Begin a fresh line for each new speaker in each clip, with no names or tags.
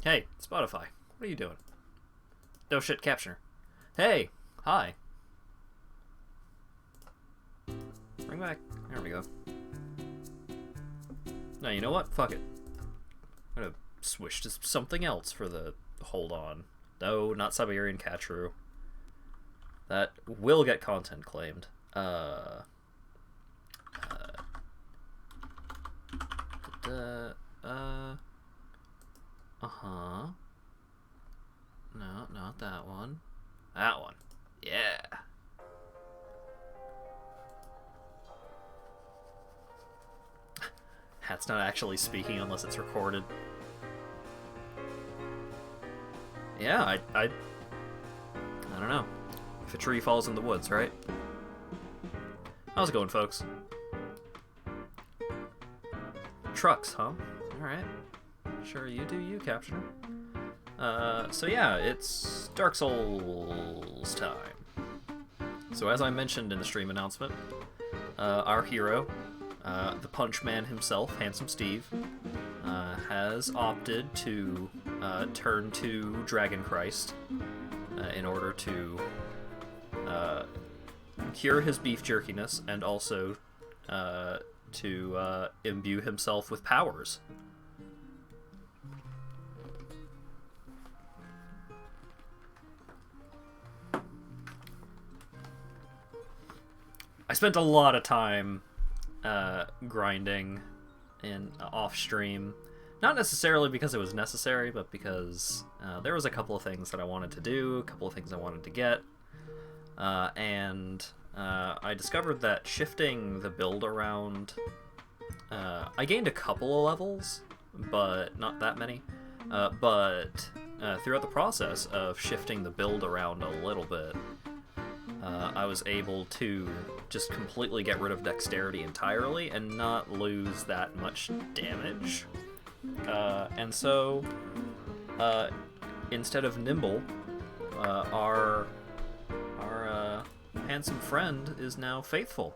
Hey, Spotify, what are you doing? No shit, captioner. Hey, hi. Bring back. There we go. No, you know what? Fuck it. I'm gonna switch to something else for the hold on. No, not Siberian Catru. That will get content claimed. Uh-huh. No, not that one. That one. Yeah. Hat's not actually speaking unless it's recorded. Yeah, I don't know. If a tree falls in the woods, right? How's it going, folks? Trucks, huh? Alright. Sure, you do you, Captioner. So yeah, it's Dark Souls time. So as I mentioned in the stream announcement, our hero, the Punch Man himself, Handsome Steve, has opted to turn to Dragon Christ in order to cure his beef jerkiness and also to imbue himself with powers. I spent a lot of time grinding in off stream, not necessarily because it was necessary, but because there was a couple of things that I wanted to do, a couple of things I wanted to get, and I discovered that shifting the build around, I gained a couple of levels, but not that many, but throughout the process of shifting the build around a little bit, I was able to just completely get rid of dexterity entirely and not lose that much damage. And so, instead of nimble, our handsome friend is now faithful.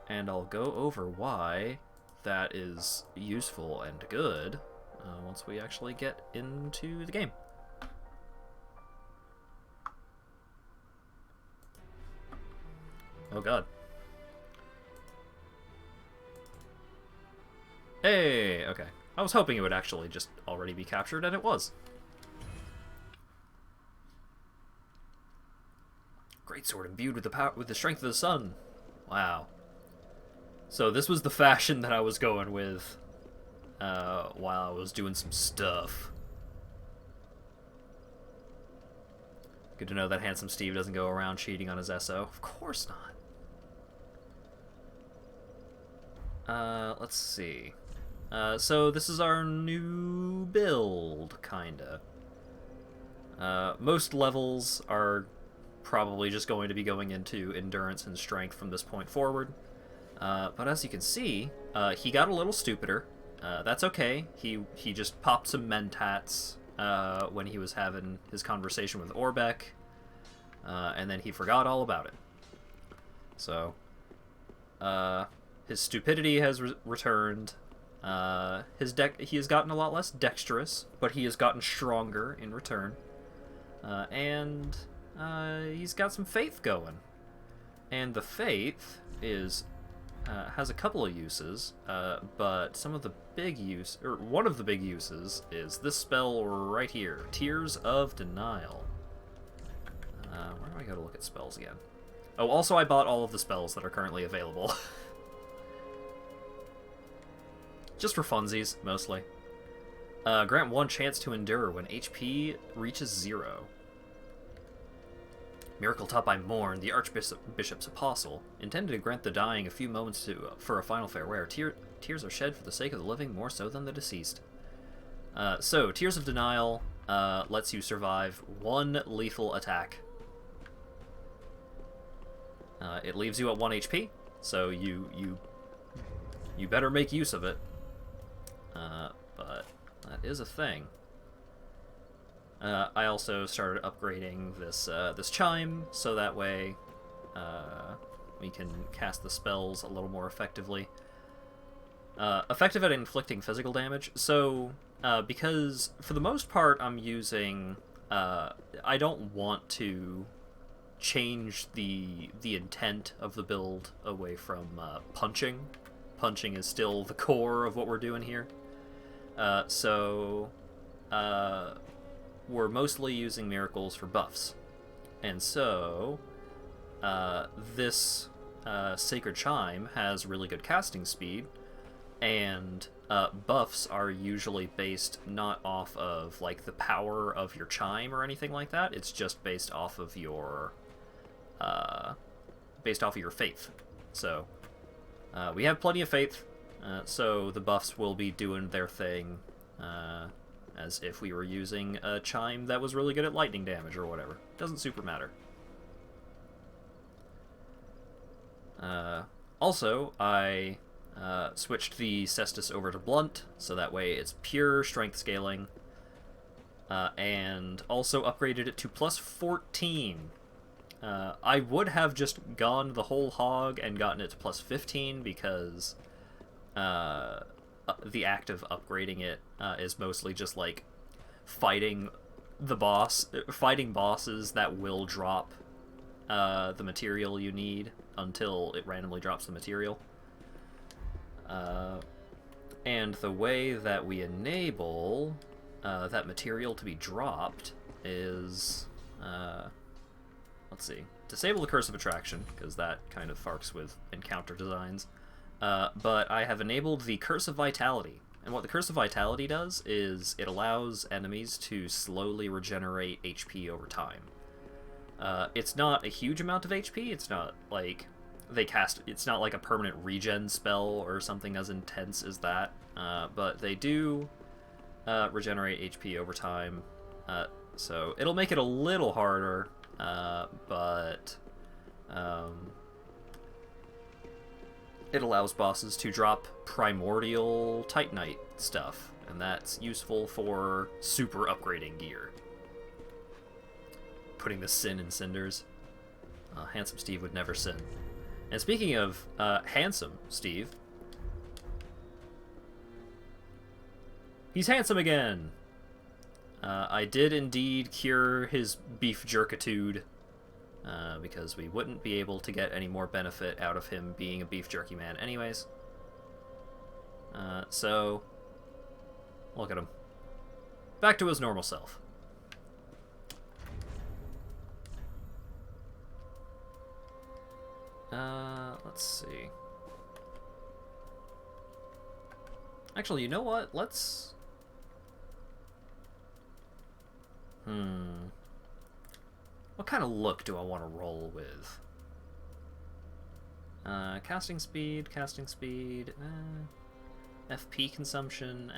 And I'll go over why that is useful and good once we actually get into the game. Oh god. Hey, okay. I was hoping it would actually just already be captured, and it was. Great sword imbued with the strength of the sun. Wow. So this was the fashion that I was going with while I was doing some stuff. Good to know that Handsome Steve doesn't go around cheating on his SO. Of course not. Let's see. So this is our new build, kinda. Most levels are probably just going to be going into endurance and strength from this point forward. But as you can see, he got a little stupider. That's okay. He just popped some mentats when he was having his conversation with Orbeck, and then he forgot all about it. So, his stupidity has returned. He has gotten a lot less dexterous, but he has gotten stronger in return. And he's got some faith going. And the faith has a couple of uses, but one of the big uses is this spell right here, Tears of Denial. Where do I go to look at spells again? Oh, also I bought all of the spells that are currently available. Just for funsies, mostly. Grant one chance to endure when HP reaches 0. Miracle taught by Morn, the Archbishop's apostle, intended to grant the dying a few moments for a final farewell. Tears are shed for the sake of the living more so than the deceased. So, Tears of Denial lets you survive one lethal attack. It leaves you at 1 HP, so you better make use of it. But that is a thing. I also started upgrading this chime, so that way we can cast the spells a little more effectively. Effective at inflicting physical damage. So because for the most part I'm using... I don't want to change the intent of the build away from punching. Punching is still the core of what we're doing here. So we're mostly using miracles for buffs. And so this Sacred Chime has really good casting speed, and buffs are usually based not off of like the power of your chime or anything like that. It's just based off of your faith. So we have plenty of faith, so the buffs will be doing their thing as if we were using a chime that was really good at lightning damage or whatever. Doesn't super matter. Also, I switched the Cestus over to Blunt, so that way it's pure strength scaling, and also upgraded it to plus 14. I would have just gone the whole hog and gotten it to plus 15 because the act of upgrading it is mostly just like fighting bosses that will drop the material you need until it randomly drops the material. And the way that we enable that material to be dropped is... let's see. Disable the Curse of Attraction, because that kind of farks with encounter designs. But I have enabled the Curse of Vitality. And what the Curse of Vitality does is it allows enemies to slowly regenerate HP over time. It's not a huge amount of HP. It's not like it's not like a permanent regen spell or something as intense as that. But they do regenerate HP over time. So it'll make it a little harder. But it allows bosses to drop primordial Titanite stuff, and that's useful for super upgrading gear. Putting the sin in Cinders. Handsome Steve would never sin. And speaking of handsome Steve, he's handsome again! I did indeed cure his beef jerkitude, because we wouldn't be able to get any more benefit out of him being a beef jerky man anyways. So, look at him. Back to his normal self. Let's see. Actually, you know what? Let's... What kind of look do I want to roll with? Casting speed, FP consumption,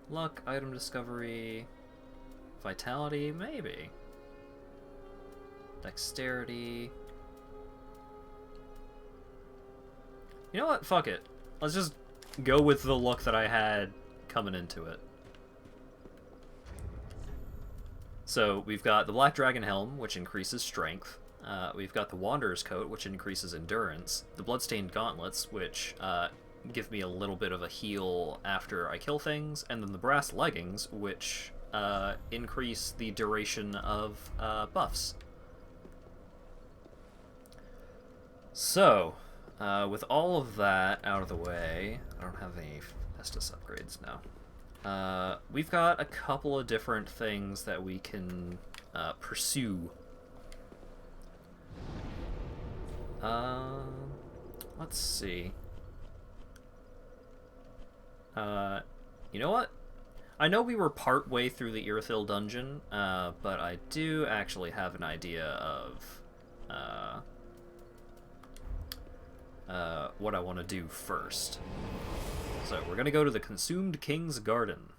luck, item discovery, vitality, maybe. Dexterity. You know what? Fuck it. Let's just go with the look that I had coming into it. So we've got the Black Dragon Helm, which increases strength. We've got the Wanderer's Coat, which increases endurance. The Bloodstained Gauntlets, which give me a little bit of a heal after I kill things. And then the Brass Leggings, which increase the duration of buffs. So, with all of that out of the way, I don't have any Festus upgrades now. We've got a couple of different things that we can pursue. Let's see. You know what? I know we were part way through the Irithyll dungeon, but I do actually have an idea of what I want to do first. So we're gonna go to the Consumed King's Garden.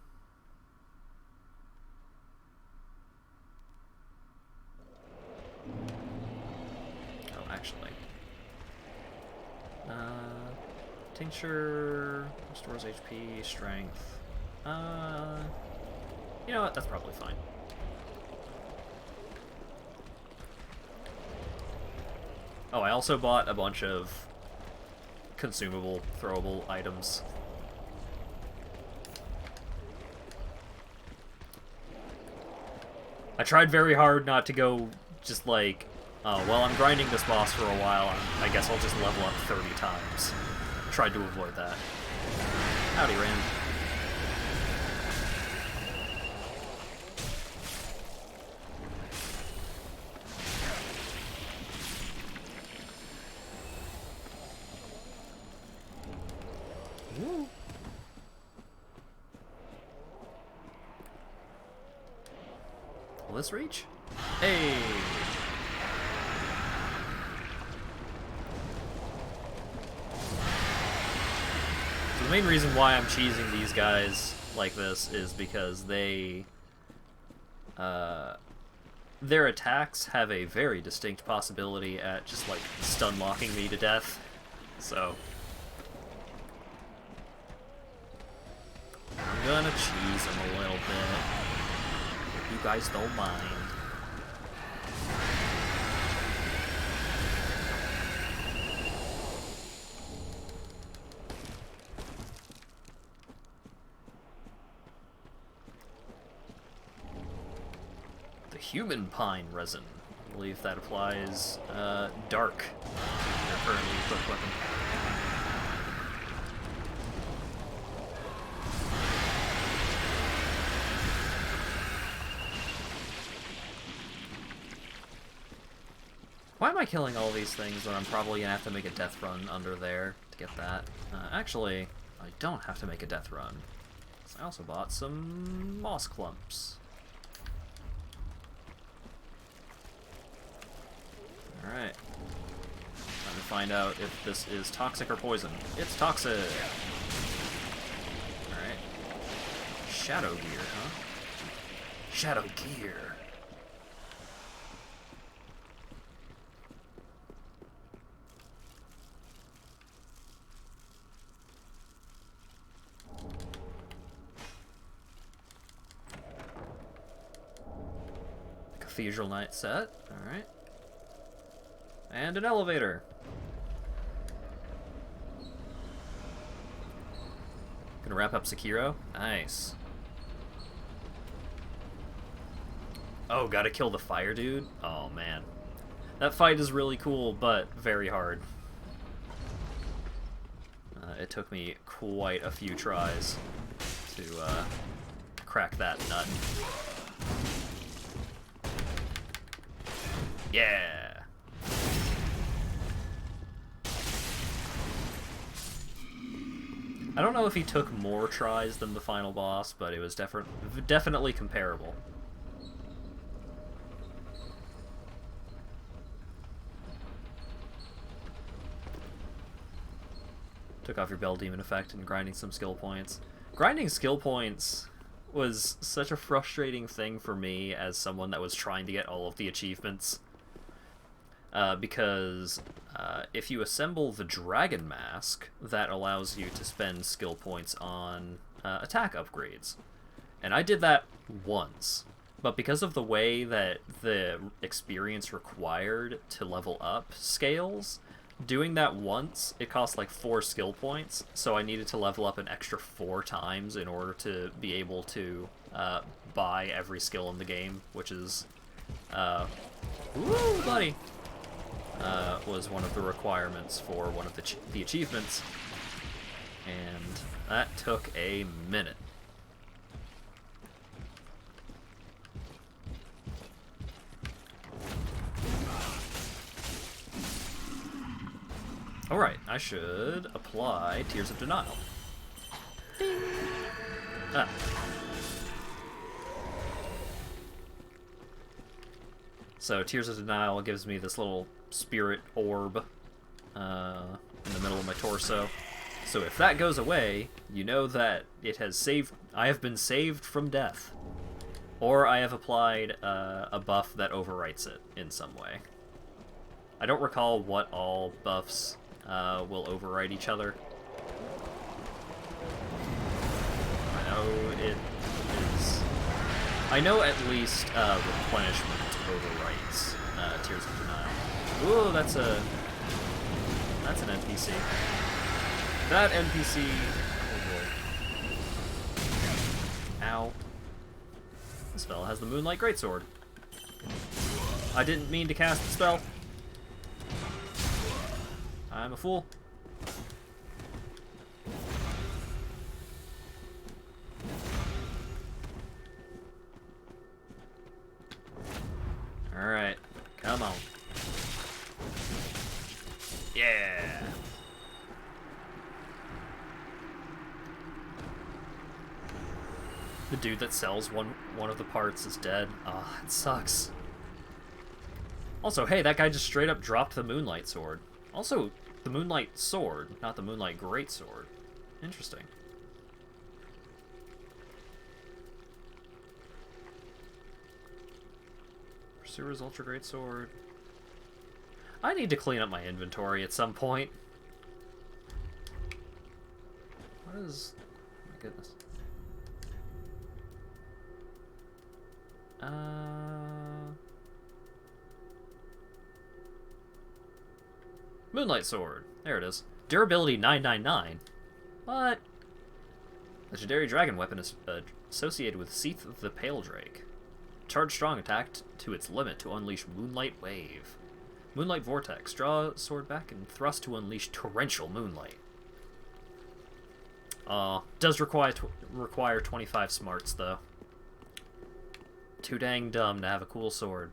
Oh, actually. Tincture restores HP, strength. You know what? That's probably fine. Oh, I also bought a bunch of consumable, throwable items. I tried very hard not to go just like, oh, well, I'm grinding this boss for a while, I guess I'll just level up 30 times. Tried to avoid that. Howdy, Rand. Woo. Will this reach? Hey! So the main reason why I'm cheesing these guys like this is because they... their attacks have a very distinct possibility at just, like, stun-locking me to death. So... I'm gonna cheese them a little bit. If you guys don't mind. The human pine resin. I believe that applies dark to your currently equipped weapon. Why am I killing all these things when I'm probably gonna have to make a death run under there to get that? Actually, I don't have to make a death run. I also bought some moss clumps. Alright. Time to find out if this is toxic or poison. It's toxic! Alright. Shadow gear, huh? Shadow gear! Cathedral Knight set, alright. And an elevator. Gonna wrap up Sekiro? Nice. Oh, gotta kill the fire dude? Oh man. That fight is really cool, but very hard. It took me quite a few tries to crack that nut. Yeah! I don't know if he took more tries than the final boss, but it was definitely comparable. Took off your Bell Demon effect and grinding some skill points. Grinding skill points was such a frustrating thing for me as someone that was trying to get all of the achievements. Because if you assemble the Dragon Mask, that allows you to spend skill points on attack upgrades. And I did that once, but because of the way that the experience required to level up scales, doing that once, it cost like 4 skill points, so I needed to level up an extra 4 times in order to be able to buy every skill in the game, which is... woo, buddy! Was one of the requirements for one of the achievements, and that took a minute. Alright, I should apply Tears of Denial. Ding. Ah. So Tears of Denial gives me this little spirit orb in the middle of my torso. So if that goes away, you know that it has saved... I have been saved from death. Or I have applied a buff that overwrites it in some way. I don't recall what all buffs will overwrite each other. I know it is... I know at least replenishment overwrites Tears of Denial. Ooh, that's an NPC. That NPC... Oh boy. Ow. The spell has the Moonlight Greatsword. I didn't mean to cast the spell. I'm a fool. Alright, come on. Yeah! The dude that sells one of the parts is dead. Ah, it sucks. Also, hey, that guy just straight up dropped the Moonlight Sword. Also, the Moonlight Sword, not the Moonlight Greatsword. Interesting. Pursuer's Ultra Greatsword. I need to clean up my inventory at some point. What is... Oh my goodness. Moonlight Sword. There it is. Durability 999. What? Legendary dragon weapon is associated with Seath of the Pale Drake. Charge strong attack to its limit to unleash Moonlight Wave. Moonlight Vortex. Draw sword back and thrust to unleash Torrential Moonlight. Does require 25 smarts, though. Too dang dumb to have a cool sword.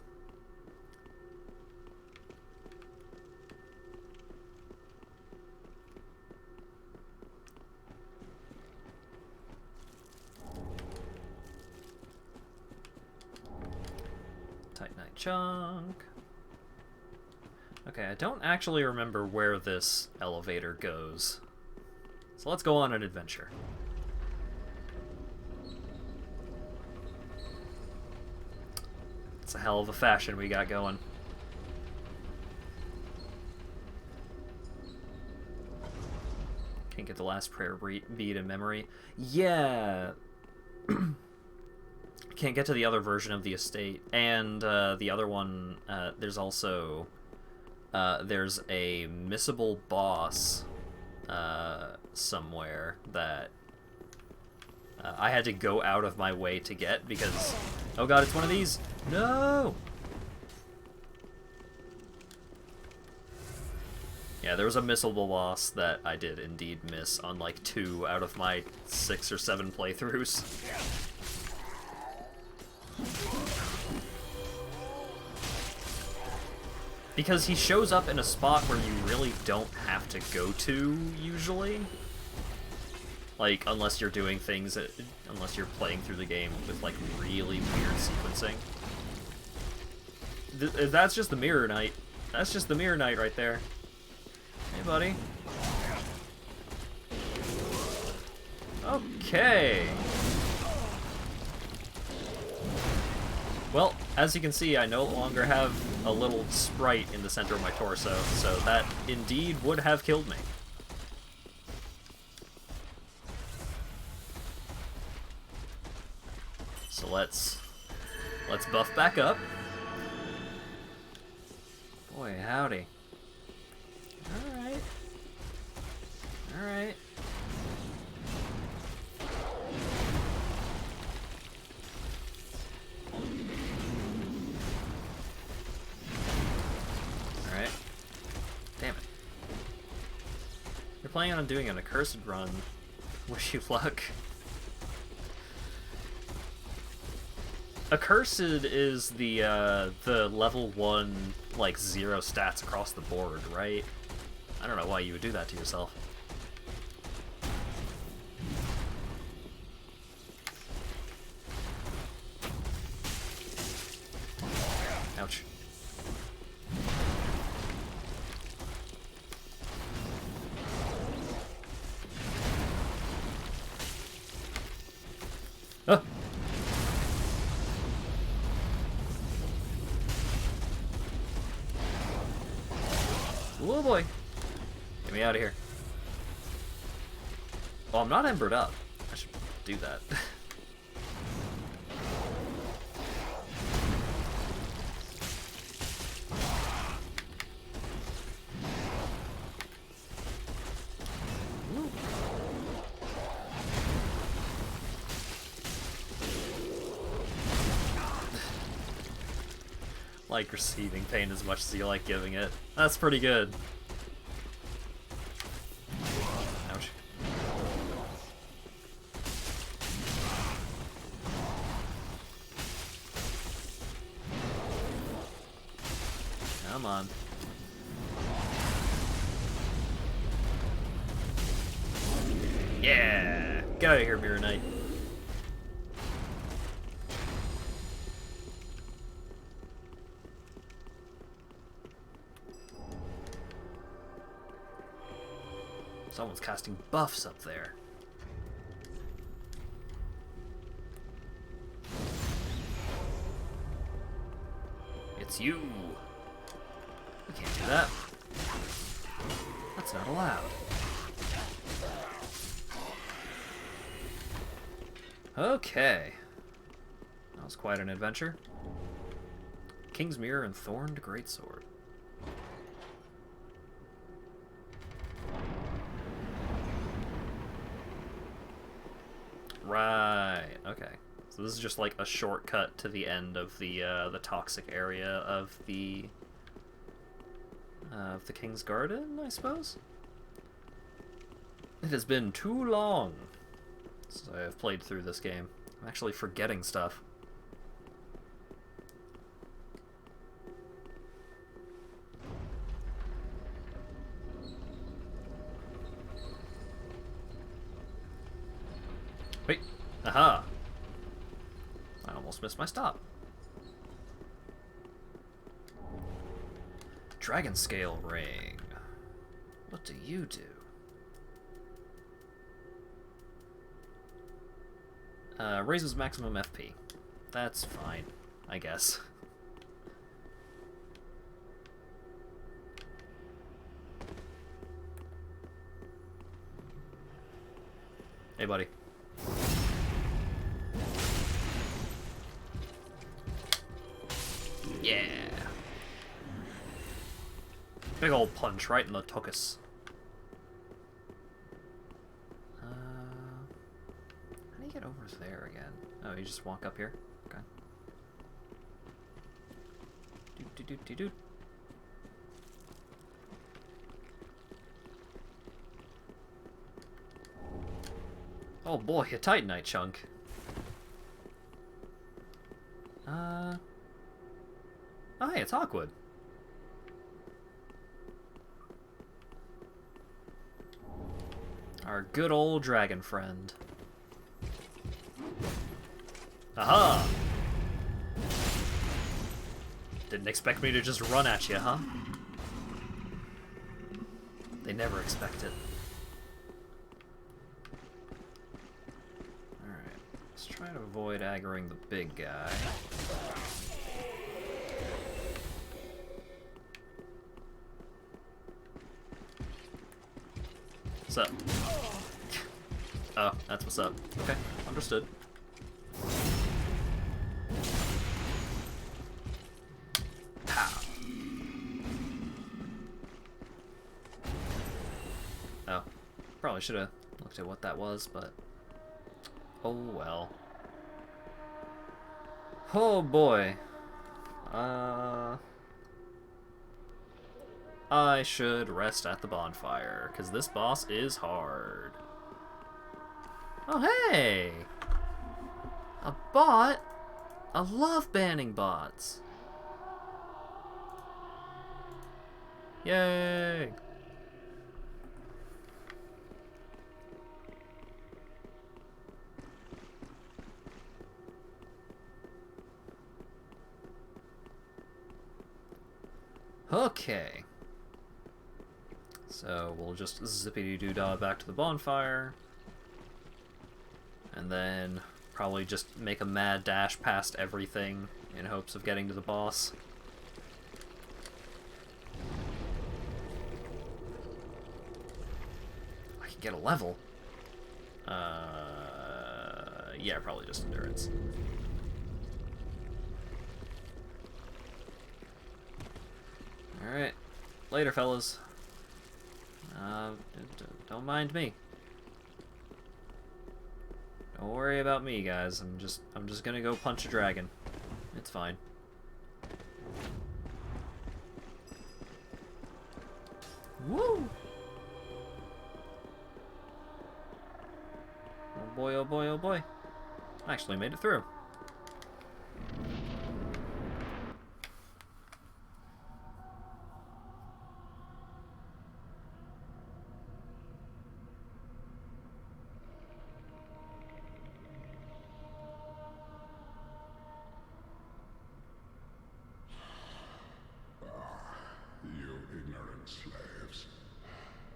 Titanite chunk. Okay, I don't actually remember where this elevator goes. So let's go on an adventure. It's a hell of a fashion we got going. Can't get the last prayer bead in memory. Yeah. Can't get to the other version of the estate. And the other one, there's also... there's a missable boss somewhere that I had to go out of my way to get because... Oh god, it's one of these! No! Yeah, there was a missable boss that I did indeed miss on like 2 out of my 6 or 7 playthroughs. Because he shows up in a spot where you really don't have to go to, usually. Like, unless you're doing things, unless you're playing through the game with, like, really weird sequencing. That's just the Mirror Knight. That's just the Mirror Knight right there. Hey, buddy. Okay. Well, as you can see, I no longer have a little sprite in the center of my torso, so that indeed would have killed me. So let's buff back up. Boy, howdy. Alright. Alright. Alright. Damn it. You're planning on doing an accursed run. Wish you luck. Accursed is the level 1, like, 0 stats across the board, right? I don't know why you would do that to yourself. Ouch. Ah! Oh boy. Get me out of here. Well, I'm not embered up. I should do that. Ooh. like receiving pain as much as you like giving it. That's pretty good. Ouch. Come on. Yeah! Get out of here, Mirror Knight. Someone's casting buffs up there. It's you! You can't do that. That's not allowed. Okay. That was quite an adventure. King's Mirror and Thorned Greatsword. Right, okay. So this is just like a shortcut to the end of the toxic area of the King's Garden, I suppose? It has been too long since I have played through this game. I'm actually forgetting stuff. Wait, aha! I almost missed my stop. Dragon Scale Ring. What do you do? Raises maximum FP. That's fine, I guess. Hey, buddy. Yeah. Big old punch right in the tuchus. How do you get over there again? Oh, you just walk up here? Okay. Doot. Oh boy, a Titanite chunk. Oh, hey, it's Hawkwood. Our good old dragon friend. Aha! Didn't expect me to just run at you, huh? They never expect it. Alright, let's try to avoid aggroing the big guy. What's up? Oh, that's what's up. Okay, understood. Pow. Oh, probably should have looked at what that was, but oh well. Oh boy. I should rest at the bonfire, because this boss is hard. Oh, hey! A bot? I love banning bots. Yay! Okay. So we'll just zippity-doo-dah back to the bonfire. And then probably just make a mad dash past everything in hopes of getting to the boss. I can get a level. Yeah, probably just endurance. Alright. Later, fellas. Don't mind me. Don't worry about me, guys. I'm just gonna go punch a dragon. It's fine. Woo! Oh boy, oh boy, oh boy. I actually made it through.
You ignorant slaves.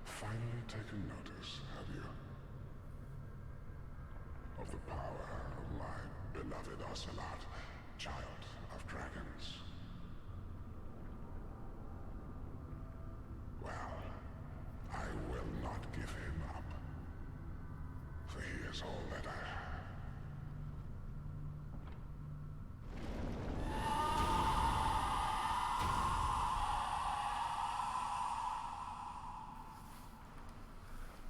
Finally taken notice, have you? Of the power of my beloved Ocelot, child of dragons. Well, I will not give him up. For he is all that I have.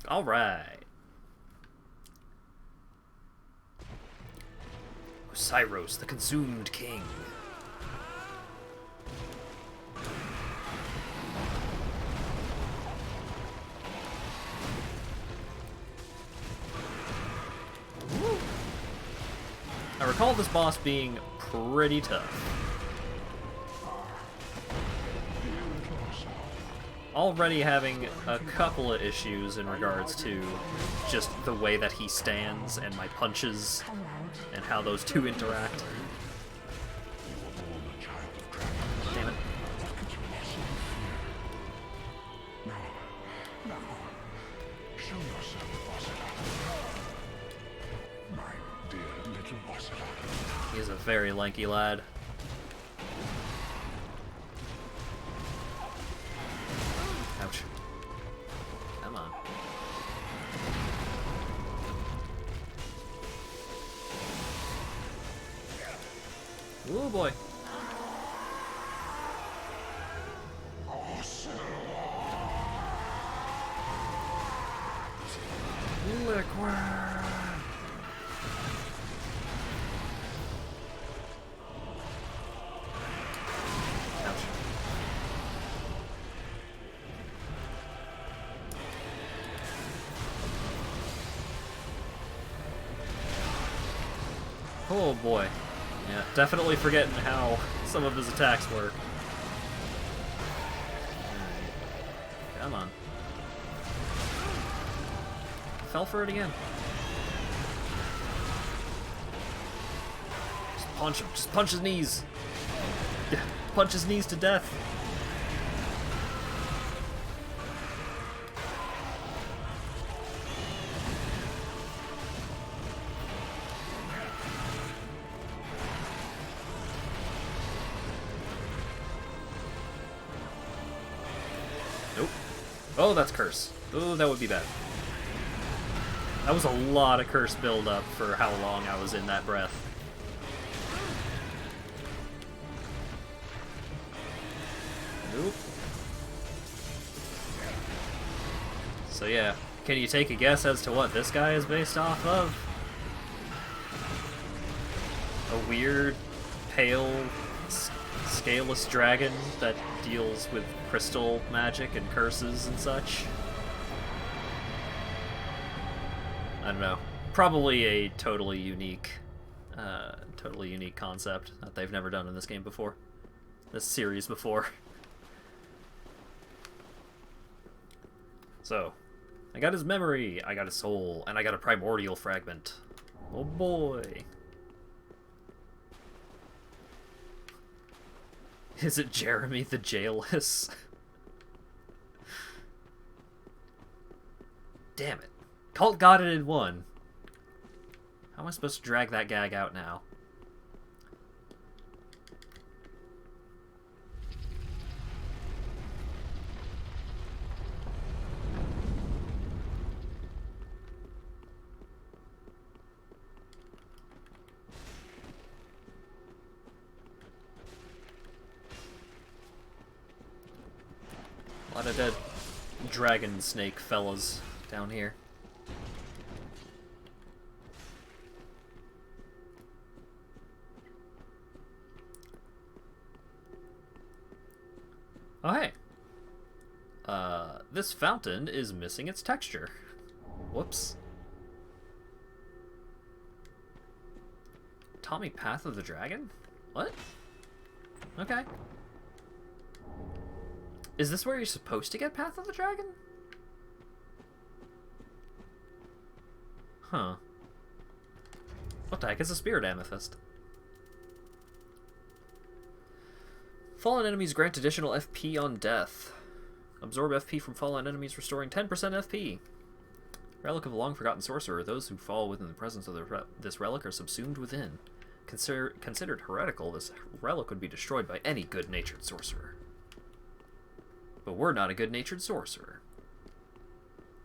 All right. Cyros, the Consumed King. Woo. I recall this boss being pretty tough. Already having a couple of issues in regards to just the way that he stands and my punches and how those two interact. Damn it.
Now, show yourself, Ocelot. My dear little Ocelot.
He's a very lanky lad. Ouch. Come on. Oh boy. Liquid. Ouch. Oh boy. Yeah, definitely forgetting how some of his attacks work. Alright. Come on. Fell for it again. Just punch him. Just punch his knees. Punch his knees to death. Nope. Oh, that's curse. Oh, that would be bad. That was a lot of curse build-up for how long I was in that breath. Nope. So yeah, can you take a guess as to what this guy is based off of? A weird, pale, scaleless dragon that deals with crystal magic and curses and such? I don't know. Probably a totally unique concept that they've never done in this game before. This series before. So, I got his memory, I got his soul, and I got a primordial fragment. Oh boy. Is it Jeremy the Jailless? Damn it. Cult got it in one. How am I supposed to drag that gag out now? A lot of dead dragon snake fellas down here. Oh, hey. This fountain is missing its texture. Whoops. Tommy Path of the Dragon? What? Okay. Is this where you're supposed to get Path of the Dragon? Huh. What the heck is a Spirit Amethyst? Fallen enemies grant additional FP on death. Absorb FP from fallen enemies, restoring 10% FP. Relic of a long-forgotten sorcerer. Those who fall within the presence of this relic are subsumed within. Considered heretical, this relic would be destroyed by any good-natured sorcerer. But we're not a good-natured sorcerer.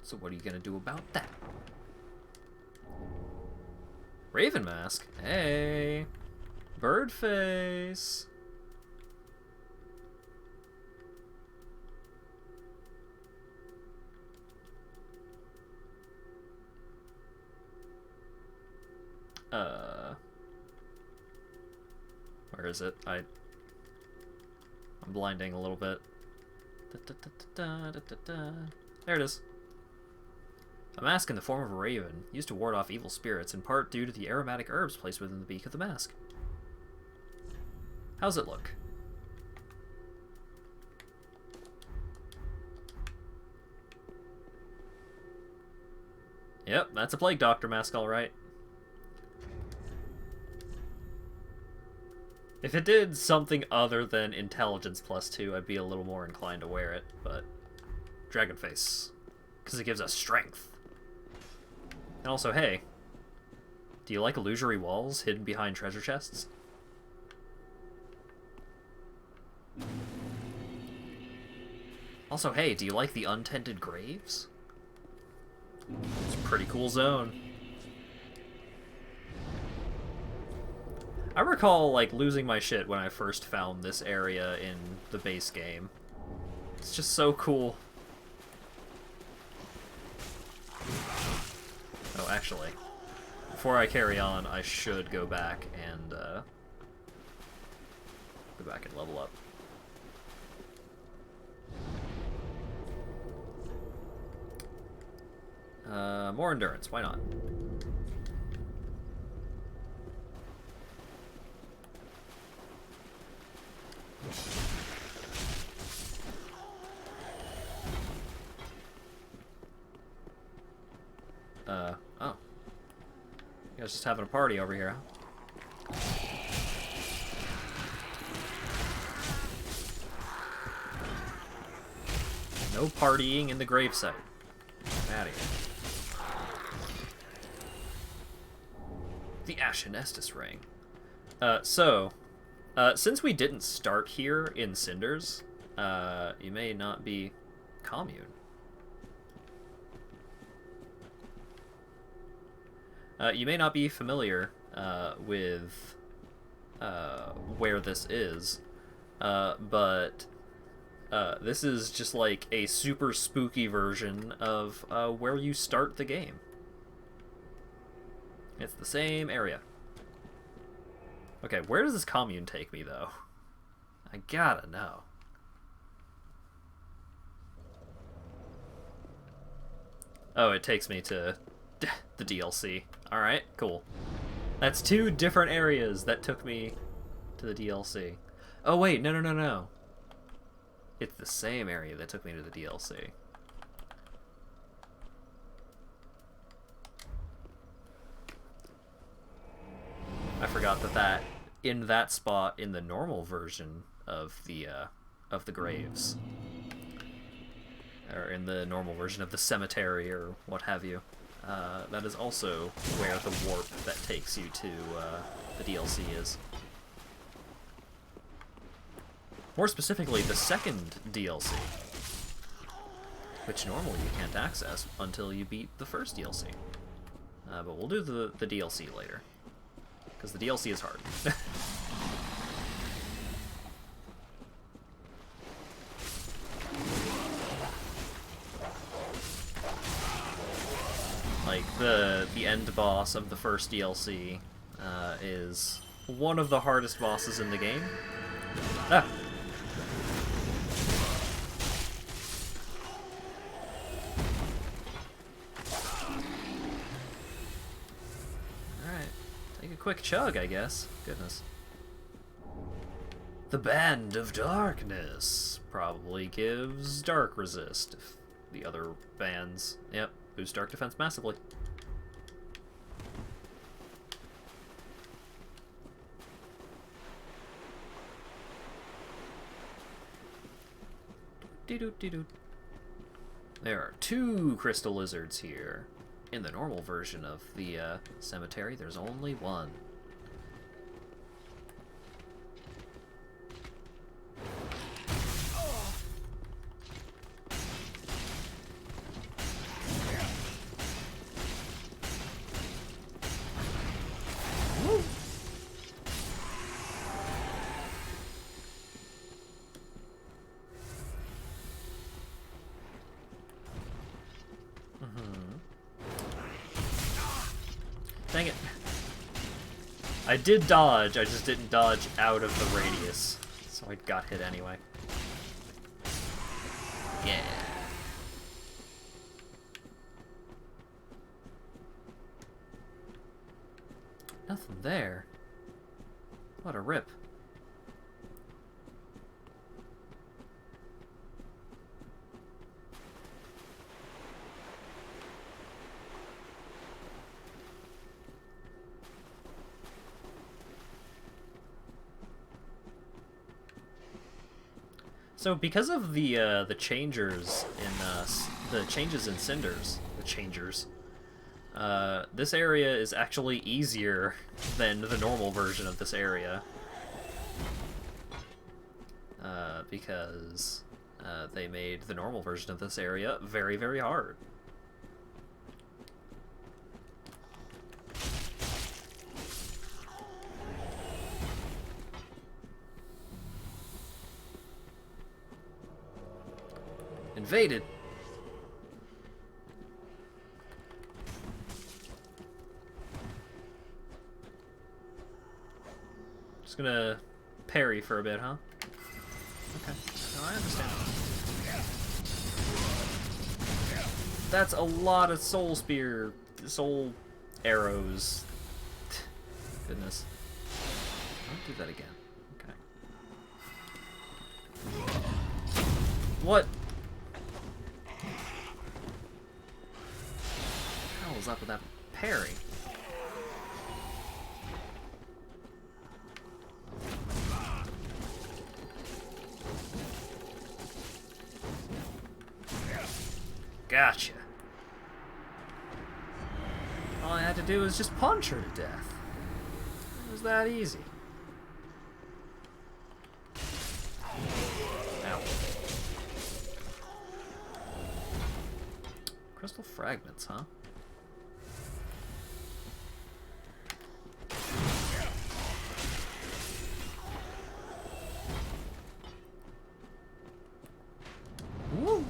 So what are you going to do about that? Raven Mask? Hey! Birdface! Where is it? I'm blinding a little bit. There it is. A mask in the form of a raven, used to ward off evil spirits, in part due to the aromatic herbs placed within the beak of the mask. How's it look? Yep, that's a Plague Doctor mask, alright. If it did something other than intelligence +2, I'd be a little more inclined to wear it, but Dragon Face, because it gives us strength. And also, hey, do you like illusory walls hidden behind treasure chests? Also, hey, do you like the untended graves? It's a pretty cool zone. I recall, like, losing my shit when I first found this area in the base game. It's just so cool. Oh, actually, before I carry on, I should go back and level up. More endurance, why not? Oh. You guys just having a party over here, huh? No partying in the gravesite. Get out of here. The Ashen Estus Ring. Since we didn't start here in Cinders, you may not be commune. You may not be familiar with where this is, but this is just like a super spooky version of where you start the game. It's the same area. Okay, where does this commune take me, though? I gotta know. Oh, it takes me to the DLC. Alright, cool. That's two different areas that took me to the DLC. Oh, wait, no. It's the same area that took me to the DLC. I forgot that in that spot in the normal version of the graves, or in the normal version of the cemetery or what have you, that is also where the warp that takes you to the DLC is. More specifically, the second DLC, which normally you can't access until you beat the first DLC. But we'll do the DLC later, because the DLC is hard. Like, the end boss of the first DLC is one of the hardest bosses in the game. Ah! quick chug, I guess. Goodness. The Band of Darkness probably gives dark resist. If the other bands, yep, boost dark defense massively. Dee-doo-dee-doo. There are 2 crystal lizards here. In the normal version of the cemetery, there's only 1. Dang it. I did dodge, I just didn't dodge out of the radius. So I got hit anyway. Yeah. Nothing there. What a rip. So because of the changers in the changes in Cinders, this area is actually easier than the normal version of this area. Because they made the normal version of this area very, very hard. Invaded. Just gonna parry for a bit, huh? Okay. No, I understand. That's a lot of soul arrows. Goodness. Don't do that again. Okay. What? What was up with that parry? Gotcha. All I had to do was just punch her to death. It was that easy. Ow. Crystal fragments, huh? Woo!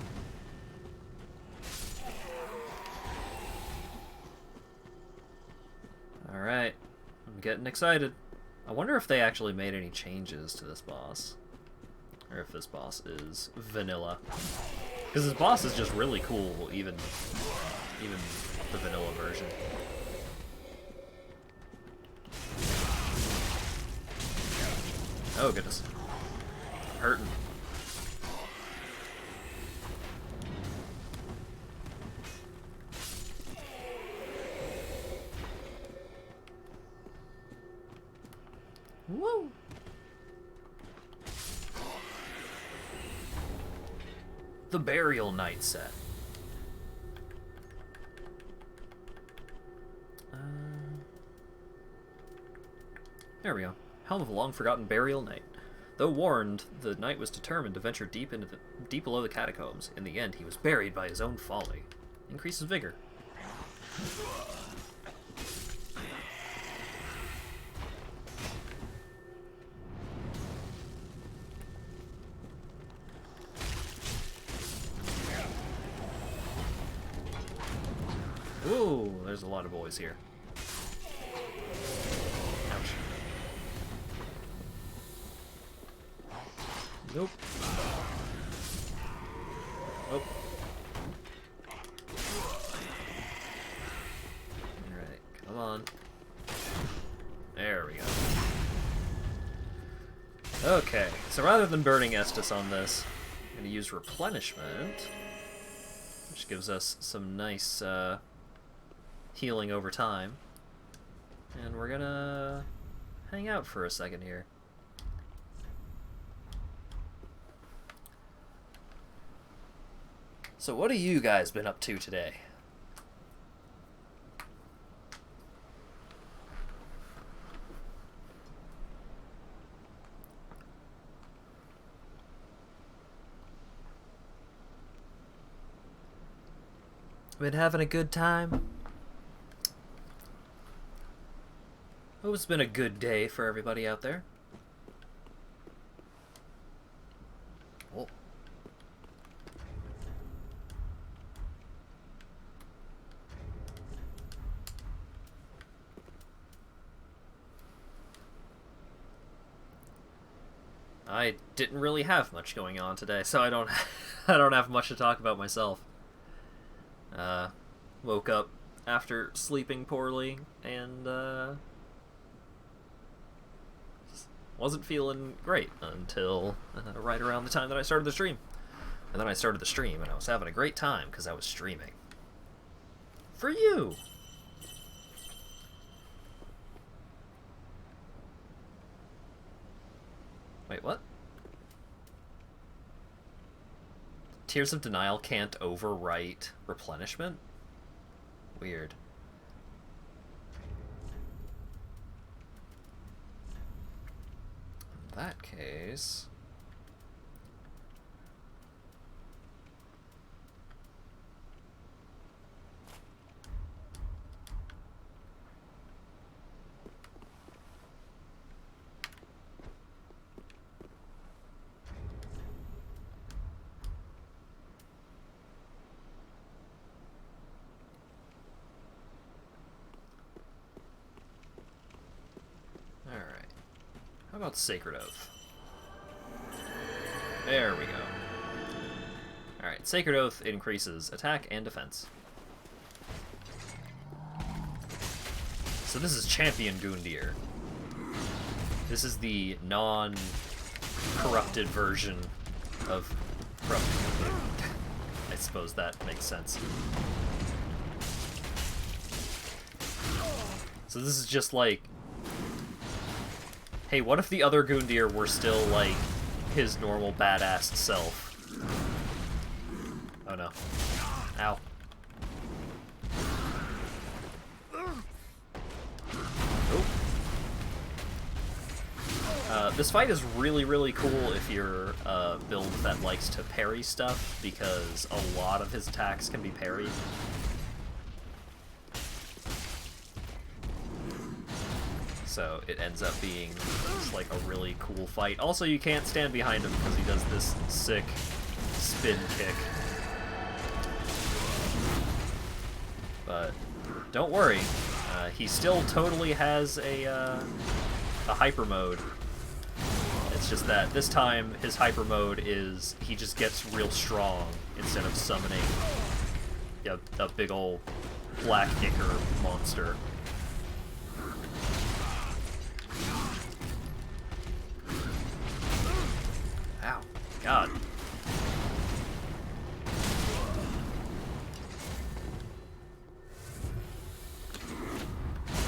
Alright, I'm getting excited. I wonder if they actually made any changes to this boss. Or if this boss is vanilla. Because this boss is just really cool, even the vanilla version. Oh goodness. I'm hurting. Woo! The Burial Night set. There we go. Helm of a long-forgotten burial night. Though warned, the knight was determined to venture deep below the catacombs. In the end, he was buried by his own folly. Increases vigor. Ooh, there's a lot of boys here. Ouch. Nope. Oh. Alright, come on. Okay, so rather than burning Estus on this, I'm going to use Replenishment, which gives us some nice healing over time. And we're going to hang out for a second here. So what have you guys been up to today? Been having a good time? Hope it's been a good day for everybody out there. Oh. I didn't really have much going on today, so I don't have much to talk about myself. Woke up after sleeping poorly and just wasn't feeling great until right around the time that I started the stream. And then I started the stream and I was having a great time because I was streaming. For you! Wait, what? Tears of Denial can't overwrite Replenishment? Weird. In that case... How about Sacred Oath? There we go. Alright, Sacred Oath increases attack and defense. So this is Champion Gundyr. This is the non-corrupted version of corrupted Gundyr. I suppose that makes sense. So this is just like... Hey, what if the other Gundyr were still, like, his normal badass self? Oh no. Ow. This fight is really, really cool if you're a build that likes to parry stuff, because a lot of his attacks can be parried. So it ends up being just like a really cool fight. Also, you can't stand behind him because he does this sick spin kick. But don't worry, he still totally has a hyper mode. It's just that this time his hyper mode is he just gets real strong instead of summoning a big ol' black kicker monster. Ow. God.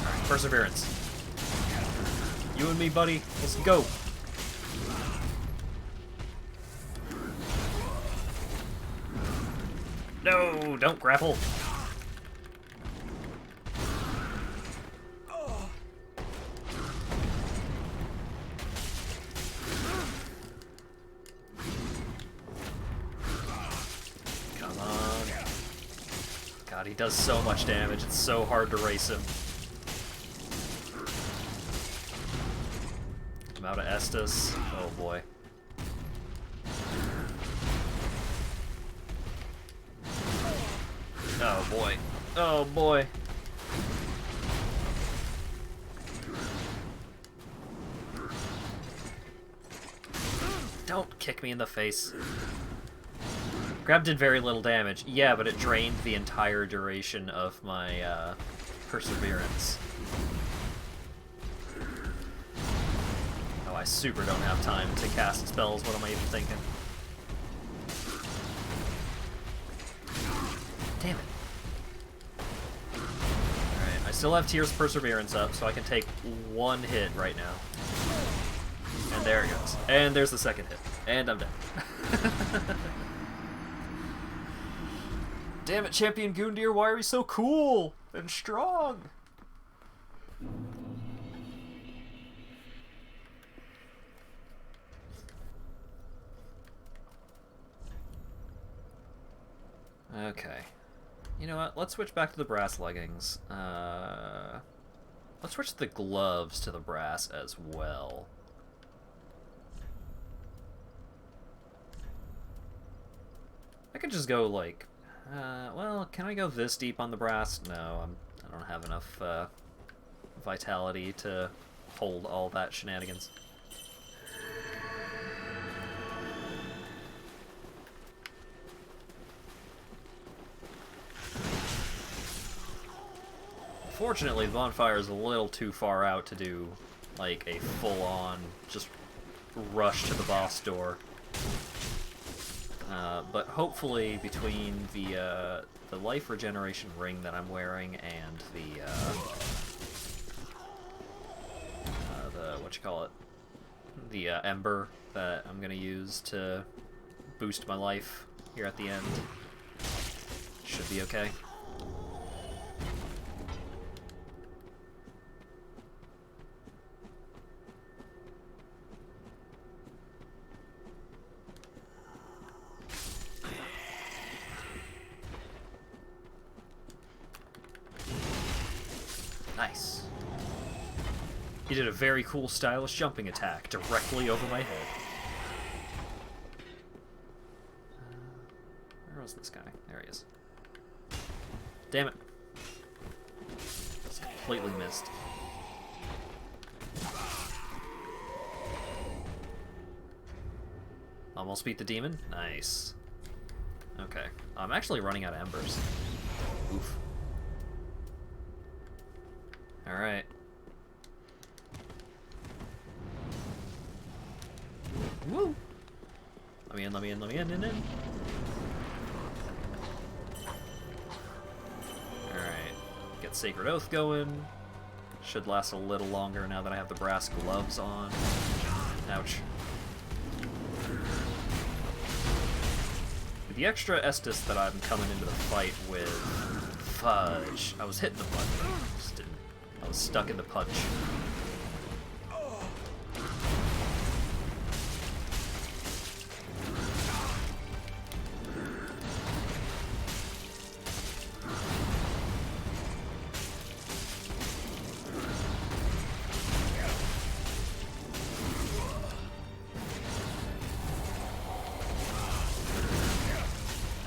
Alright, Perseverance. You and me, buddy. Let's go. No, don't grapple. God, he does so much damage. It's so hard to race him. I'm out of Estus. Oh boy. Oh boy. Oh boy. Don't kick me in the face. Grab did very little damage. Yeah, but it drained the entire duration of my Perseverance. Oh, I I super don't have time to cast spells. What am I even thinking? Damn it. Alright, I still have Tears of Perseverance up, so I can take one hit right now. And there it goes. And there's the second hit. And I'm dead. Damn it, Champion Goondir, why are we so cool and strong? Okay. You know what? Let's switch back to the brass leggings. Let's switch the gloves to the brass as well. I could just go like, well, can I go this deep on the brass? No, I don't have enough vitality to hold all that shenanigans. Fortunately, the bonfire is a little too far out to do like a full-on just rush to the boss door. But hopefully, between the life regeneration ring that I'm wearing and the the ember that I'm gonna use to boost my life here at the end, should be okay. Nice. He did a very cool, stylish jumping attack directly over my head. Where was this guy? There he is. Damn it. Just completely missed. Almost beat the demon? Nice. Okay. I'm actually running out of embers. Oof. Alright. Woo! Let me in, let me in, let me in. Alright. Get Sacred Oath going. Should last a little longer now that I have the brass gloves on. Ouch. With the extra Estus that I'm coming into the fight with, fudge. I was hitting the button. Just didn't. I was stuck in the punch.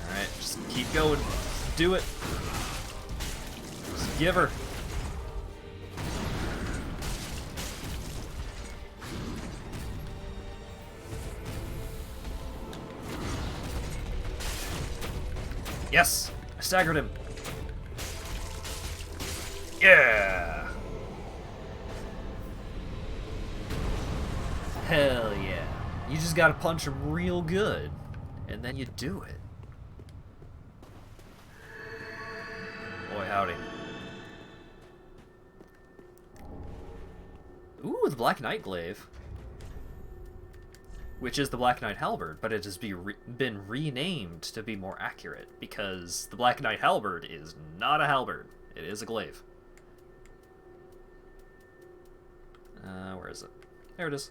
Alright, just keep going. Do it. Just give her. Yes! I staggered him. Yeah! Hell yeah. You just gotta punch him real good, and then you do it. Boy, howdy. Ooh, the Black Knight Glaive. Which is the Black Knight Halberd, but it has been renamed to be more accurate, because the Black Knight Halberd is not a halberd. It is a glaive. Where is it? There it is.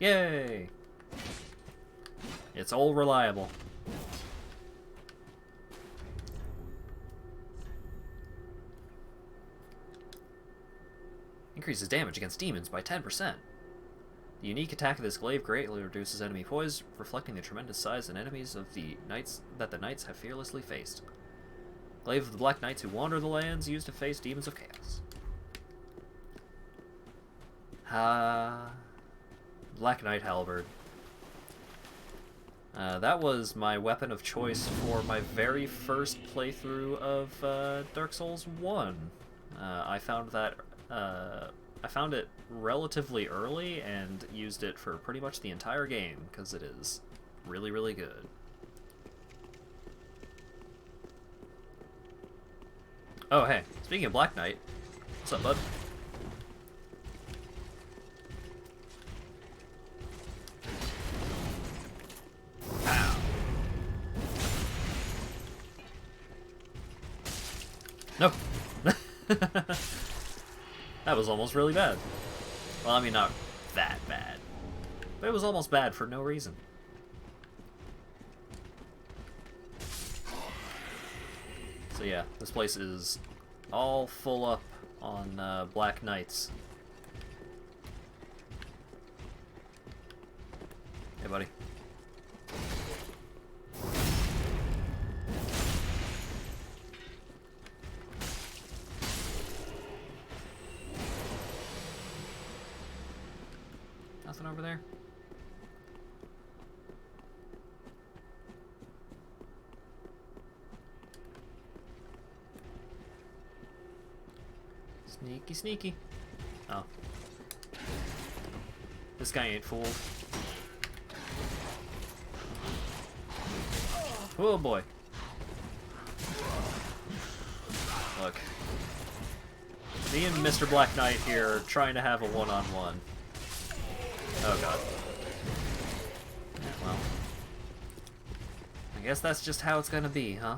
Yay! It's all reliable. Increases damage against demons by 10%. The unique attack of this glaive greatly reduces enemy poise, reflecting the tremendous size and enemies of the knights that the knights have fearlessly faced. Glaive of the Black Knights who wander the lands, used to face demons of chaos. Black Knight Halberd. That was my weapon of choice for my very first playthrough of Dark Souls 1. I found that I found it relatively early and used it for pretty much the entire game because it is really, really good. Oh, hey, speaking of Black Knight, what's up, bud? Ow. No. That was almost really bad. Well, I mean, not that bad. But it was almost bad for no reason. So yeah, this place is all full up on Black Knights. Hey, buddy. Nothing over there? Sneaky, sneaky. Oh. This guy ain't fooled. Oh boy. Look. Me and Mr. Black Knight here are trying to have a one-on-one. Oh god. Yeah, well. I guess that's just how it's gonna be, huh?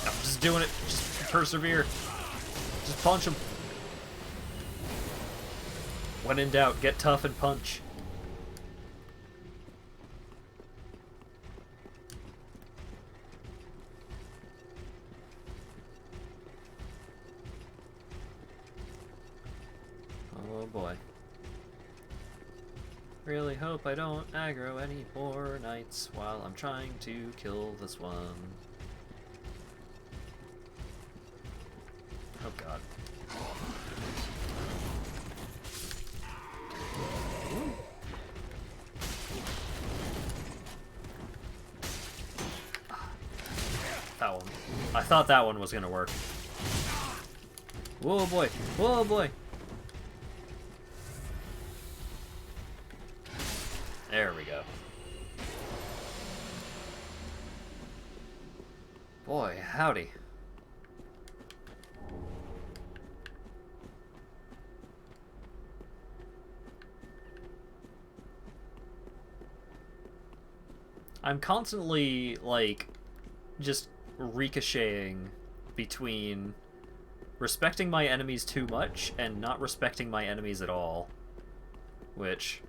I'm just doing it. Just persevere. Just punch him. When in doubt, get tough and punch. Oh boy. Really hope I don't aggro any more knights while I'm trying to kill this one. Oh god. That one. I thought that one was gonna work. Whoa boy! Whoa boy! There we go. Boy, howdy. I'm constantly, like, just ricocheting between respecting my enemies too much and not respecting my enemies at all. Which...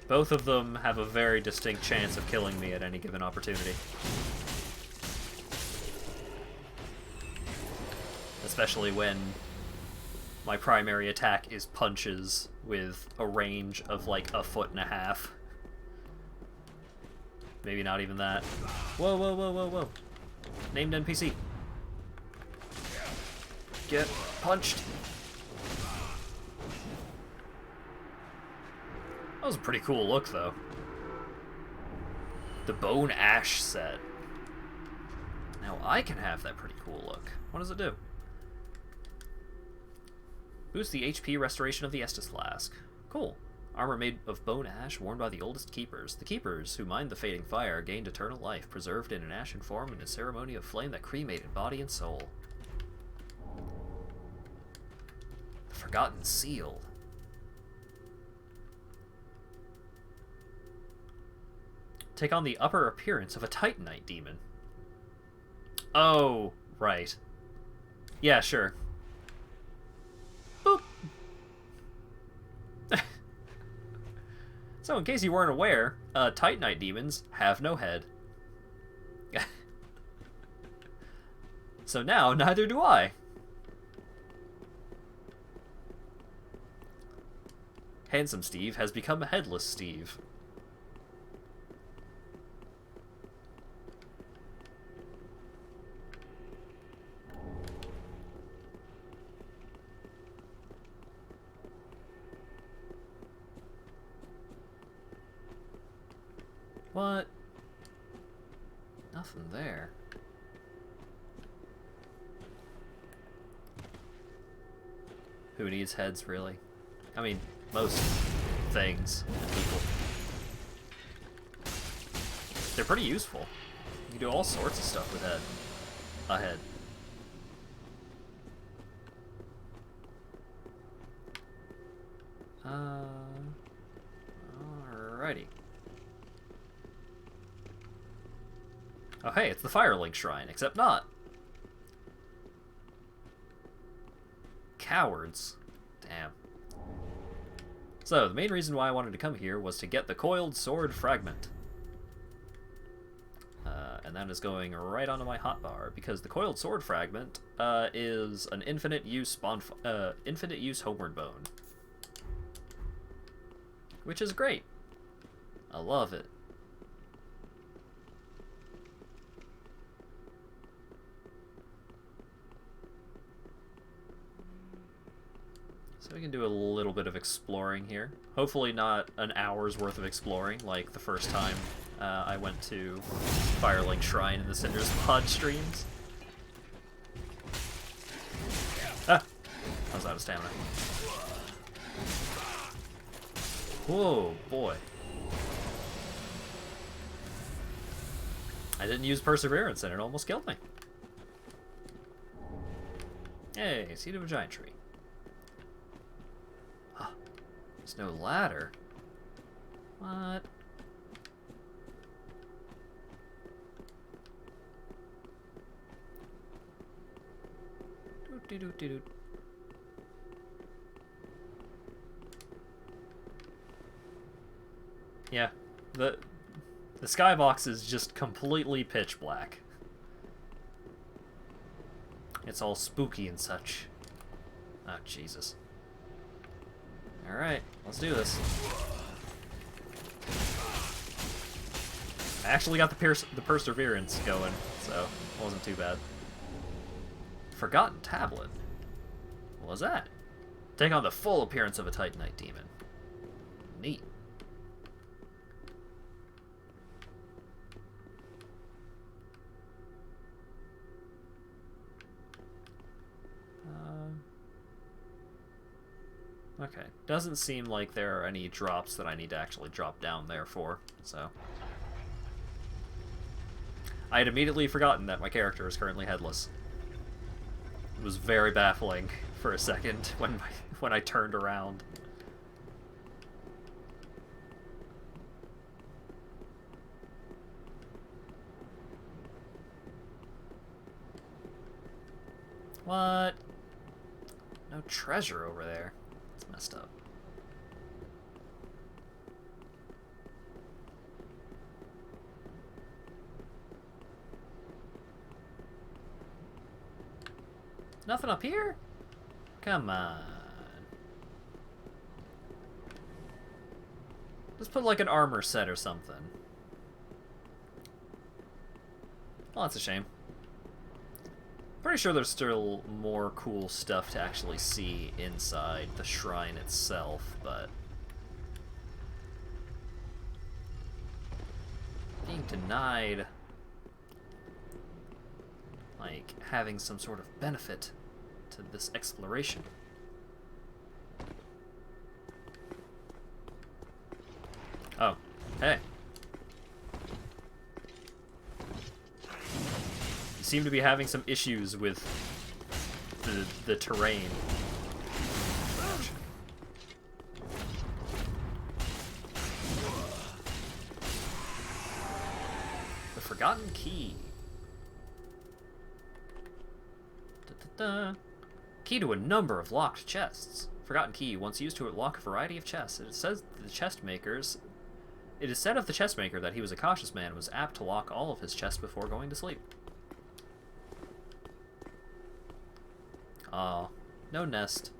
both of them have a very distinct chance of killing me at any given opportunity. Especially when my primary attack is punches with a range of like 1.5 feet. Maybe not even that. Whoa, whoa, whoa, whoa, whoa. Named NPC. Get punched. That was a pretty cool look, though. The Bone Ash set. Now I can have that pretty cool look. What does it do? Boost the HP restoration of the Estus Flask. Cool. Armor made of bone ash worn by the oldest keepers. The keepers, who mined the fading fire, gained eternal life, preserved in an ashen form in a ceremony of flame that cremated body and soul. The Forgotten Seal. Take on the upper appearance of a Titanite demon. Oh, right. Yeah, sure. Boop. So, in case you weren't aware, Titanite demons have no head. So now, neither do I. Handsome Steve has become Headless Steve. What? Nothing there. Who needs heads, really? I mean, most things and people. They're pretty useful. You can do all sorts of stuff with a head. Alrighty. Oh hey, it's the Firelink Shrine, except not. Cowards. Damn. So, the main reason why I wanted to come here was to get the Coiled Sword Fragment. And that is going right onto my hotbar, because the Coiled Sword Fragment is an infinite use homeward bone. Which is great. I love it. So we can do a little bit of exploring here. Hopefully not an hour's worth of exploring like the first time I went to Firelink Shrine in the Cinders pod streams. Ah! I was out of stamina. Whoa, boy. I didn't use Perseverance and it almost killed me. Hey, seed of a giant tree. Huh. There's no ladder. What? Doot-dee-doot-dee-doot. Yeah, the skybox is just completely pitch black. It's all spooky and such. Oh, Jesus. Alright, let's do this. I actually got the Perseverance going, so it wasn't too bad. Forgotten Tablet? What was that? Take on the full appearance of a Titanite demon. Neat. Okay, doesn't seem like there are any drops that I need to actually drop down there for, so. I had immediately forgotten that my character is currently headless. It was very baffling for a second when I turned around. What? No treasure over there. It's messed up. Nothing up here? Come on. Let's put like an armor set or something. Well, that's a shame. Pretty sure there's still more cool stuff to actually see inside the shrine itself, but being denied, like, having some sort of benefit to this exploration. Oh, hey. You seem to be having some issues with the terrain. Ouch. The Forgotten Key. Da-da-da. Key to a number of locked chests. Forgotten Key, once used to unlock a variety of chests. It says the chest makers... It is said of the chest maker that he was a cautious man and was apt to lock all of his chests before going to sleep. Aw, no nest.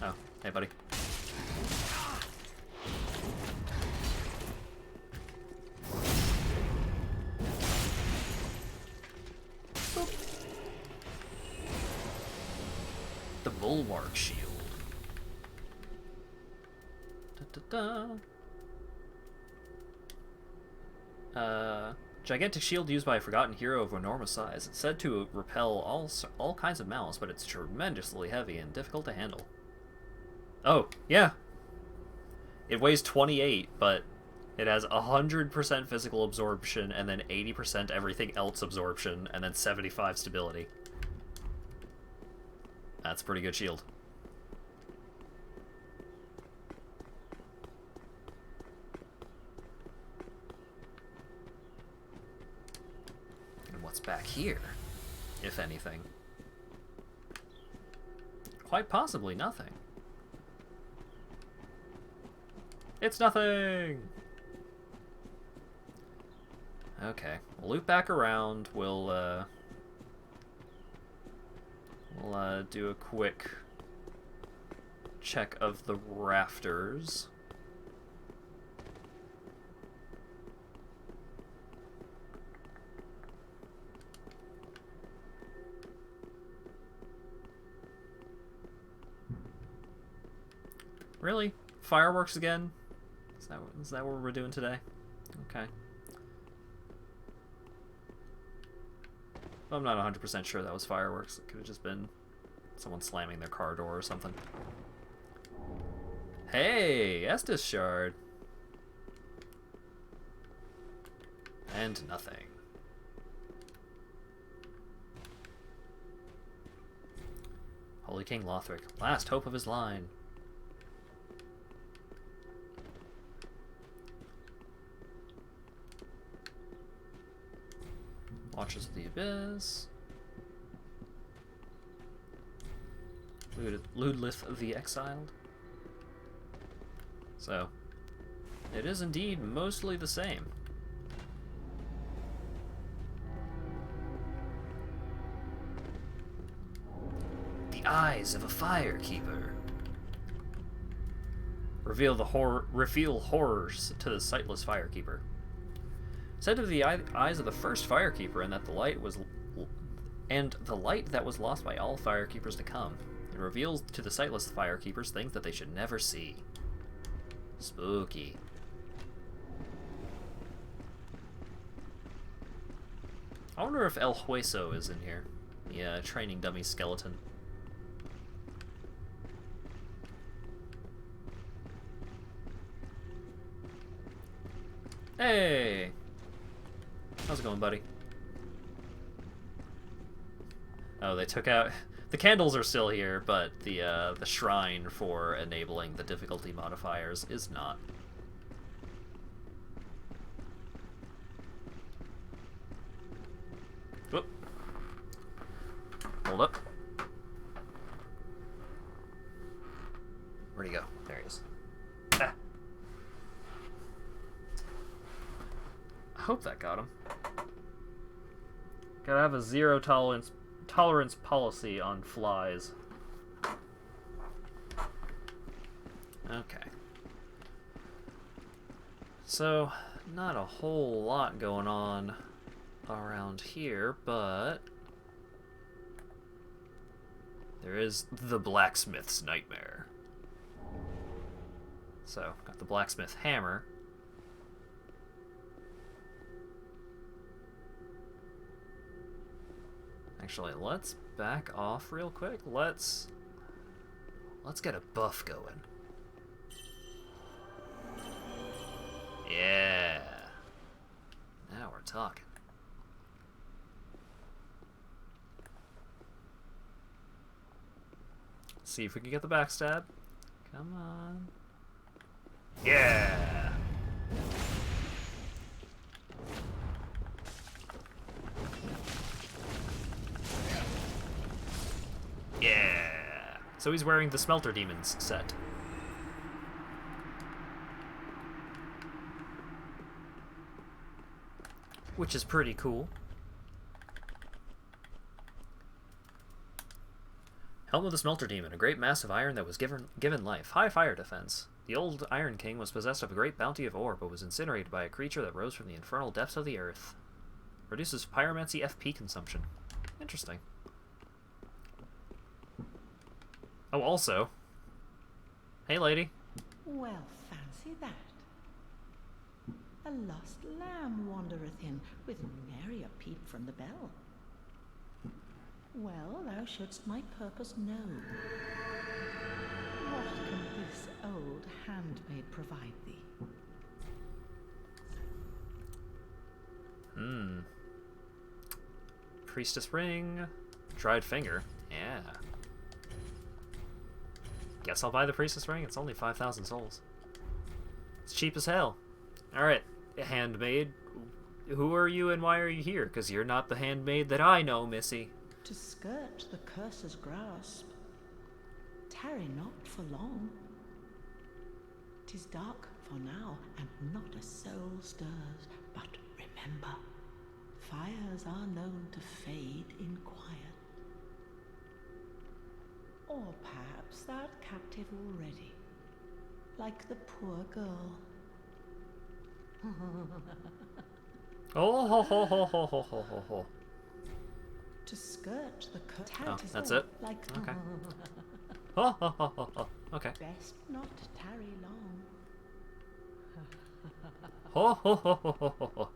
Oh, hey buddy. Boop. The Bulwark Shield. Gigantic shield used by a forgotten hero of enormous size. It's said to repel all kinds of malice, but it's tremendously heavy and difficult to handle. Oh, yeah. It weighs 28, but it has 100% physical absorption, and then 80% everything else absorption, and then 75 stability. That's a pretty good shield. And what's back here, if anything? Quite possibly nothing. It's nothing! Okay, we'll loop back around. We'll do a quick check of the rafters. Really? Fireworks again? Is that what we're doing today? Okay. I'm not 100% sure that was fireworks. It could have just been someone slamming their car door or something. Hey, Estus Shard. And nothing. Holy King Lothric, last hope of his line. Watchers of the Abyss. Ludlith the Exiled. So, it is indeed mostly the same. The eyes of a firekeeper. Reveal horrors to the sightless firekeeper. Said of the eyes of the first firekeeper, and that the light was, and the light that was lost by all firekeepers to come. It reveals to the sightless firekeepers things that they should never see. Spooky. I wonder if El Hueso is in here. Yeah, training dummy skeleton. Hey! How's it going, buddy? Oh, they took out... The candles are still here, but the shrine for enabling the difficulty modifiers is not. Whoop. Hold up. Where'd he go? There he is. Ah. I hope that got him. Gotta have a zero tolerance policy on flies. Okay. So, not a whole lot going on around here, but there is the blacksmith's nightmare. So, got the blacksmith hammer. Actually, let's back off real quick. Let's get a buff going. Yeah. Now we're talking. Let's see if we can get the backstab. Come on. Yeah. Yeah. So he's wearing the Smelter Demons set. Which is pretty cool. Helm of the Smelter Demon, a great mass of iron that was given life. High fire defense. The old Iron King was possessed of a great bounty of ore, but was incinerated by a creature that rose from the infernal depths of the earth. Reduces pyromancy FP consumption. Interesting. Oh, also. Hey, lady.
Well, fancy. fancy that? A lost lamb wandereth in, with nary a peep from the bell. Well, thou shouldst my purpose know. What can this old handmaid provide thee?
Priestess ring. Dried finger. Yeah. Guess I'll buy the priestess ring. It's only 5,000 souls. It's cheap as hell. Alright, handmaid. Who are you and why are you here? Because you're not the handmaid that I know, missy.
To skirt the curse's grasp. Tarry not for long. 'Tis dark for now, and not a soul stirs. But remember, fires are known to fade in quiet. Or perhaps thou'rt captive already, like the poor girl.
Oh, ho, ho, ho, ho, ho, ho, ho, ho.
To skirt the
Oh, that's it?
like
Okay. Oh, ho, ho, ho, ho. Okay.
Best not tarry long.
Ho, ho, ho, ho, ho, ho, ho.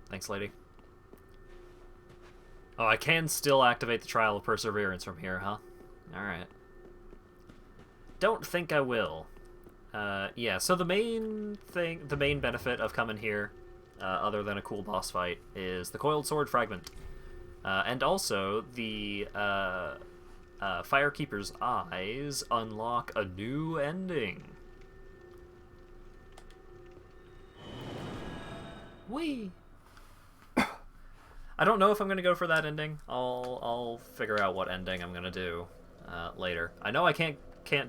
Thanks, lady. Oh, I can still activate the Trial of Perseverance from here, huh? Alright. Don't think I will. Yeah, so the main benefit of coming here, other than a cool boss fight, is the Coiled Sword Fragment. And also, the Firekeeper's Eyes unlock a new ending. Whee! I don't know if I'm gonna go for that ending. I'll figure out what ending I'm gonna do later. I know I can't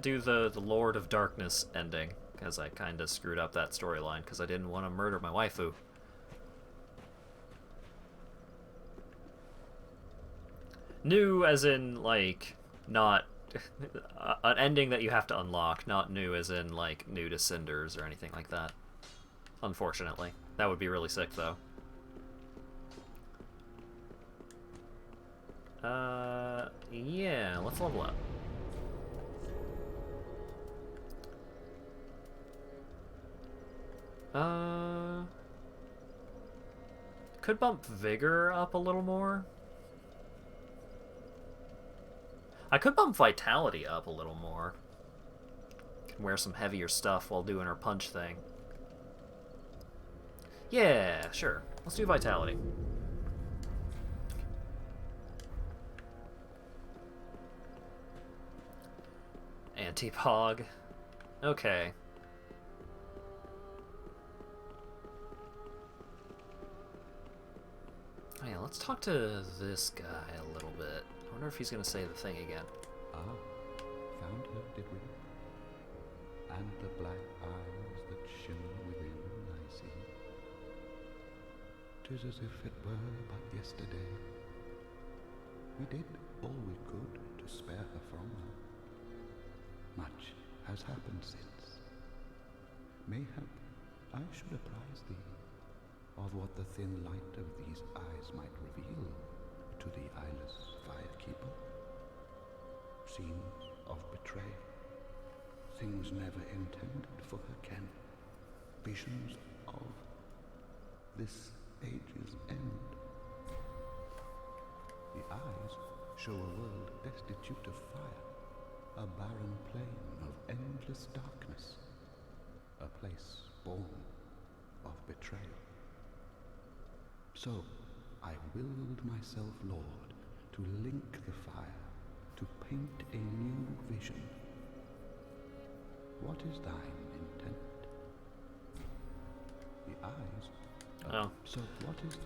do the Lord of Darkness ending because I kind of screwed up that storyline because I didn't want to murder my waifu. New as in like not an ending that you have to unlock, not new as in like new to Cinders or anything like that. Unfortunately, that would be really sick though. Yeah, let's level up. Could bump Vigor up a little more. I could bump Vitality up a little more. Can wear some heavier stuff while doing our punch thing. Yeah, sure. Let's do Vitality. Anti-Pog. Okay. Oh yeah, let's talk to this guy a little bit. I wonder if he's gonna say the thing again.
Ah, found her, did we? And the black eyes that shimmer within, I see. 'Tis as if it were but yesterday. We did all we could to spare her from her. Much has happened since. Mayhap I should apprise thee of what the thin light of these eyes might reveal to the eyeless firekeeper. Scenes of betrayal, things never intended for her ken, visions of this age's end. The eyes show a world destitute of fire, a barren plain of endless darkness, a place born of betrayal. So I willed myself, Lord, to link the fire, to paint a new vision. What is thine intent? The eyes.
Oh.
So what is...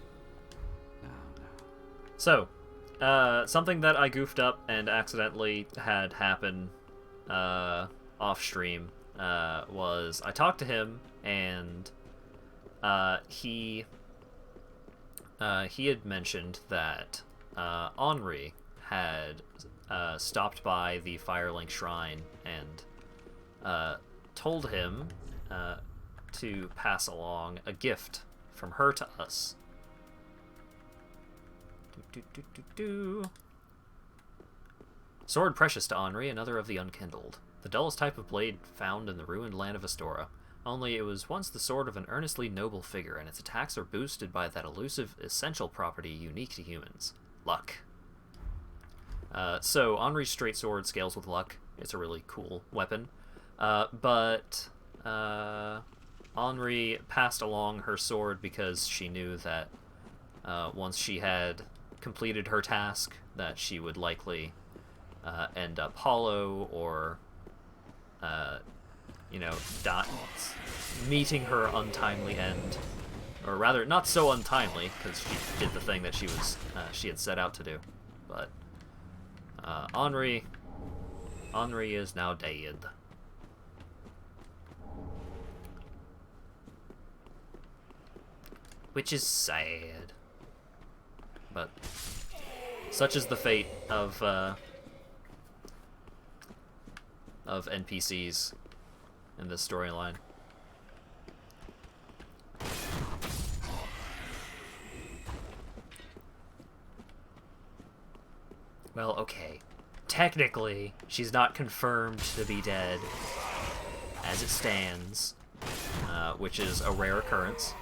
Now.
So, something that I goofed up and accidentally had happen off stream was I talked to him and he had mentioned that Henri had stopped by the Firelink Shrine and told him to pass along a gift from her to us. Sword precious to Henri, another of the unkindled. The dullest type of blade found in the ruined land of Astora. Only it was once the sword of an earnestly noble figure, and its attacks are boosted by that elusive essential property unique to humans, luck. So Henri's straight sword scales with luck. It's a really cool weapon. But Henri passed along her sword because she knew that once she had completed her task, that she would likely end up hollow or, meeting her untimely end. Or rather, not so untimely, because she did the thing that she had set out to do. But Henri is now dead. Which is sad. But such is the fate of NPCs in this storyline. Well, okay. Technically, she's not confirmed to be dead as it stands, which is a rare occurrence.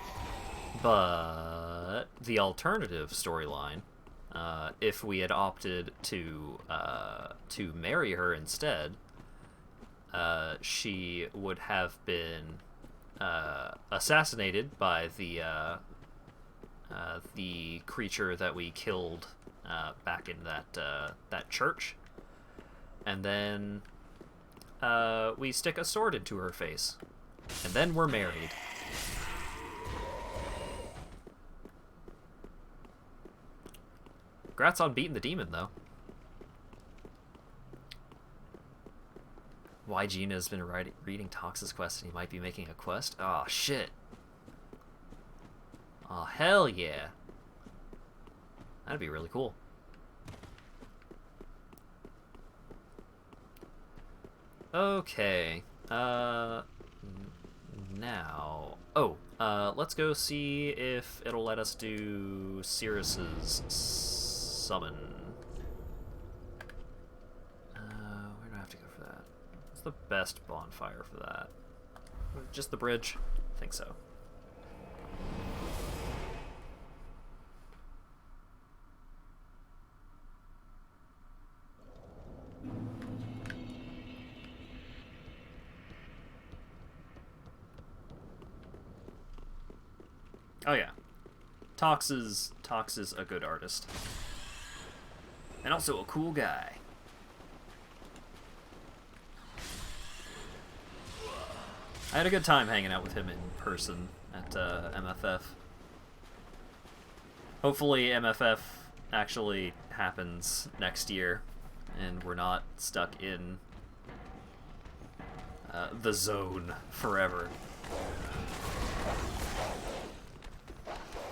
But the alternative storyline, if we had opted to marry her instead, she would have been assassinated by the creature that we killed back in that church, and then we stick a sword into her face, and then we're married. Congrats on beating the demon, though. Why Gina's been reading Tox's quest and he might be making a quest? Oh shit. Oh, hell yeah. That'd be really cool. Okay. Now... Oh, let's go see if it'll let us do Cirrus's summon. Where do I have to go for that? What's the best bonfire for that? Just the bridge? I think so. Oh yeah, Tox is a good artist, and also a cool guy. I had a good time hanging out with him in person at MFF. Hopefully MFF actually happens next year, and we're not stuck in the zone forever.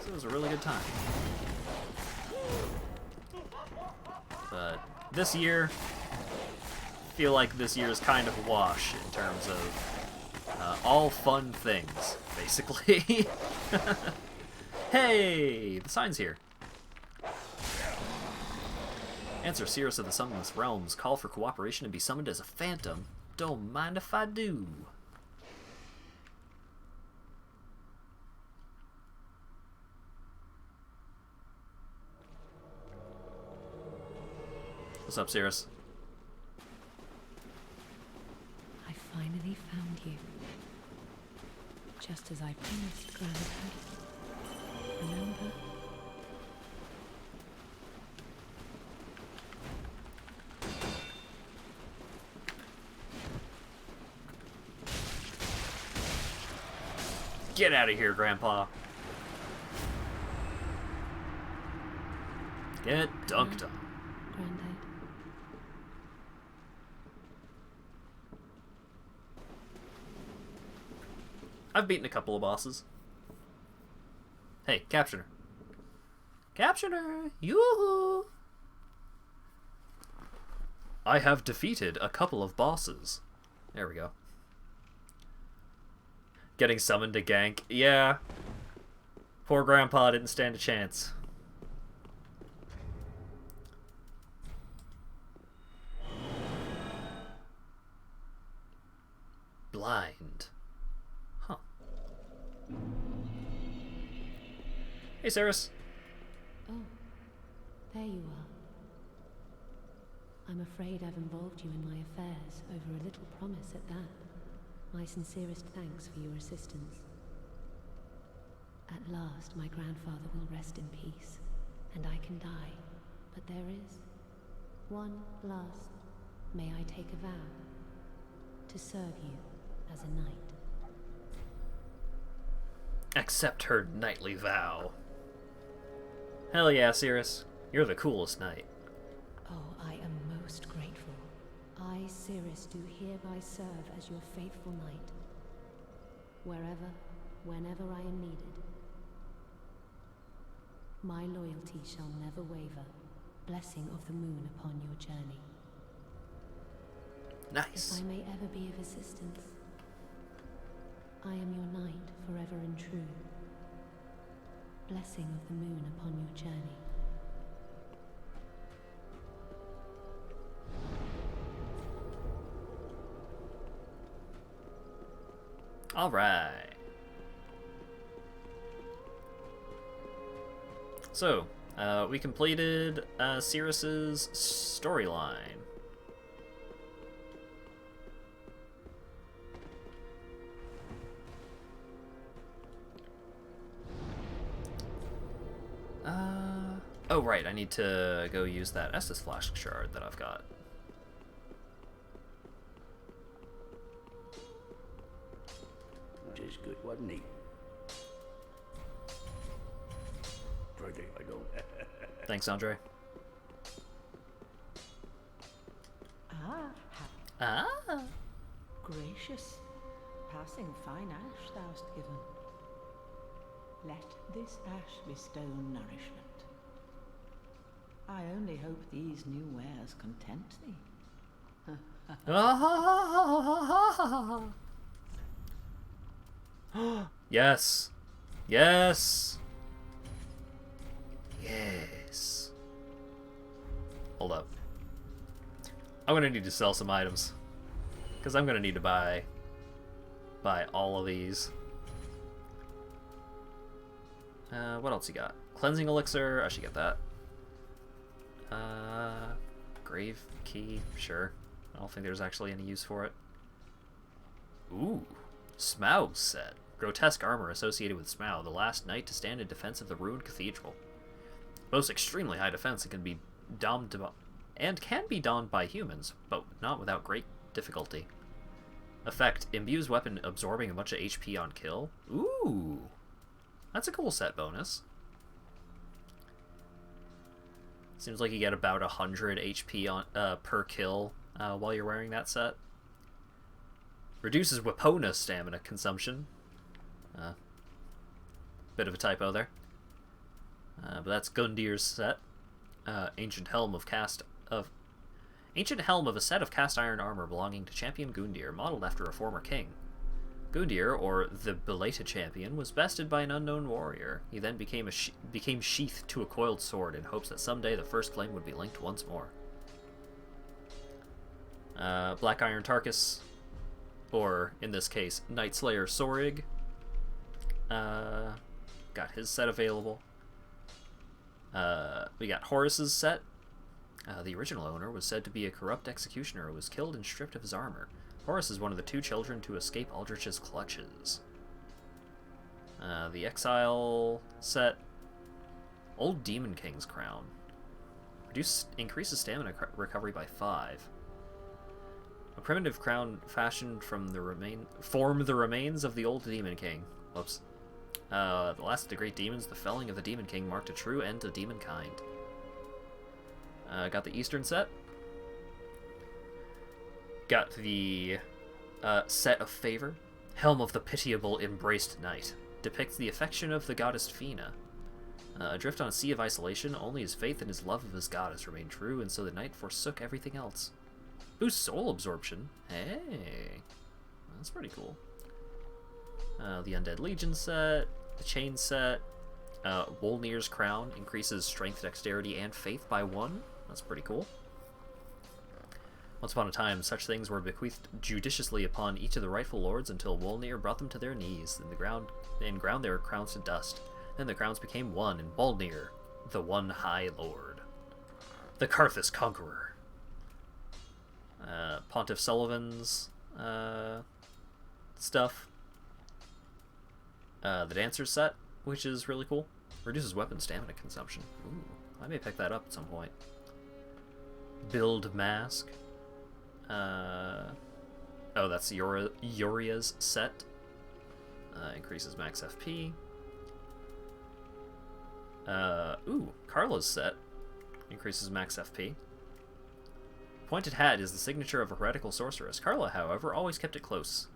So it was a really good time. But this year, I feel like this year is kind of a wash in terms of all fun things, basically. Hey, the sign's here. Answer Cirrus of the Summonless Realms. Call for cooperation and be summoned as a phantom. Don't mind if I do. What's up, Cirrus?
I finally found you. Just as I promised, Grandpa. Remember?
Get out of here, Grandpa. Get dunked on.
Granddad.
I've beaten a couple of bosses. Hey, capture her. Capture her! Yoo-hoo! I have defeated a couple of bosses. There we go. Getting summoned to gank. Yeah. Poor Grandpa didn't stand a chance. Blind. Huh. Hey, Cyrus.
Oh, there you are. I'm afraid I've involved you in my affairs over a little promise at that. My sincerest thanks for your assistance. At last, my grandfather will rest in peace, and I can die. But there is one last. May I take a vow to serve you as a knight?
Accept her knightly vow. Hell yeah, Cyrus. You're the coolest knight.
Oh, I am most grateful. I, Cyrus, do hereby serve as your faithful knight. Wherever, whenever I am needed. My loyalty shall never waver. Blessing of the moon upon your journey.
Nice.
If I may ever be of assistance, I am your knight forever and true. Blessing of the moon upon your journey.
All right. So, we completed Cyrus's storyline. Oh right, I need to go use that Estus Flash shard that I've got.
Just good, wasn't he? Pretty, I don't.
Thanks, Andre. Ah.
Gracious, passing fine ash thou'st given. Let this ash bestow nourishment. I only hope these new wares content thee.
Yes. Yes. Yes. Hold up. I'm gonna need to sell some items. Because I'm gonna need to buy all of these. What else you got? Cleansing elixir, I should get that. Grave key, sure. I don't think there's actually any use for it. Ooh, Smaug set. Grotesque armor associated with Smaug, the last knight to stand in defense of the ruined cathedral. Boasts extremely high defense and can be donned by humans, but not without great difficulty. Effect: imbues weapon absorbing a bunch of HP on kill. Ooh, that's a cool set bonus. Seems like you get about 100 HP on per kill while you're wearing that set. Reduces Wepona stamina consumption. Bit of a typo there. But that's Gundir's set. Ancient helm of a set of cast iron armor belonging to Champion Gundir, modeled after a former king. Gundir, or the belated champion, was bested by an unknown warrior. He then became sheathed to a coiled sword in hopes that someday the first flame would be linked once more. Black Iron Tarkus, or in this case, Night Slayer Sorig. Got his set available. We got Horus's set. The original owner was said to be a corrupt executioner who was killed and stripped of his armor. Horus is one of the 2 children to escape Aldrich's clutches. The Exile set. Old Demon King's Crown. Increases stamina recovery by 5. A primitive crown fashioned from the remains of the old Demon King. Whoops. The last of the great demons, the felling of the Demon King marked a true end to demonkind. Got the Eastern set. Got the set of favor. Helm of the Pitiable Embraced Knight. Depicts the affection of the goddess Fina. Adrift on a sea of isolation, only his faith and his love of his goddess remained true, and so the knight forsook everything else. Boosts soul absorption. Hey. That's pretty cool. The Undead Legion set. The Chain set. Wolnir's Crown. Increases strength, dexterity, and faith by 1. That's pretty cool. Once upon a time, such things were bequeathed judiciously upon each of the rightful lords until Wolnir brought them to their knees and ground their crowns to dust. Then the crowns became one in Balnir, the One High Lord. The Karthus Conqueror. Pontiff Sullivan's stuff. The Dancer's set, which is really cool. Reduces weapon stamina consumption. Ooh, I may pick that up at some point. Build Mask. Oh, that's Yoria's set. Increases max FP. Ooh, Carla's set. Increases max FP. Pointed Hat is the signature of a heretical sorceress. Carla, however, always kept it close.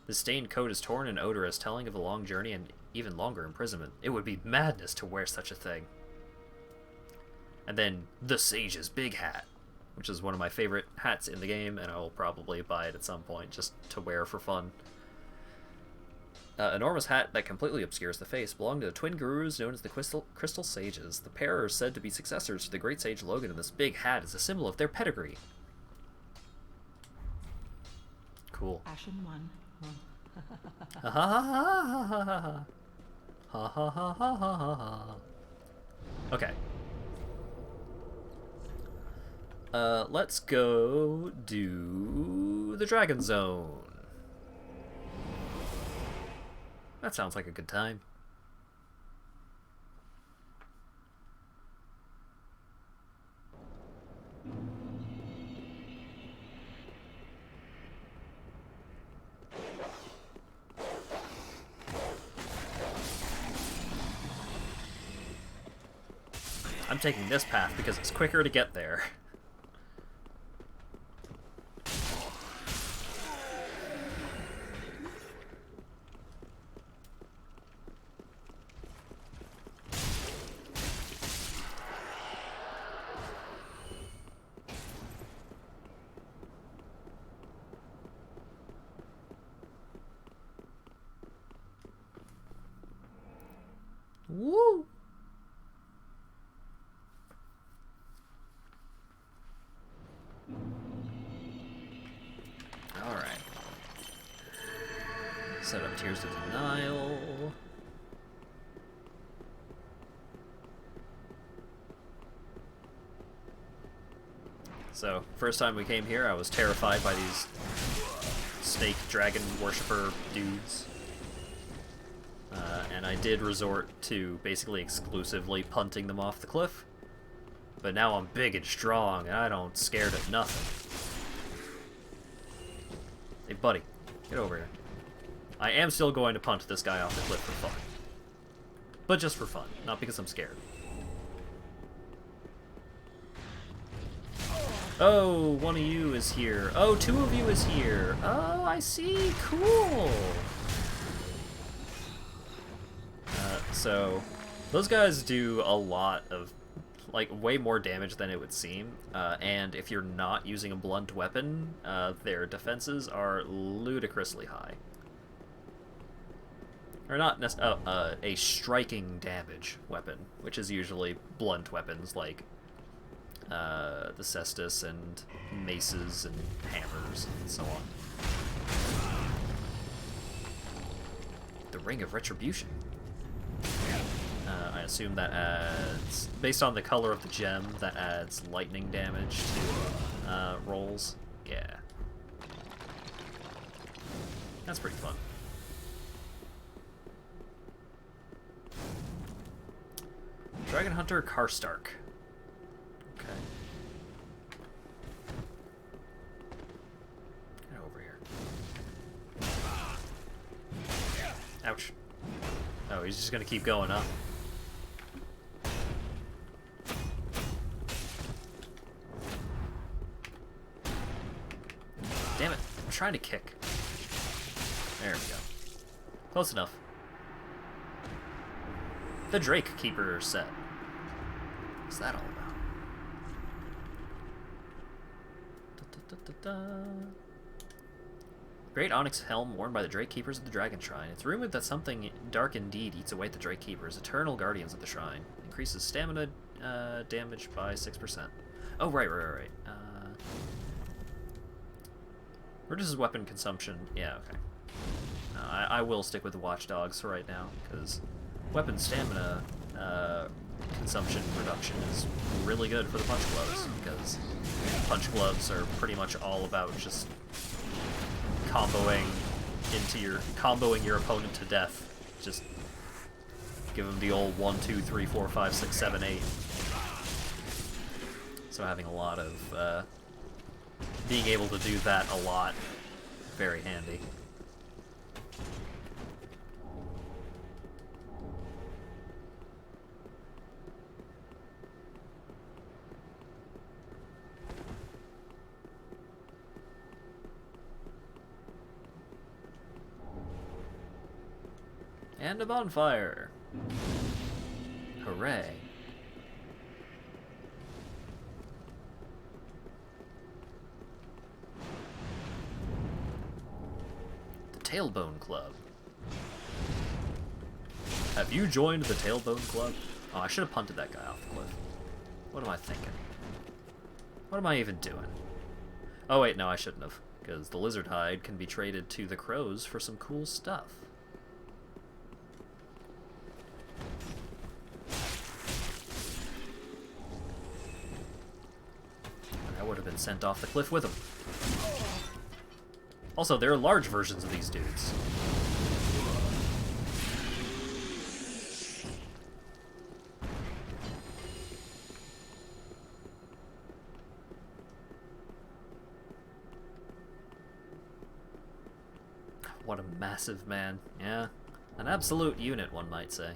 The stained coat is torn and odorous, telling of a long journey and even longer imprisonment. It would be madness to wear such a thing. And then, the Sage's Big Hat, which is one of my favorite hats in the game, and I will probably buy it at some point just to wear for fun. Enormous hat that completely obscures the face belonged to the twin gurus known as the Crystal Sages. The pair are said to be successors to the great sage Logan, and this big hat is a symbol of their pedigree. Cool.
Ashen one.
Ha ha ha ha ha ha ha ha ha ha ha ha. Okay. Let's go do the Dragon Zone. That sounds like a good time. I'm taking this path because it's quicker to get there. Woo! Alright. Set up Tears of Denial. So, first time we came here, I was terrified by these snake dragon worshipper dudes. And I did resort to basically exclusively punting them off the cliff. But now I'm big and strong, and I don't scared of nothing. Hey, buddy, get over here. I am still going to punt this guy off the cliff for fun. But just for fun, not because I'm scared. Oh, one of you is here. Oh, two of you is here. Oh, I see. Cool. So, those guys do a lot of, like, way more damage than it would seem, and if you're not using a blunt weapon, their defenses are ludicrously high. Or not necessarily, a striking damage weapon, which is usually blunt weapons like the cestus and maces and hammers and so on. The Ring of Retribution. I assume that adds, based on the color of the gem, that adds lightning damage to rolls. Yeah. That's pretty fun. Dragon Hunter Karstark. Okay. Get over here. Ouch. Oh, he's just gonna keep going up. Damn it, I'm trying to kick. There we go. Close enough. The Drake Keeper set. What's that all about? Da, da, da, da, da. Great onyx helm worn by the Drake Keepers of the Dragon Shrine. It's rumored that something dark indeed eats away at the Drake Keepers, eternal guardians of the shrine. Increases stamina damage by 6%. Oh, right. Reduces weapon consumption. Yeah, okay. I will stick with the Watchdogs for right now, because weapon stamina consumption reduction is really good for the punch gloves, because punch gloves are pretty much all about just comboing your opponent to death. Just give them the old 1, 2, 3, 4, 5, 6, 7, 8. So having a lot of being able to do that a lot, very handy. And a bonfire. Hooray. The Tailbone Club. Have you joined the Tailbone Club? Oh, I should have punted that guy off the cliff. What am I thinking? What am I even doing? Oh wait, no, I shouldn't have, because the lizard hide can be traded to the crows for some cool stuff. I would have been sent off the cliff with him. Also, there are large versions of these dudes. What a massive man. Yeah. An absolute unit, one might say.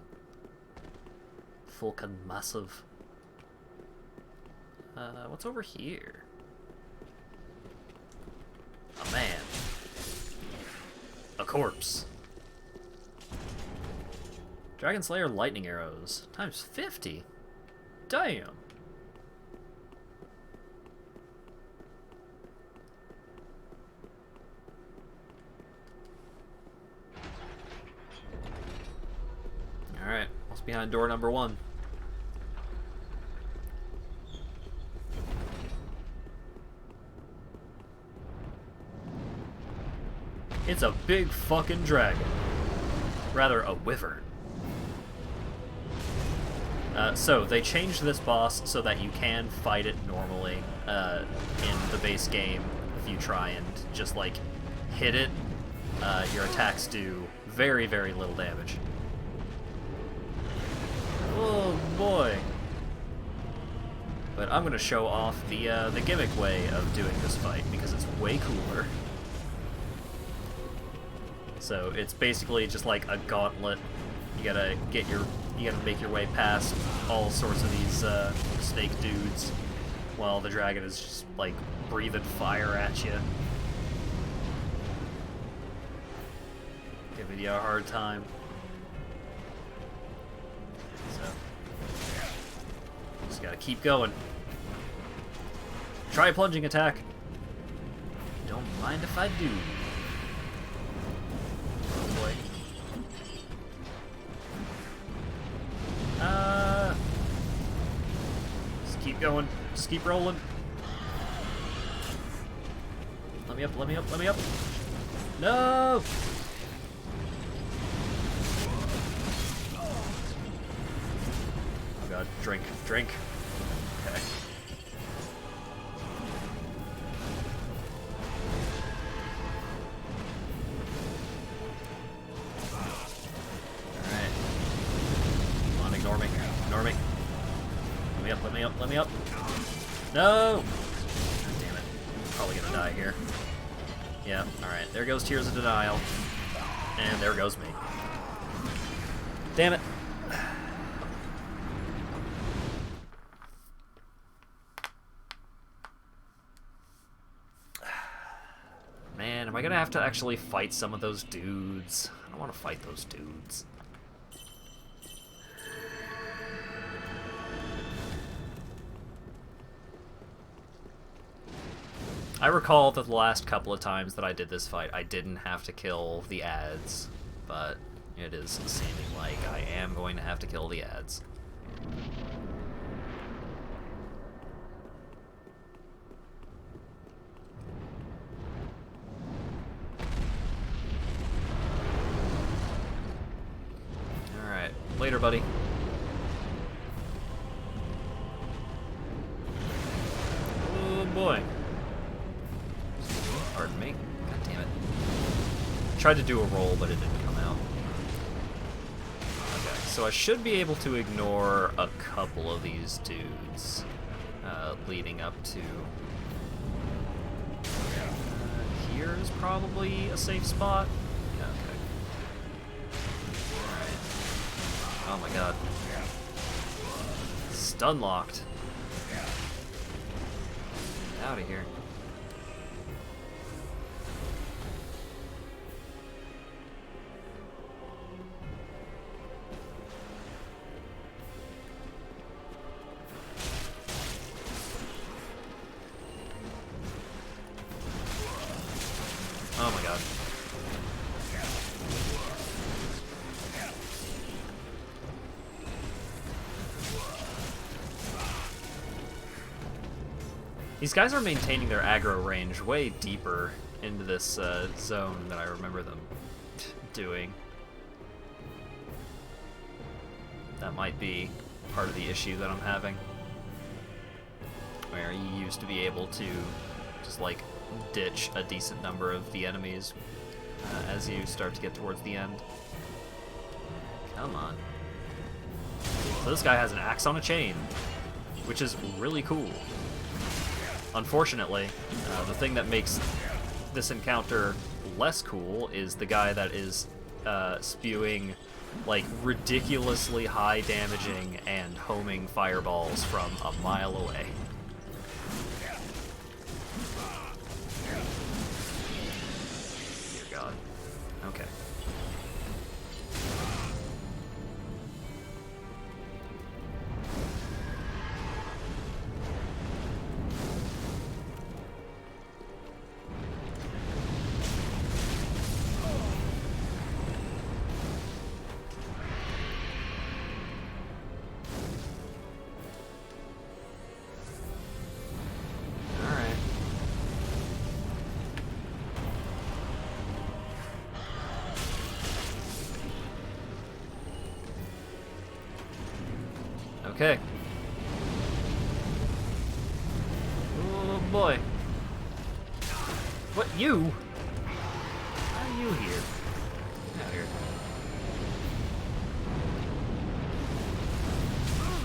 Fucking massive. What's over here? A man. A corpse. Dragon Slayer lightning arrows. Times 50. Damn. Alright, what's behind door number 1? It's a big fucking dragon. Rather, a wyvern. So, they changed this boss so that you can fight it normally in the base game. If you try and just, like, hit it, your attacks do very, very little damage. Oh, boy. But I'm going to show off the gimmick way of doing this fight, because it's way cooler. So it's basically just like a gauntlet. You gotta make your way past all sorts of these snake dudes, while the dragon is just like breathing fire at you, giving you a hard time. So just gotta keep going. Try a plunging attack. Don't mind if I do. Just keep going. Just keep rolling. Let me up, let me up, let me up. No! Oh god, drink, drink. Okay. Let me up. No! God damn it. I'm probably gonna die here. Yeah, alright. There goes Tears of Denial. And there goes me. Damn it. Man, am I gonna have to actually fight some of those dudes? I don't want to fight those dudes. I recall that the last couple of times that I did this fight, I didn't have to kill the ads, but it is seeming like I am going to have to kill the ads. Later, buddy. Oh boy. Pardon me. God damn it. Tried to do a roll, but it didn't come out. Okay, so I should be able to ignore a couple of these dudes leading up to... here is probably a safe spot. Yeah, okay. Alright. Oh my god. Stun locked. Get out of here. Oh my god. These guys are maintaining their aggro range way deeper into this zone than I remember them doing. That might be part of the issue that I'm having. Where you used to be able to just like ditch a decent number of the enemies as you start to get towards the end. Come on. So this guy has an axe on a chain, which is really cool. Unfortunately, the thing that makes this encounter less cool is the guy that is spewing like ridiculously high damaging and homing fireballs from a mile away. Dear God. Okay. Okay. Oh boy. What, you? How are you here? Get out here.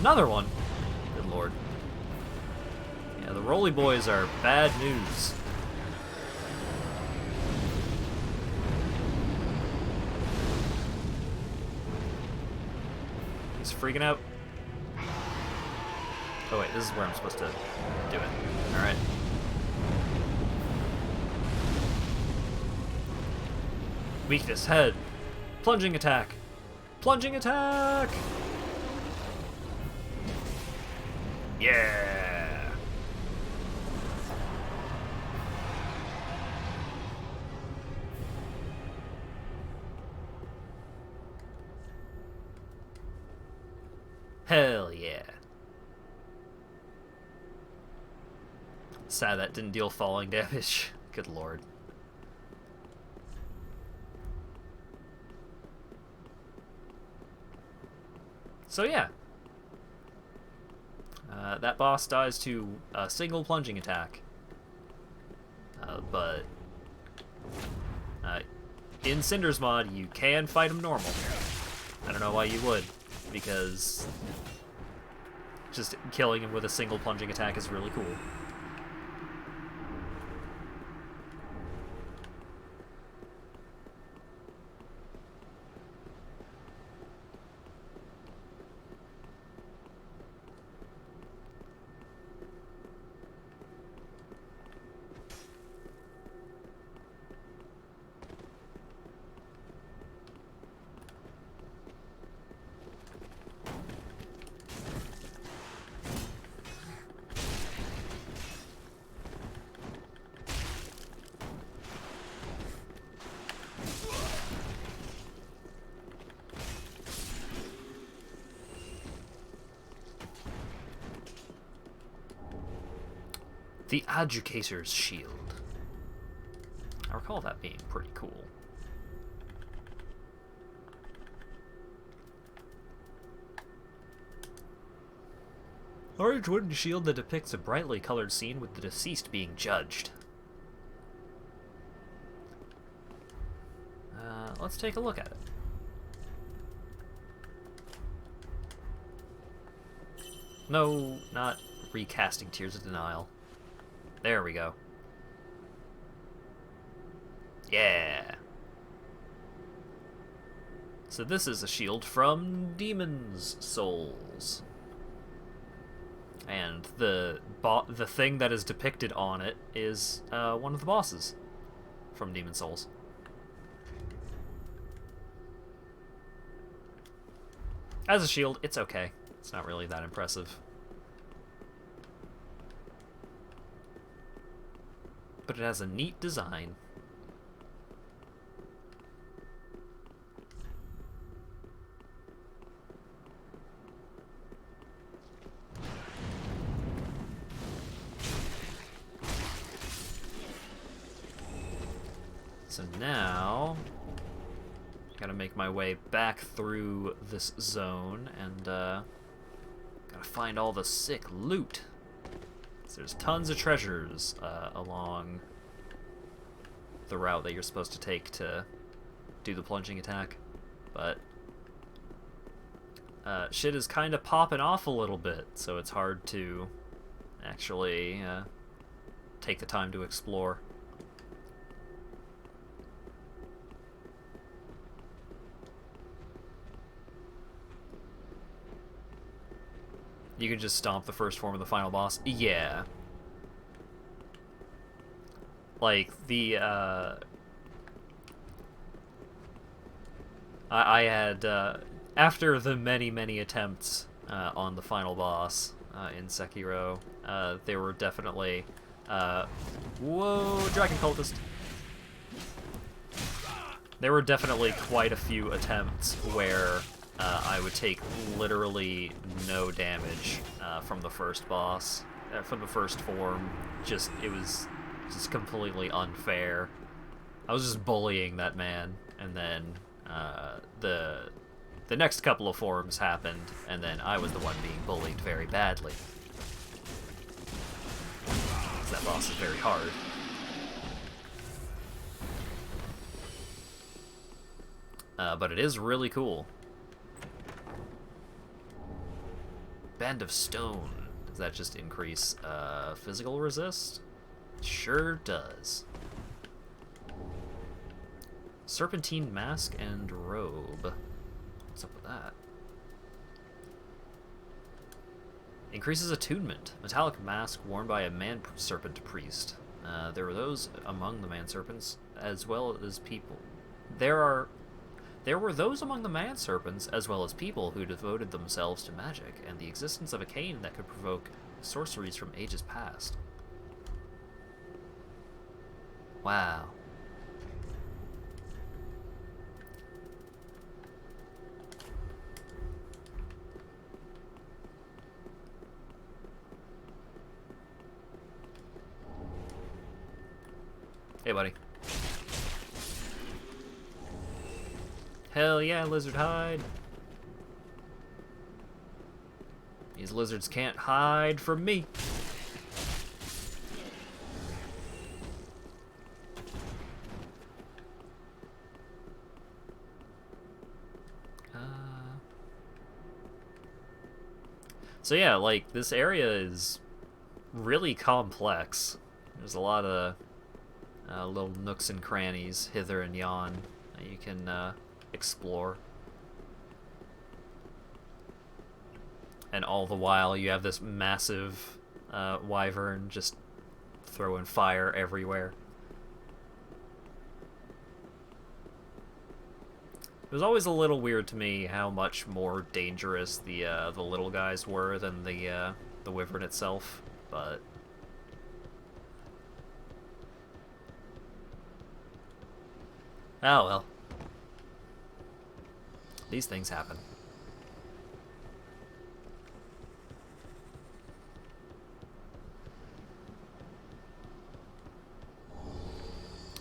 Another one? Good lord. Yeah, the Roly Boys are bad news. He's freaking out. Oh wait, this is where I'm supposed to do it. Alright. Weakness, head. Plunging attack. Plunging attack! Yeah! Hell yeah. Sad that didn't deal falling damage. Good lord. So yeah. That boss dies to a single plunging attack. But in Cinders mod, you can fight him normal. I don't know why you would, because just killing him with a single plunging attack is really cool. The Educator's Shield. I recall that being pretty cool. Orange wooden shield that depicts a brightly colored scene with the deceased being judged. Let's take a look at it. No, not recasting Tears of Denial. There we go. Yeah. So this is a shield from Demon's Souls. And the thing that is depicted on it is one of the bosses from Demon's Souls. As a shield, it's okay. It's not really that impressive. But it has a neat design. So now, gotta make my way back through this zone and gotta find all the sick loot. So there's tons of treasures along the route that you're supposed to take to do the plunging attack, but shit is kind of popping off a little bit, so it's hard to actually take the time to explore. You can just stomp the first form of the final boss? Yeah. Like, the, I had, after the many attempts on the final boss in Sekiro, there were definitely, whoa, Dragon Cultist! There were definitely quite a few attempts where I would take literally no damage from the first boss, from the first form. It was just completely unfair. I was just bullying that man, and then the next couple of forms happened, and then I was the one being bullied very badly. 'Cause that boss is very hard. But it is really cool. Band of Stone. Does that just increase physical resist? Sure does. Serpentine Mask and Robe. What's up with that? Increases attunement. Metallic mask worn by a man-serpent priest. There were those among the man-serpents, as well as people. There were those among the man-serpents, as well as people who devoted themselves to magic, and the existence of a cane that could provoke sorceries from ages past. Wow. Hey, buddy. Hell yeah, lizard hide. These lizards can't hide from me. So yeah, like, this area is really complex. There's a lot of little nooks and crannies hither and yon that you can explore. And all the while you have this massive wyvern just throwing fire everywhere. It was always a little weird to me how much more dangerous the little guys were than the wyvern itself, but oh well. These things happen.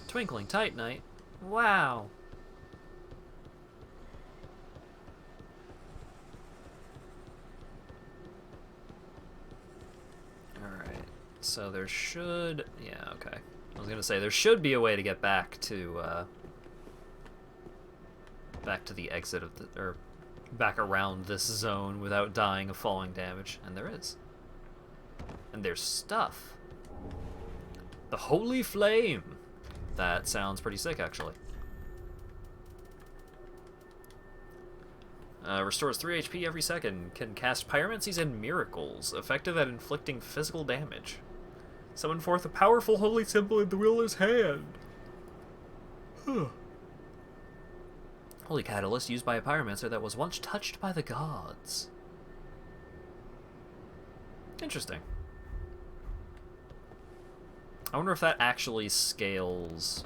Twinkling Titanite? Wow. So there should... Yeah, okay. I was gonna say, there should be a way to get back to the exit of the... or back around this zone without dying of falling damage. And there is. And there's stuff. The Holy Flame! That sounds pretty sick, actually. Restores 3 HP every second. Can cast Pyromancies and Miracles. Effective at inflicting physical damage. Summon forth a powerful holy symbol in the wielder's hand. Holy Catalyst used by a Pyromancer that was once touched by the gods. Interesting. I wonder if that actually scales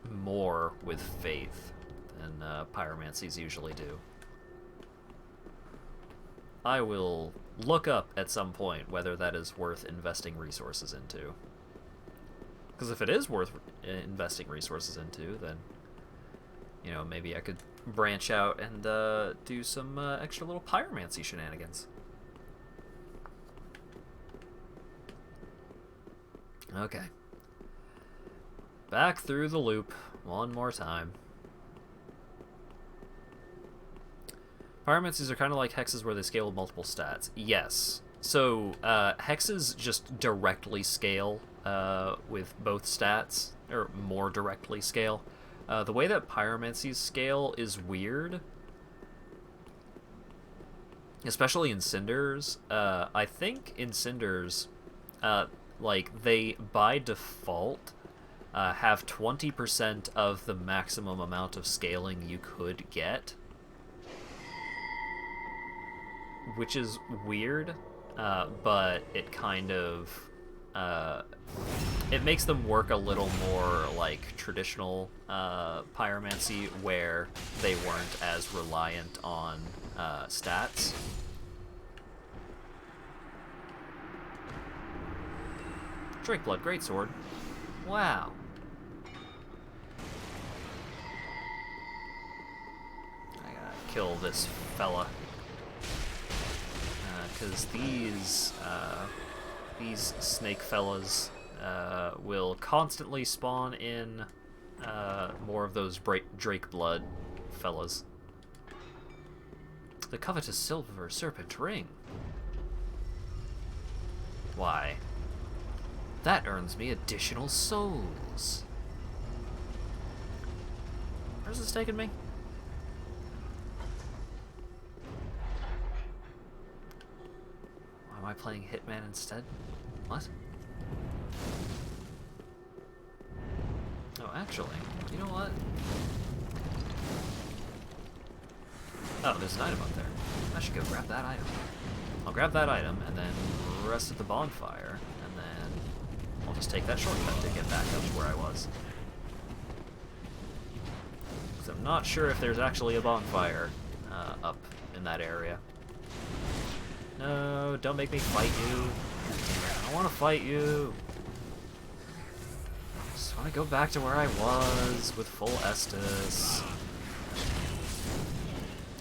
more with Faith than Pyromancies usually do. I will look up at some point whether that is worth investing resources into. Because if it is worth investing resources into, then, you know, maybe I could branch out and do some extra little Pyromancy shenanigans. Okay. Back through the loop one more time. Pyromancies are kind of like hexes where they scale with multiple stats. Yes. So, hexes just directly scale with both stats, or more directly scale. The way that Pyromancies scale is weird. Especially in Cinders. I think in Cinders, like, they, by default, have 20% of the maximum amount of scaling you could get. Which is weird, but it kind of... it makes them work a little more like traditional pyromancy, where they weren't as reliant on stats. Drakeblood Greatsword. Wow. I gotta kill this fella. Because these snake fellas will constantly spawn in more of those Drake blood fellas. The covetous silver serpent ring. Why? That earns me additional souls. Where's this taking me? Why am I playing Hitman instead? What? Oh, actually, you know what? Oh, there's an item up there. I should go grab that item. I'll grab that item and then rest at the bonfire, and then I'll just take that shortcut to get back up to where I was. Because I'm not sure if there's actually a bonfire up in that area. No, don't make me fight you. I don't want to fight you. I just want to go back to where I was with full Estus.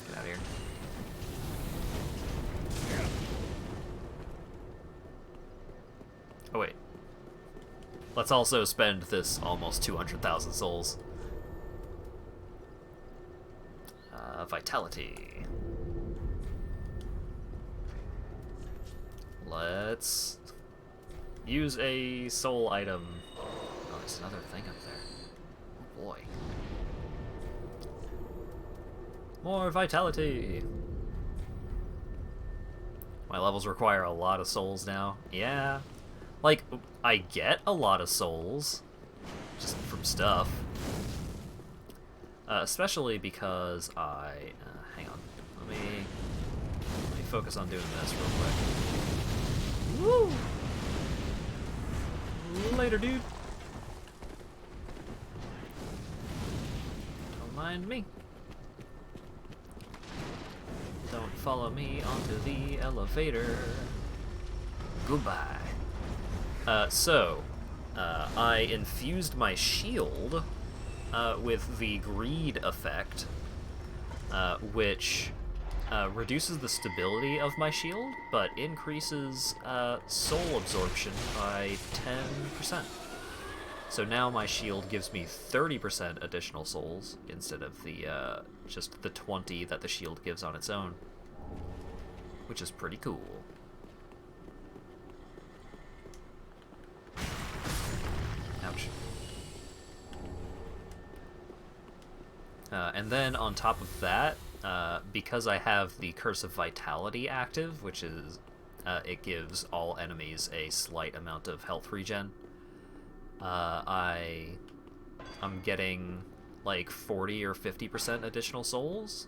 Get out of here. Oh wait. Let's also spend this almost 200,000 souls. Vitality. Let's use a soul item. Oh, there's another thing up there. Oh boy. More vitality. My levels require a lot of souls now. Yeah. Like, I get a lot of souls, just from stuff. Especially because I... hang on. Let me focus on doing this real quick. Woo! Later, dude. Don't mind me. Don't follow me onto the elevator. Goodbye. I infused my shield with the greed effect, which reduces the stability of my shield, but increases soul absorption by 10%. So now my shield gives me 30% additional souls instead of the just the 20 that the shield gives on its own, which is pretty cool. Ouch. And then on top of that, because I have the Curse of Vitality active, which is it gives all enemies a slight amount of health regen, I'm getting like 40 or 50% additional souls.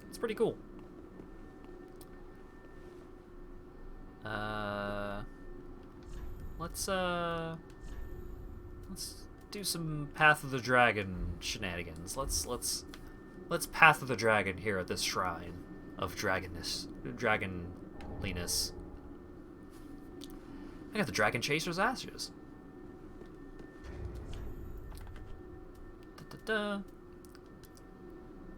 It's pretty cool. Let's do some Path of the Dragon shenanigans. Let's Path of the Dragon here at this shrine of dragonliness. I got the Dragon Chaser's ashes.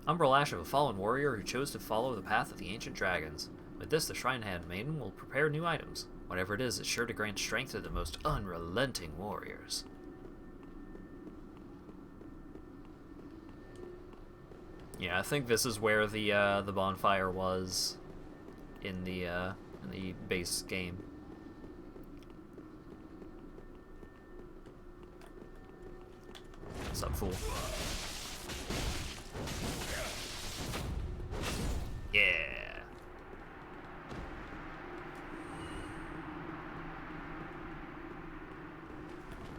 Umbral Ash of a fallen warrior who chose to follow the path of the ancient dragons. With this, the Shrine Handmaiden will prepare new items. Whatever it is, it's sure to grant strength to the most unrelenting warriors. Yeah, I think this is where the bonfire was in the base game. What's up, fool? Yeah.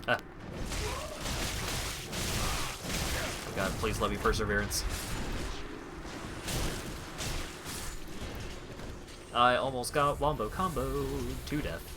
Ah. God, please let me perseverance. I almost got wombo combo to death.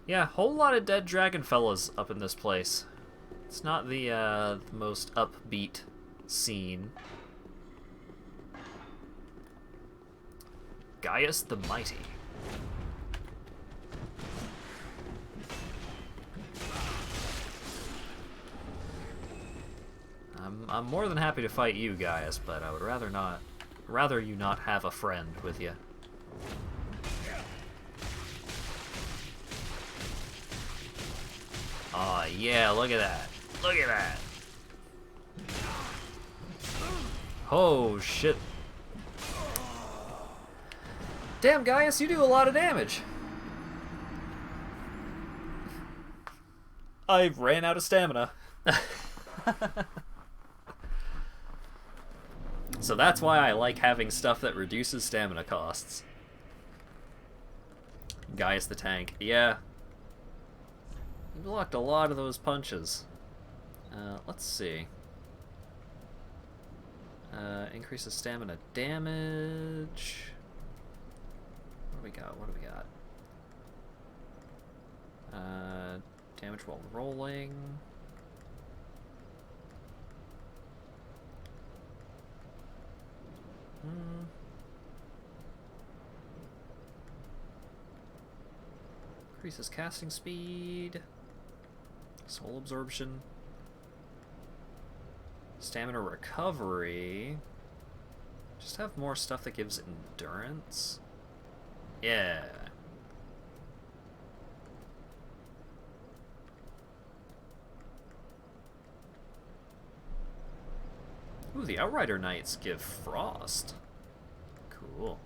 Yeah, whole lot of dead dragon fellas up in this place. It's not the most upbeat scene. Gaius the Mighty. I'm more than happy to fight you, Gaius, but I would rather you not have a friend with you. Aw, yeah, look at that. Look at that. Oh, shit. Damn, Gaius, you do a lot of damage. I ran out of stamina. So that's why I like having stuff that reduces stamina costs. Gaius the tank. Yeah. You blocked a lot of those punches. Let's see. Increases stamina damage. What do we got? What do we got? Damage while rolling. Increases casting speed. Soul absorption. Stamina recovery. Just have more stuff that gives endurance. Yeah. Ooh, the Outrider Knights give frost. Cool.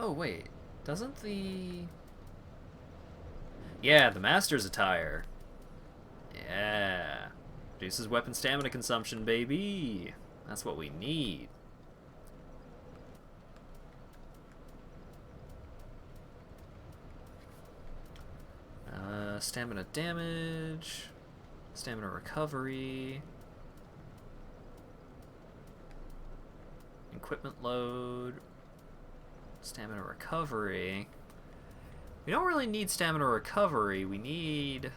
Oh, wait. Doesn't the... Yeah, the Master's Attire. Yeah. Reduces weapon stamina consumption, baby. That's what we need. Stamina damage. Stamina recovery. equipment load, stamina recovery. We don't really need stamina recovery. We need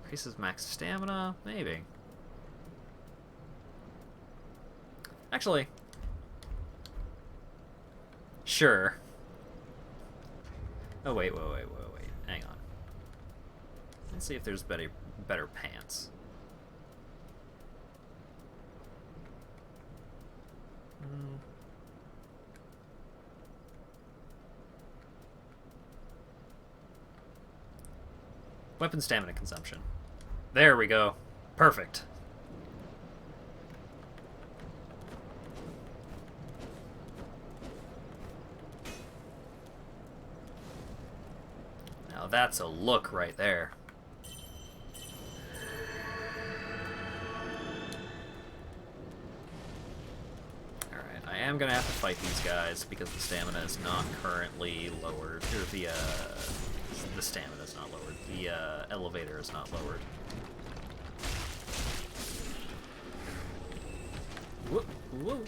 increases max stamina, maybe. Actually, sure. Oh wait, hang on. Let's see if there's better pants. Weapon stamina consumption. There we go. Perfect. Now that's a look right there. Alright, I am gonna have to fight these guys because the stamina is not currently lowered. Or the stamina is not lowered. The elevator is not lowered. Whoop, whoop.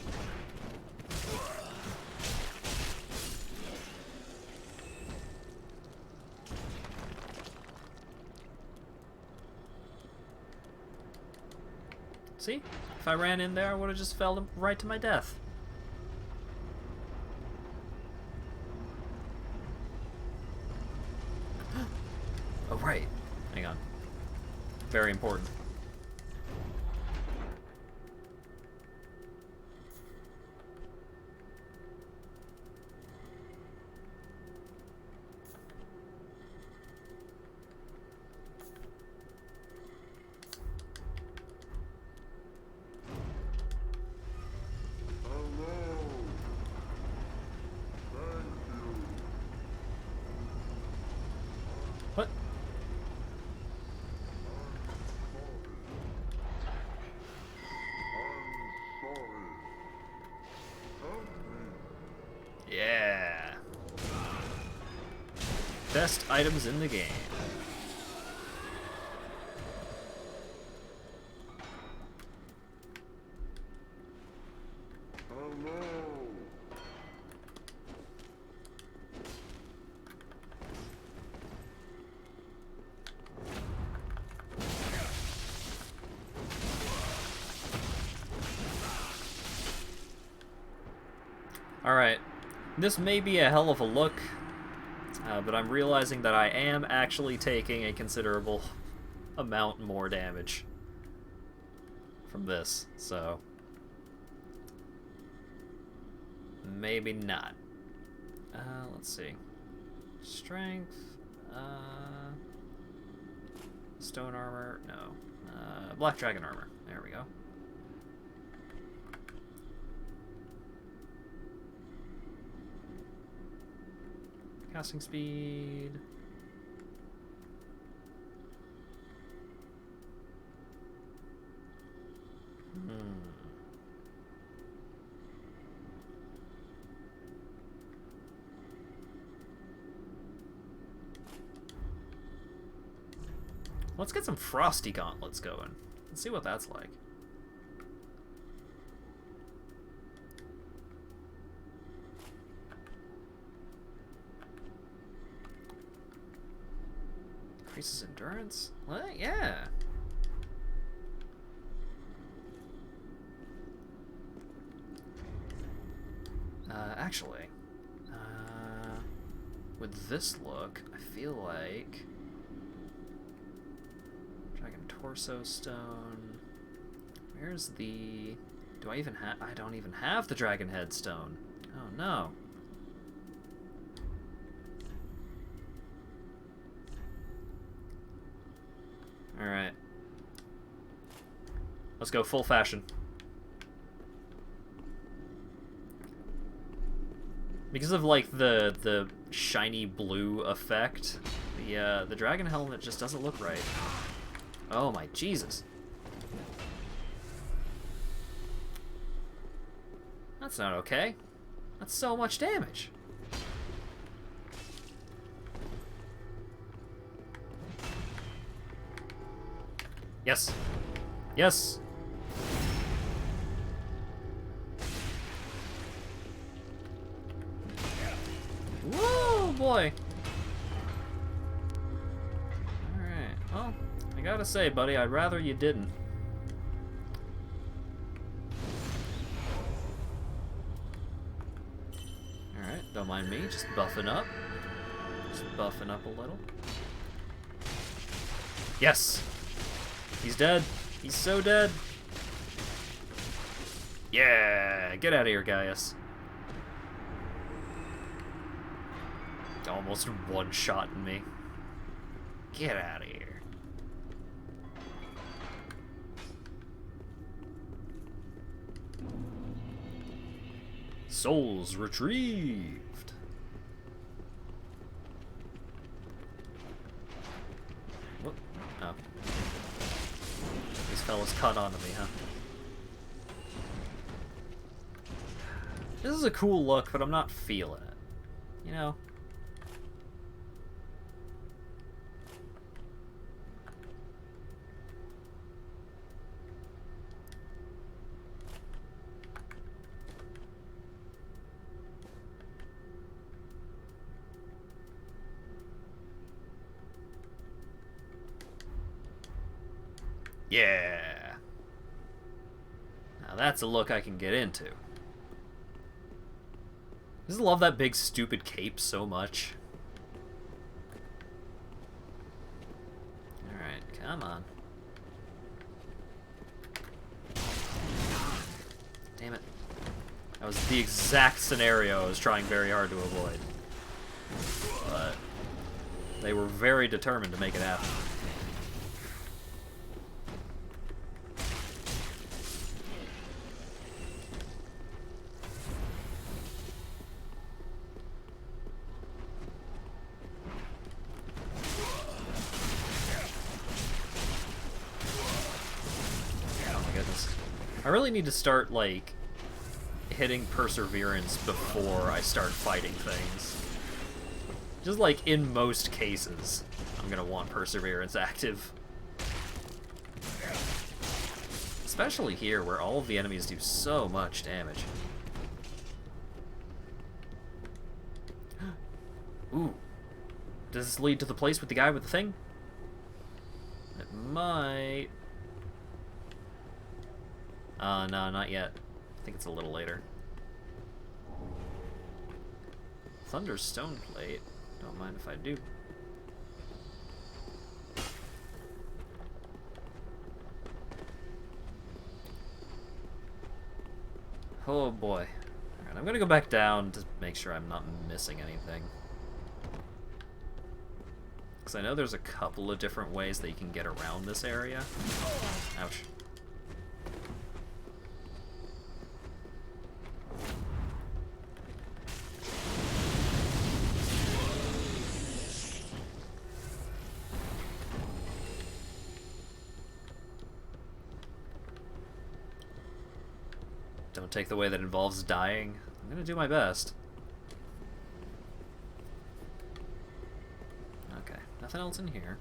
See? If I ran in there, I would have just fell right to my death. Oh, right. Hang on. Very important. What? Yeah. Best items in the game. Alright, this may be a hell of a look, but I'm realizing that I am actually taking a considerable amount more damage from this, so maybe not. Let's see. Strength, stone armor, no. Black dragon armor, there we go. Casting speed. Let's get some frosty gauntlets going. Let's see what that's like. Increases endurance? What? Yeah. Actually, with this look, I feel like Dragon Torso Stone. Where's the? Do I even have? I don't even have the Dragon Head Stone. Oh no. Alright. Let's go full fashion. Because of like the shiny blue effect, the dragon helmet just doesn't look right. Oh my Jesus. That's not okay. That's so much damage. Yes. Yes. boy! Alright, well, I gotta say, buddy, I'd rather you didn't. Alright, don't mind me, just buffing up. Just buffing up a little. Yes! He's dead. He's so dead. Yeah! Get out of here, Gaius. Almost one-shotting me. Get out of here. Souls retrieved. What? Oh. These fellas caught on to me, huh? This is a cool look, but I'm not feeling it. You know? Yeah. Now that's a look I can get into. I just love that big stupid cape so much. Alright, come on. Damn it. That was the exact scenario I was trying very hard to avoid. But they were very determined to make it happen. I really need to start, like, hitting Perseverance before I start fighting things. Just, like, in most cases, I'm gonna want Perseverance active. Especially here, where all of the enemies do so much damage. Ooh. Does this lead to the place with the guy with the thing? It might... no, not yet. I think it's a little later. Thunder Stone Plate. Don't mind if I do. Oh boy. Alright, I'm gonna go back down to make sure I'm not missing anything. Because I know there's a couple of different ways that you can get around this area. Ouch. Don't take the way that involves dying. I'm gonna do my best. Okay, nothing else in here.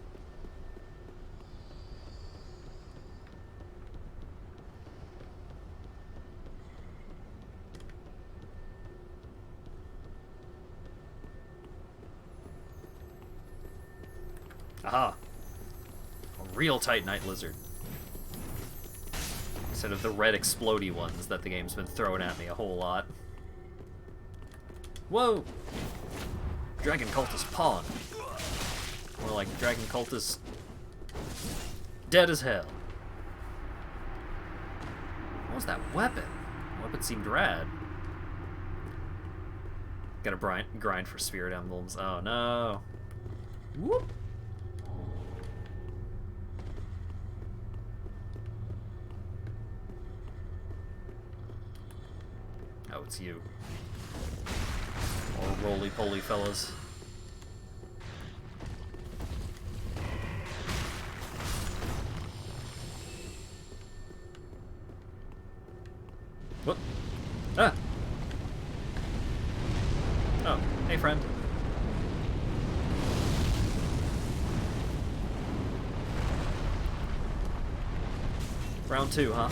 Aha! A real Titanite lizard. Instead of the red explodey ones that the game's been throwing at me a whole lot. Whoa! Dragon Cultist Pawn. More like Dragon Cultist dead as hell. What was that weapon? The weapon seemed rad. Gotta grind for spirit emblems. Oh no. Whoop! Oh, it's you. More roly-poly fellas. Whoop. Ah! Oh, hey friend. Round 2, huh?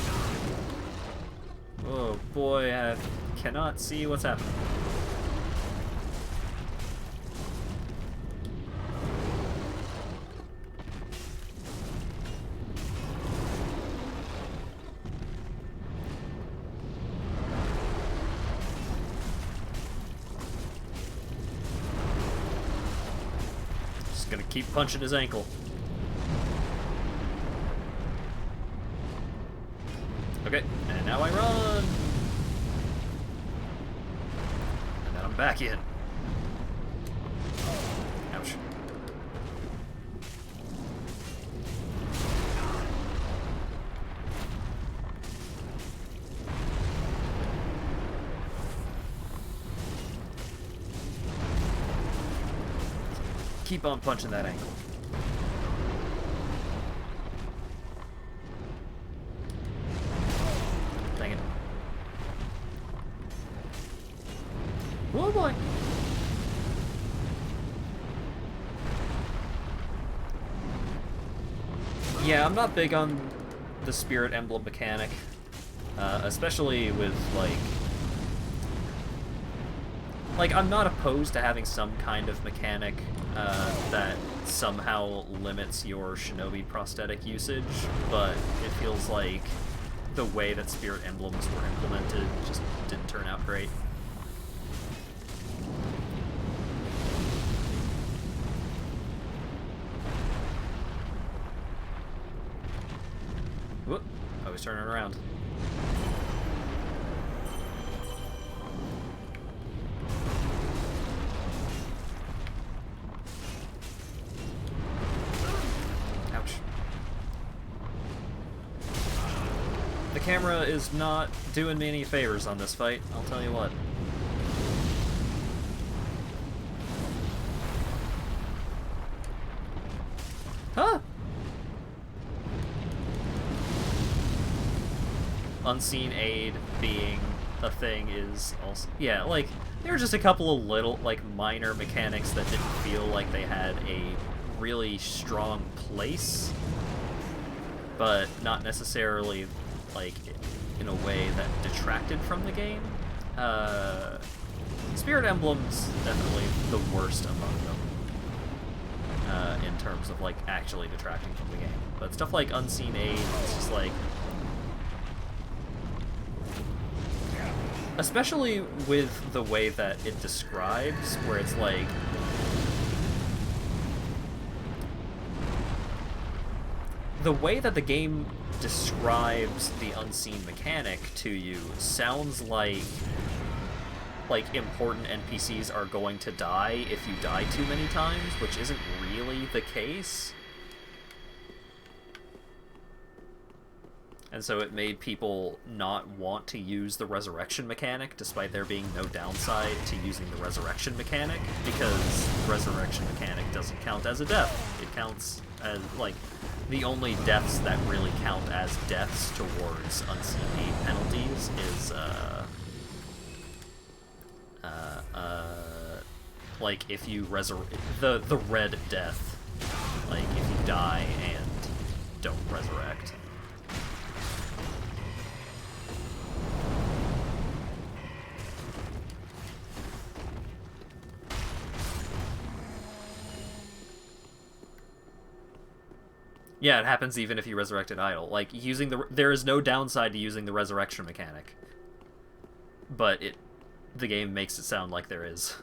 Oh boy, I cannot see what's happening. gonna keep punching his ankle. Okay, and now I run! And then I'm back in. Ouch. Keep on punching that ankle. Dang it. Oh boy! Yeah, I'm not big on the Spirit Emblem mechanic. Especially with, like, I'm not opposed to having some kind of mechanic that somehow limits your shinobi prosthetic usage, but it feels like the way that Spirit Emblems were implemented just didn't turn out great. Whoop! I was turning around. The camera is not doing me any favors on this fight, I'll tell you what. Huh! Unseen aid being a thing is also... Yeah, like, there are just a couple of little, like, minor mechanics that didn't feel like they had a really strong place, but not necessarily, like, in a way that detracted from the game. Spirit Emblem's definitely the worst among them, in terms of, like, actually detracting from the game. But stuff like Unseen Aid, it's just like... Especially with the way that it describes, where it's like... The way that the game describes the unseen mechanic to you sounds like important NPCs are going to die if you die too many times, which isn't really the case. And so it made people not want to use the resurrection mechanic, despite there being no downside to using the resurrection mechanic, because the resurrection mechanic doesn't count as a death. It counts as, like, the only deaths that really count as deaths towards unseen aid penalties is, like, if you the red death, like, if you die and don't resurrect. Yeah, it happens even if you resurrect an idol. Like, there is no downside to using the resurrection mechanic. But the game makes it sound like there is.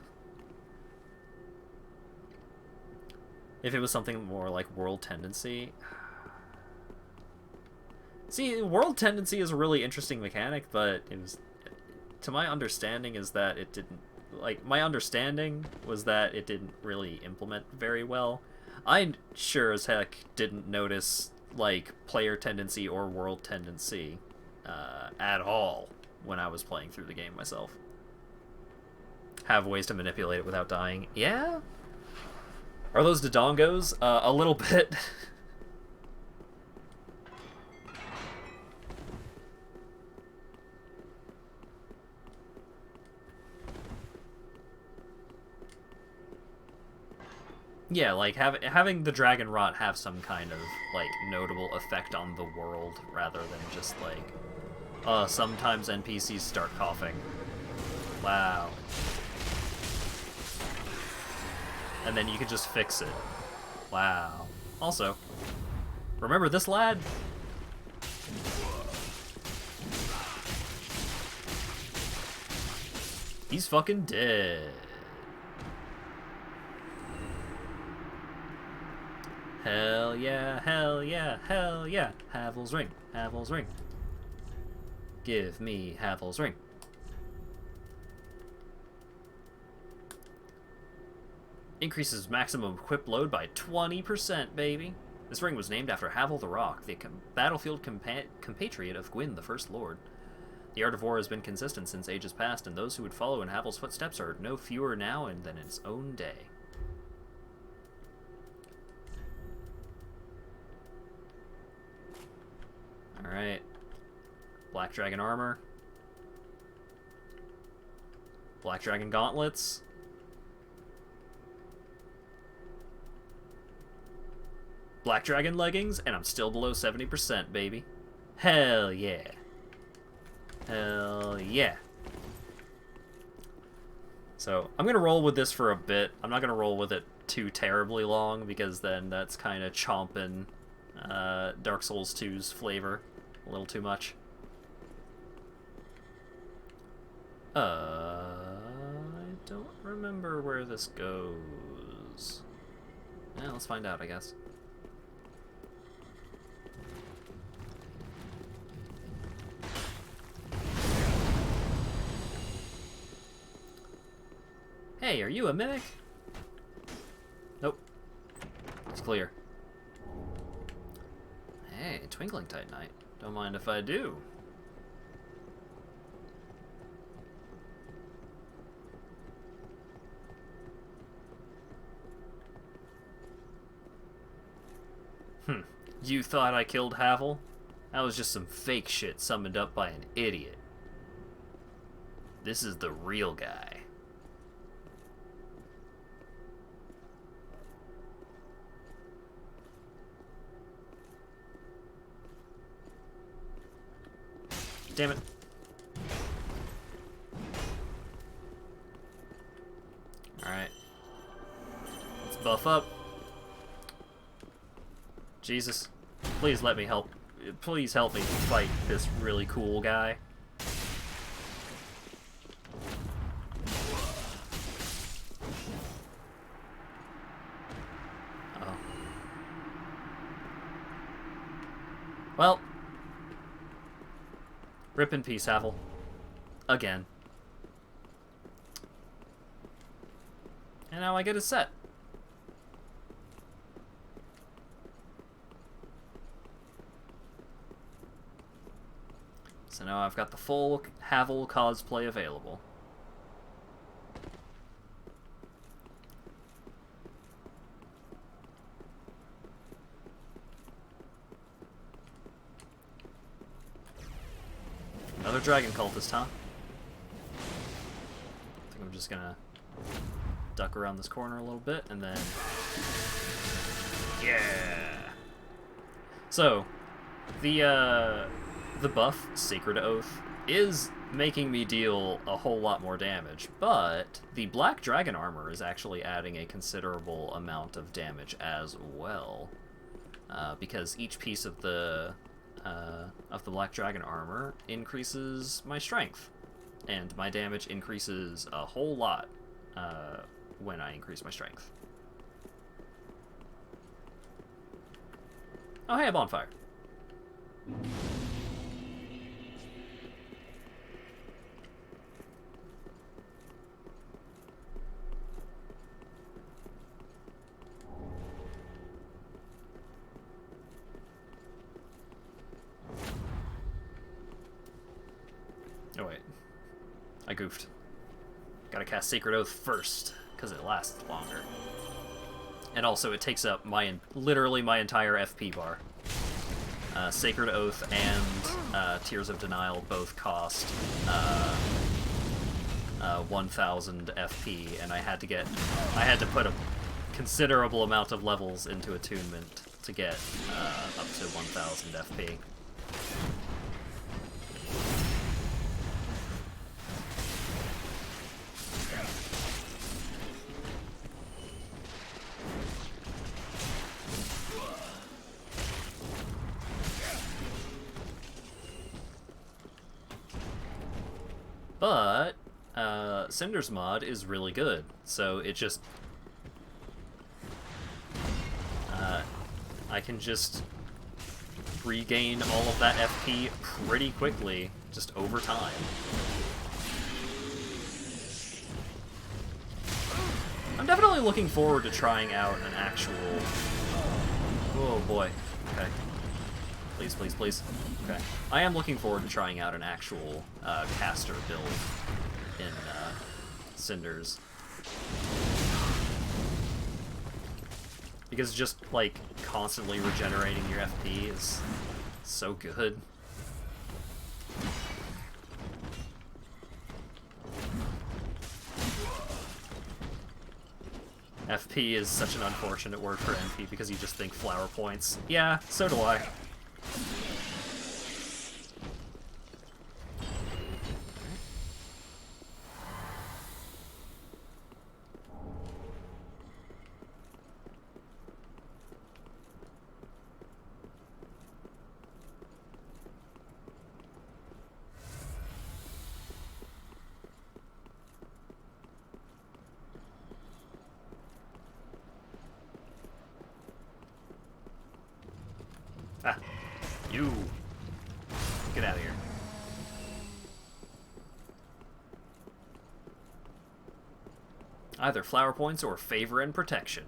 If it was something more like World Tendency... See, World Tendency is a really interesting mechanic, but it was... To my understanding is that it didn't... Like, my understanding was that it didn't really implement very well. I sure as heck didn't notice, like, player tendency or world tendency at all when I was playing through the game myself. Have ways to manipulate it without dying. Yeah? Are those Dodongos? A little bit. Yeah, like, having the Dragon Rot have some kind of, like, notable effect on the world, rather than just, like, sometimes NPCs start coughing. Wow. And then you can just fix it. Wow. Also, remember this lad? He's fucking dead. Hell yeah, hell yeah, hell yeah. Havel's ring, Havel's ring. Give me Havel's ring. Increases maximum equip load by 20%, baby. This ring was named after Havel the Rock, the battlefield compatriot of Gwyn, the First Lord. The art of war has been consistent since ages past, and those who would follow in Havel's footsteps are no fewer now than in its own day. Alright. Black Dragon armor. Black Dragon gauntlets. Black Dragon leggings, and I'm still below 70%, baby. Hell yeah. Hell yeah. So, I'm gonna roll with this for a bit. I'm not gonna roll with it too terribly long, because then that's kind of chomping Dark Souls 2's flavor a little too much. I don't remember where this goes. Yeah, let's find out, I guess. Hey, are you a mimic? Nope. It's clear. Hey, Twinkling Titanite. Don't mind if I do. You thought I killed Havel? That was just some fake shit summoned up by an idiot. This is the real guy. Damn it. Alright. Let's buff up. Jesus. Please let me help. Please help me fight this really cool guy. Uh-oh. Well. Rip in peace, Havel. Again. And now I get a set. So now I've got the full Havel cosplay available. Another dragon cultist, huh? I think I'm just gonna duck around this corner a little bit and then... Yeah! So, the buff, Sacred Oath, is making me deal a whole lot more damage, but the Black Dragon armor is actually adding a considerable amount of damage as well, because each piece of the Black Dragon armor increases my strength, and my damage increases a whole lot when I increase my strength. Oh hey, a bonfire. Oh wait, I goofed. Gotta cast Sacred Oath first, because it lasts longer. And also it takes up literally my entire FP bar. Sacred Oath and Tears of Denial both cost 1,000 FP, and I had to put a considerable amount of levels into attunement to get up to 1,000 FP. But Cinders mod is really good, so it just I can just regain all of that FP pretty quickly, just over time. I'm definitely looking forward to trying out an actual... Oh boy. Okay. Please, please, please. Okay. I am looking forward to trying out an actual caster build in Cinders. Because just, like, constantly regenerating your FP is so good. FP is such an unfortunate word for MP because you just think flower points. Yeah, so do I. Ah, you. Get out of here. Either flower points or favor and protection.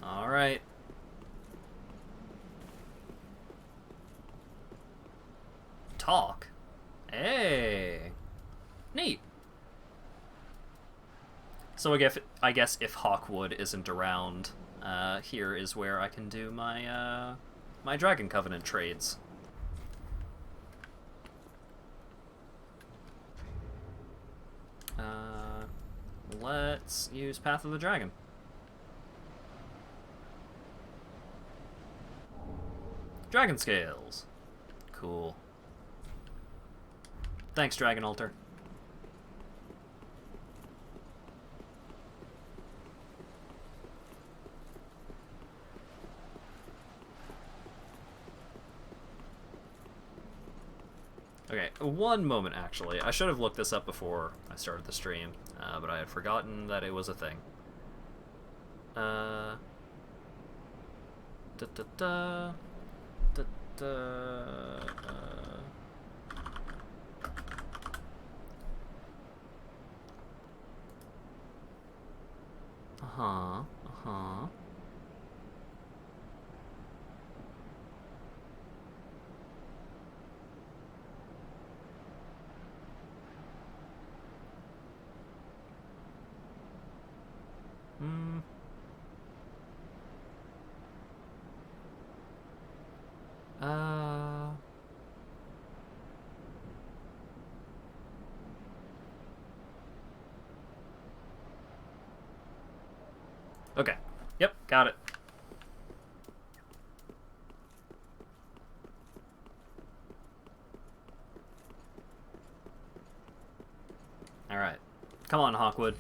All right. Talk? Hey! Neat. So I guess if HatVod isn't around, here is where I can do my, my Dragon Covenant trades. Let's use Path of the Dragon. Dragon Scales. Cool. Thanks, Dragon Altar. Okay, one moment, actually. I should have looked this up before I started the stream, but I had forgotten that it was a thing. Uh-huh. Okay. Yep, got it. Alright. Come on, HatVod.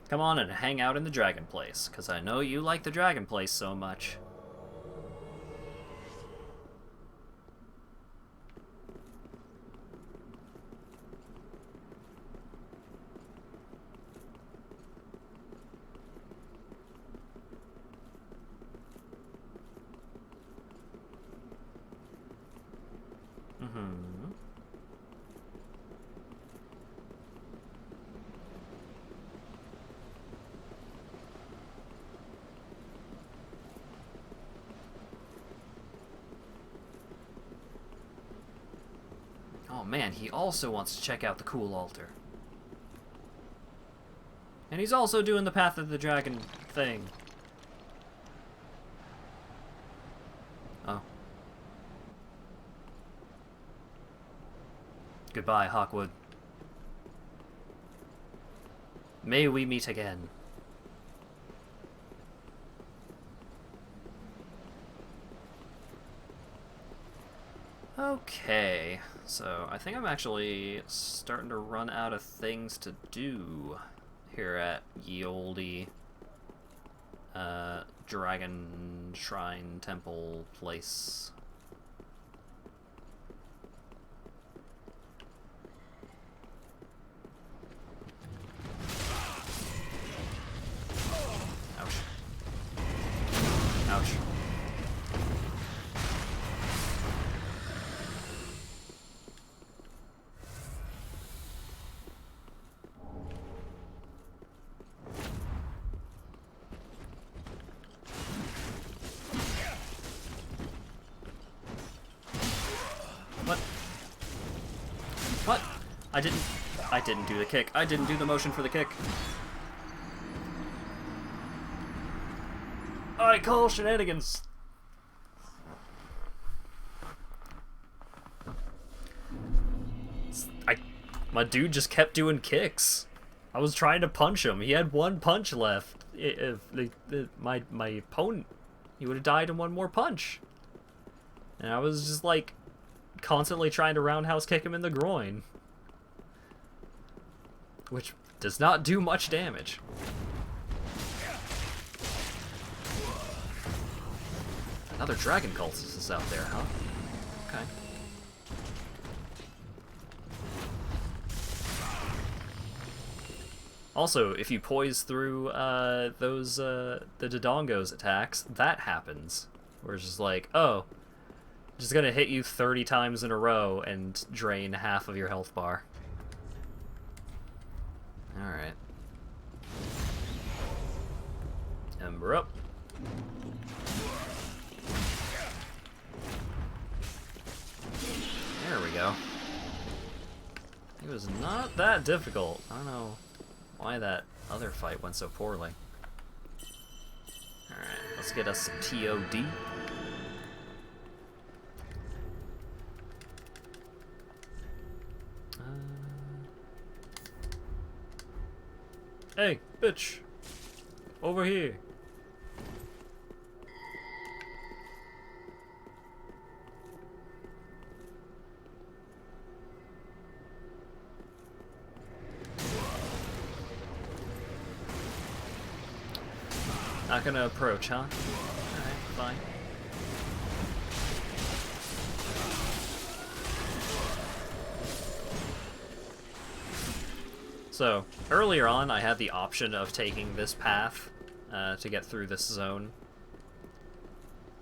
Come on and hang out in the Dragon Place, because I know you like the Dragon Place so much. Oh man, he also wants to check out the cool altar. And he's also doing the Path of the Dragon thing. Oh. Goodbye, HatVod. May we meet again. Okay, so I think I'm actually starting to run out of things to do here at ye olde dragon shrine temple place. Ouch. Ouch. What? What? I didn't do the kick. I didn't do the motion for the kick. I call shenanigans. My dude just kept doing kicks. I was trying to punch him. He had one punch left. My opponent, he would have died in one more punch. And I was just like constantly trying to roundhouse kick him in the groin, which does not do much damage. Another dragon cultist is out there, huh? Okay. Also, if you poise through the Dodongo's attacks, that happens. Where it's just like, oh, just gonna hit you 30 times in a row and drain half of your health bar. Alright. Ember up. There we go. It was not that difficult. I don't know why that other fight went so poorly. Alright, let's get us some TOD. Hey, bitch! Over here! Not gonna approach, huh? Alright, fine. So, earlier on, I had the option of taking this path to get through this zone.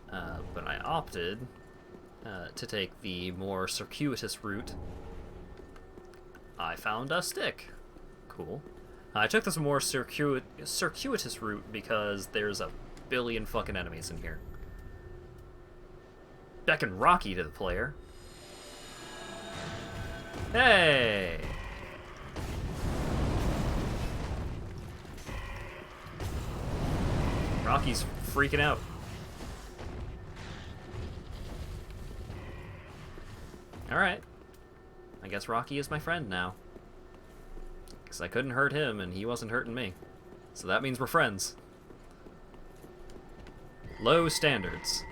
But I opted to take the more circuitous route. I found a stick. Cool. I took this more circuitous route because there's a billion fucking enemies in here. Beckon Rocky to the player. Hey! Rocky's freaking out. Alright. I guess Rocky is my friend now. Because I couldn't hurt him, and he wasn't hurting me. So that means we're friends. Low standards.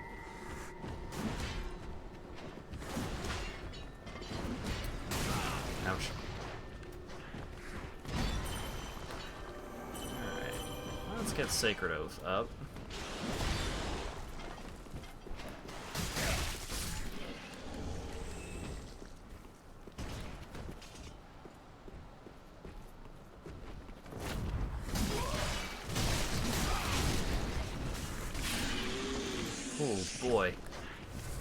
Ouch. Alright. Let's get Sacred Oath up. Oh boy,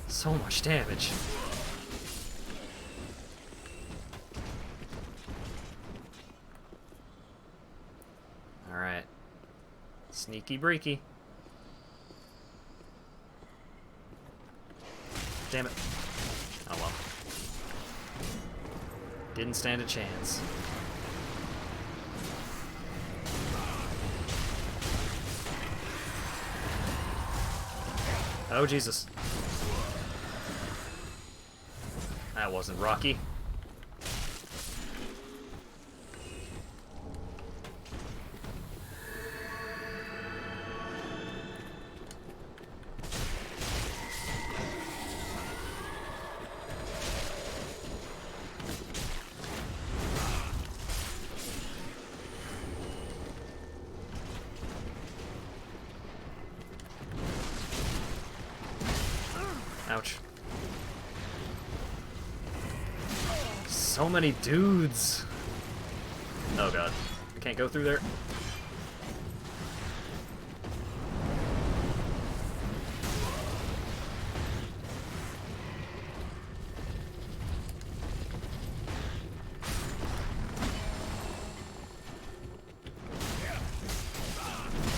so much damage. Alright. Sneaky breaky. Damn it. Oh well. Didn't stand a chance. Oh, Jesus. That wasn't Rocky. So many dudes. Oh god. I can't go through there.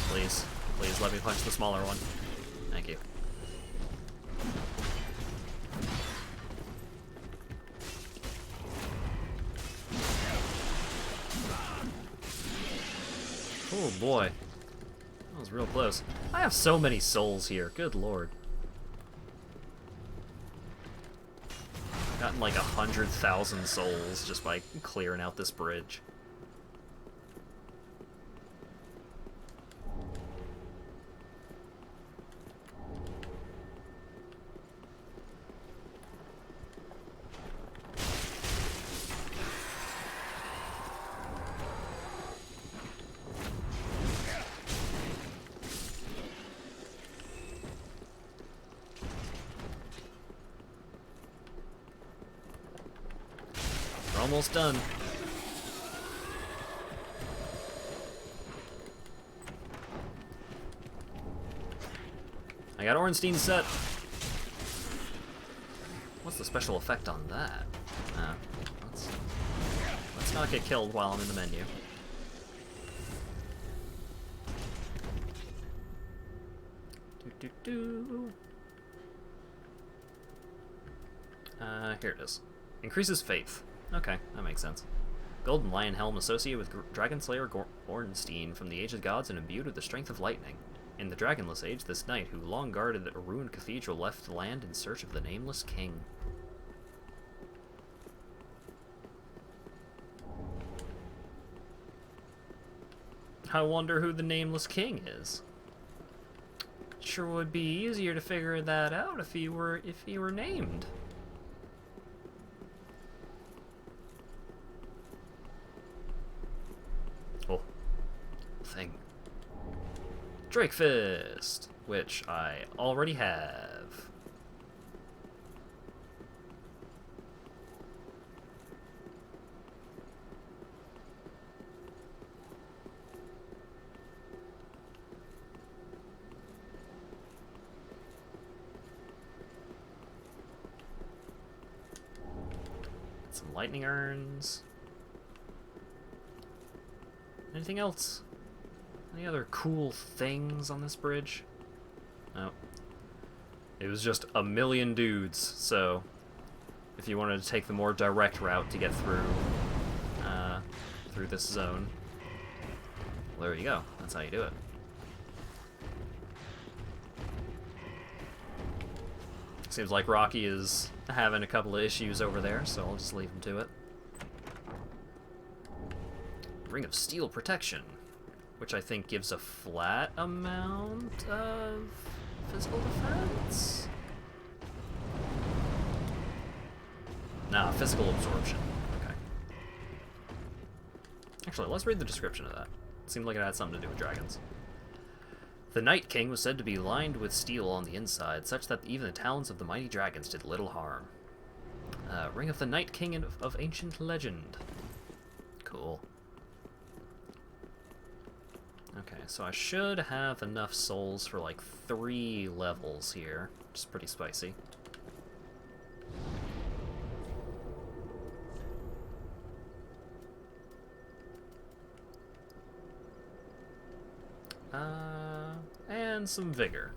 Please. Please let me punch the smaller one. Thank you. Oh boy. That was real close. I have so many souls here. Good lord. Gotten like 100,000 souls just by clearing out this bridge. We're almost done. I got Ornstein set. What's the special effect on that? Let's not get killed while I'm in the menu. Here it is. Increases faith. Okay, that makes sense. Golden Lion Helm associated with Dragon Slayer Ornstein from the Age of Gods and imbued with the strength of lightning. In the Dragonless Age, this knight, who long guarded a ruined cathedral, left the land in search of the Nameless King. I wonder who the Nameless King is. Sure would be easier to figure that out if he were named. Oh. Thing. Drake Fist, which I already have. Some lightning urns. Anything else? Any other cool things on this bridge? No. It was just a million dudes, so if you wanted to take the more direct route to get through through this zone, well, there you go. That's how you do it. Seems like Rocky is having a couple of issues over there, so I'll just leave him to it. Ring of Steel Protection, which I think gives a flat amount of physical defense? Nah, physical absorption. Okay. Actually, let's read the description of that. It seemed like it had something to do with dragons. The Night King was said to be lined with steel on the inside, such that even the talons of the mighty dragons did little harm. Ring of the Night King of ancient legend. Cool. Okay, so I should have enough souls for like 3 levels here, which is pretty spicy. And some vigor.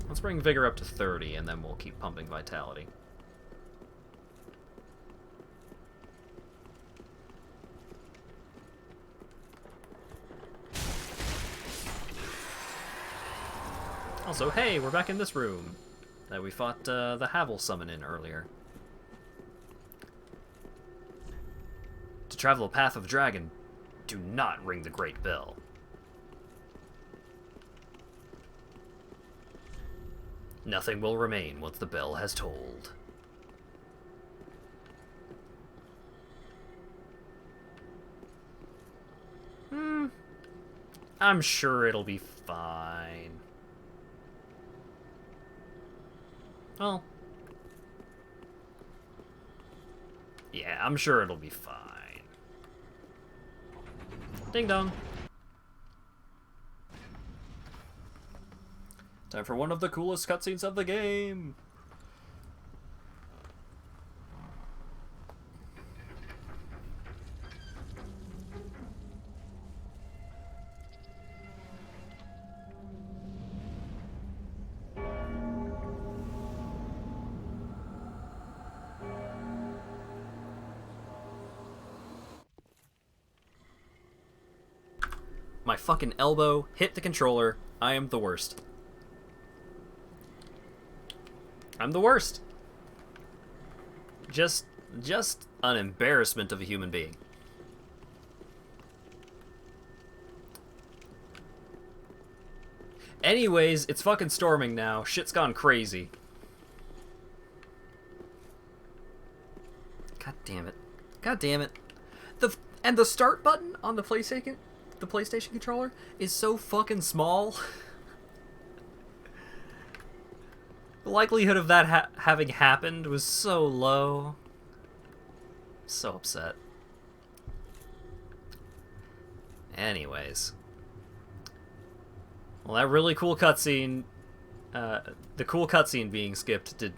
Let's bring vigor up to 30, and then we'll keep pumping vitality. Also, hey, we're back in this room that we fought the Havel summon in earlier. To travel a path of dragon, do not ring the great bell. Nothing will remain once the bell has tolled. I'm sure it'll be fine. Well, Yeah, I'm sure it'll be fine. Ding dong. Time for one of the coolest cutscenes of the game. My fucking elbow hit the controller. I am the worst. I'm the worst. Just an embarrassment of a human being. Anyways, it's fucking storming now. Shit's gone crazy. God damn it. God damn it. And the start button on the PlayStation controller is so fucking small. The likelihood of that having happened was so low. So upset. Anyways. Well, that really cool cutscene, the cool cutscene being skipped did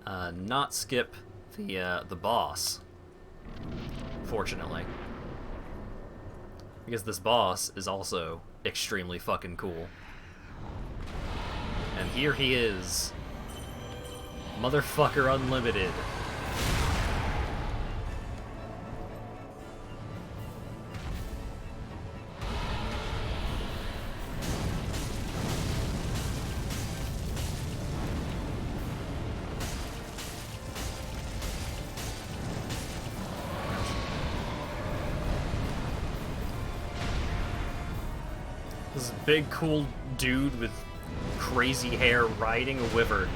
not skip the boss, fortunately. Because this boss is also extremely fucking cool. And here he is. Motherfucker Unlimited. This big, cool dude with crazy hair riding a wyvern.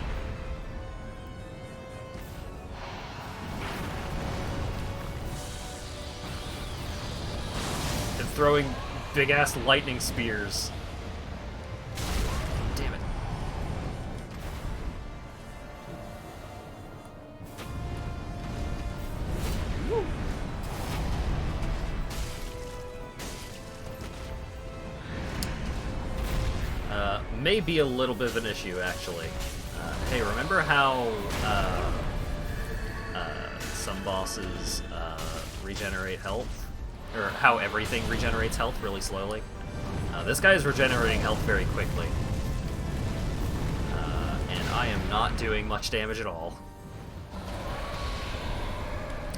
And throwing big-ass lightning spears. Damn it. Woo. May be a little bit of an issue, actually. Hey, remember how some bosses regenerate health? Or how everything regenerates health really slowly? This guy is regenerating health very quickly. And I am not doing much damage at all.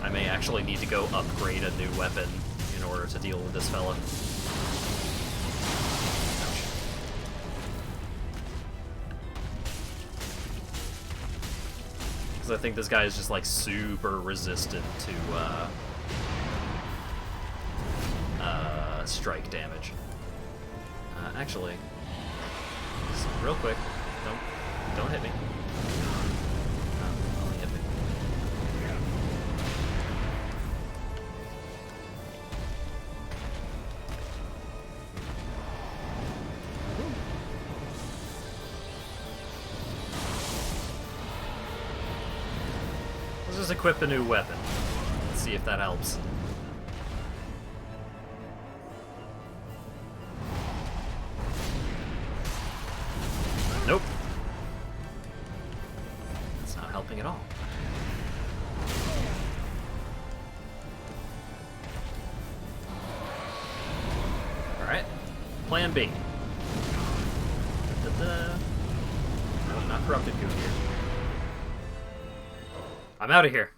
I may actually need to go upgrade a new weapon in order to deal with this fella. Because I think this guy is just, like, super resistant to, strike damage. Actually, just real quick, don't hit me. Only hit me. Let's just equip a new weapon. Let's see if that helps. Nope. It's not helping at all. Alright. Plan B. No, not corrupted goo here. I'm out of here.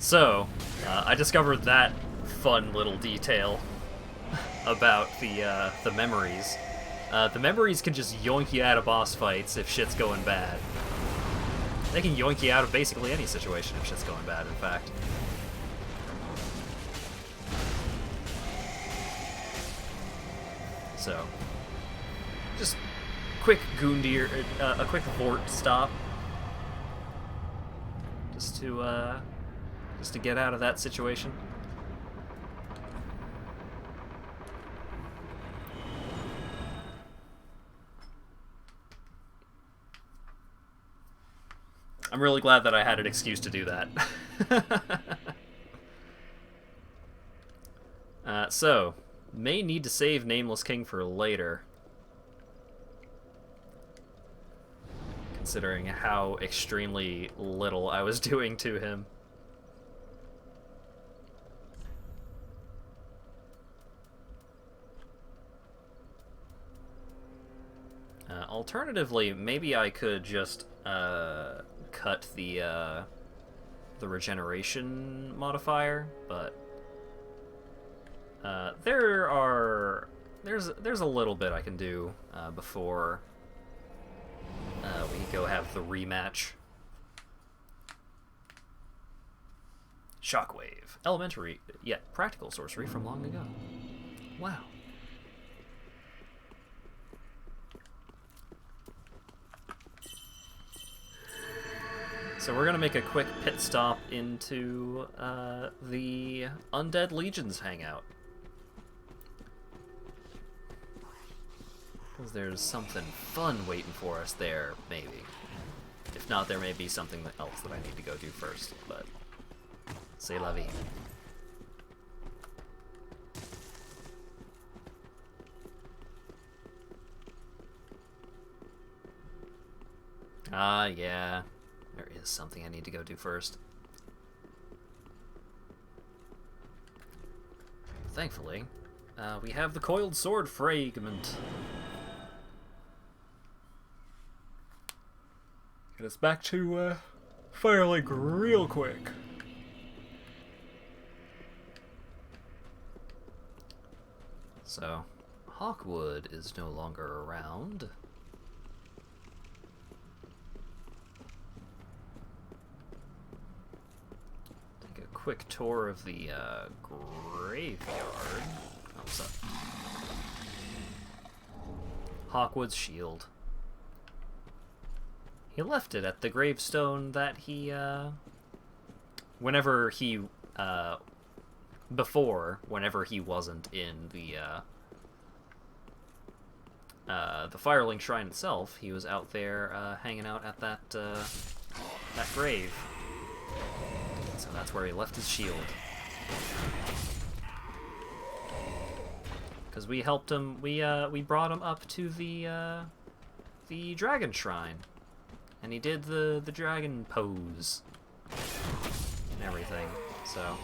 So, I discovered that fun little detail about the memories. The memories can just yoink you out of boss fights if shit's going bad. They can yoink you out of basically any situation if shit's going bad, in fact. So, just quick Goondir, a quick Vort stop, just to get out of that situation. I'm really glad that I had an excuse to do that. So, may need to save Nameless King for later. Considering how extremely little I was doing to him. Alternatively, maybe I could just cut the regeneration modifier, but there's a little bit I can do before we go have the rematch. Shockwave, elementary yet practical sorcery from long ago. Wow. So we're gonna make a quick pit stop into the Undead Legion's hangout. Because there's something fun waiting for us there, maybe. If not, there may be something else that I need to go do first, but c'est la vie. Ah, yeah. There is something I need to go do first. Thankfully, we have the coiled sword fragment. Get us back to Firelink real quick. So, Hawkwood is no longer around. Take a quick tour of the graveyard. Oh, what's up? Hawkwood's shield. He left it at the gravestone that he, whenever he wasn't in the Firelink Shrine itself, he was out there hanging out at that grave. So that's where he left his shield. Because we helped him, we brought him up to the Dragon Shrine. And he did the dragon pose and everything, so.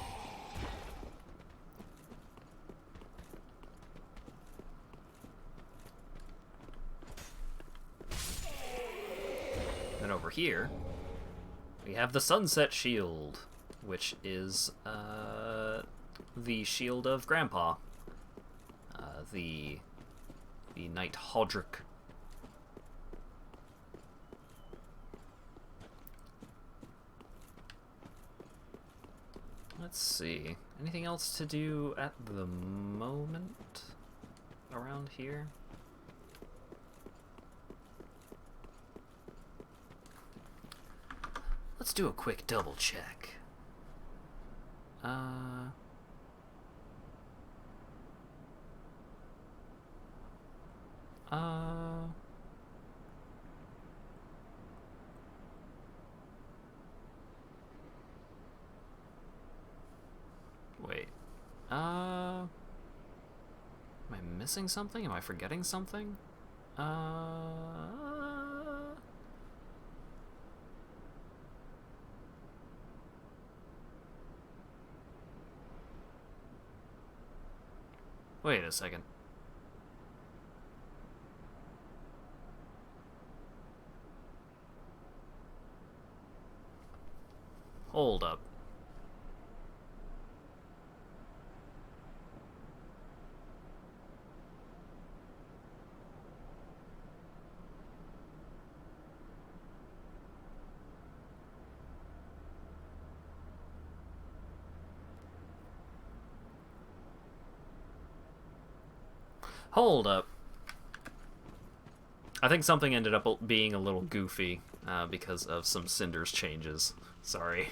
Then over here, we have the Sunset Shield, which is the shield of Grandpa, the Knight Hodrick. Let's see. Anything else to do at the moment around here? Let's do a quick double check. Wait. Am I missing something? Am I forgetting something? Wait a second. Hold up. Hold up. I think something ended up being a little goofy because of some Cinders changes. Sorry.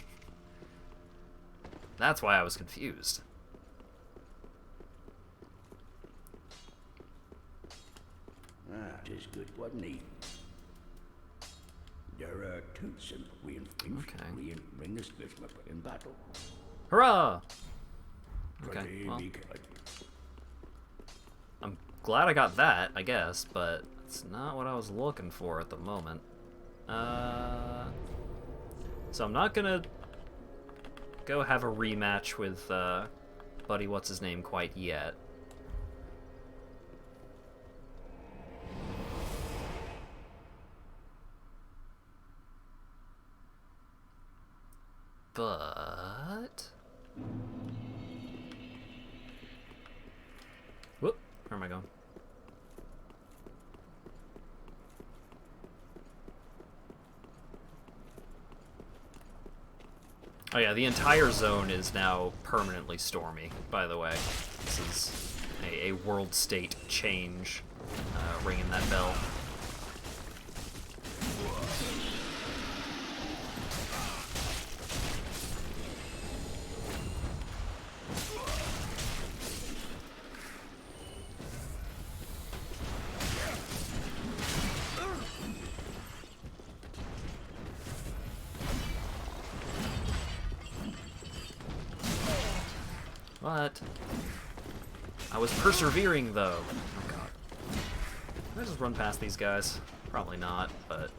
That's why I was confused.
Ah, 'tis good, wasn't he? There are two simple ways
Okay.
we bring this mission up in battle.
Hurrah! Okay,
Pretty
well,
big.
I'm glad I got that, I guess, but it's not what I was looking for at the moment. So I'm not gonna go have a rematch with Buddy What's-His-Name quite yet. But... Whoop, where am I going? Oh yeah, the entire zone is now permanently stormy, by the way. This is a world state change, ringing that bell. What? I was persevering, though. Oh, God. Can I just run past these guys? Probably not, but...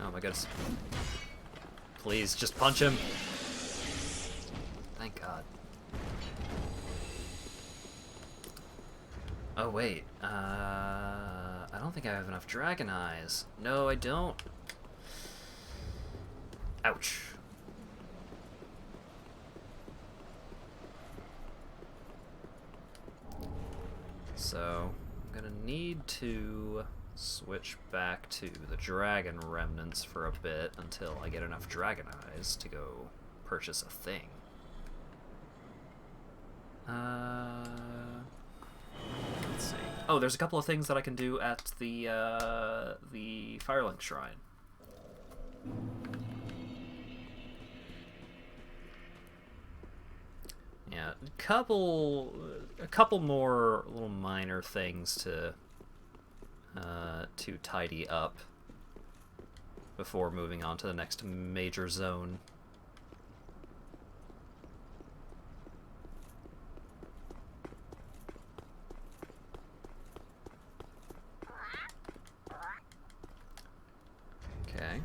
Oh, my goodness. Please, just punch him. Thank God. Oh, wait. I don't think I have enough dragon eyes. No, I don't. Ouch. So, I'm gonna need to switch back to the dragon remnants for a bit until I get enough dragon eyes to go purchase a thing. Let's see. Oh, there's a couple of things that I can do at the Firelink Shrine. Yeah, a couple more little minor things to tidy up before moving on to the next major zone. Okay.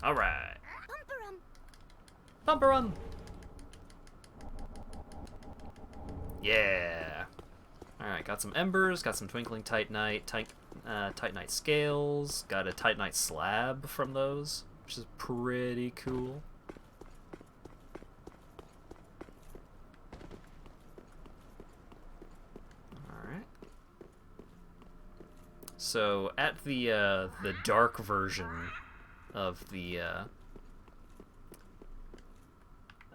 All right. Bumper 'em. Yeah. All right, got some embers, got some twinkling titanite, titanite scales, got a titanite slab from those, which is pretty cool. All right. So at the dark version of the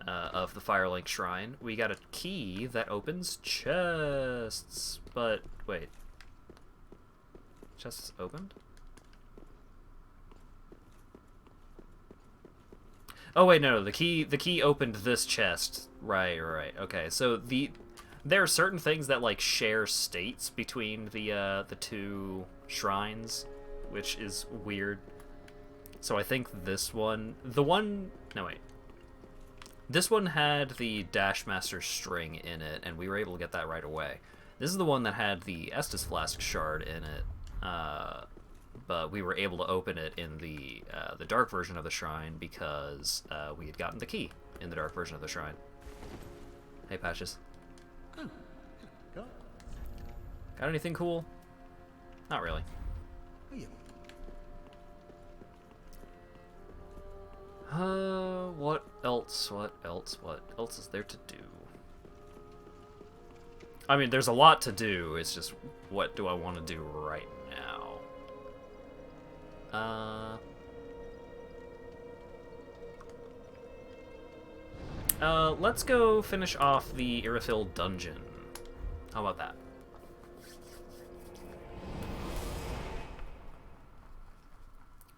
Firelink Shrine, we got a key that opens chests. But wait, chests opened? Oh wait, no, the key opened this chest. Right. Okay, so there are certain things that like share states between the two shrines, which is weird. So I think this one, this one had the Dashmaster string in it, and we were able to get that right away. This is the one that had the Estus Flask shard in it, but we were able to open it in the dark version of the shrine because we had gotten the key in the dark version of the shrine. Hey, Patches.
Oh, go.
Got anything cool? Not really.
Oh, yeah. What else?
What else is there to do? I mean, there's a lot to do. It's just, what do I want to do right now? Let's go finish off the Irithyll dungeon. How about that?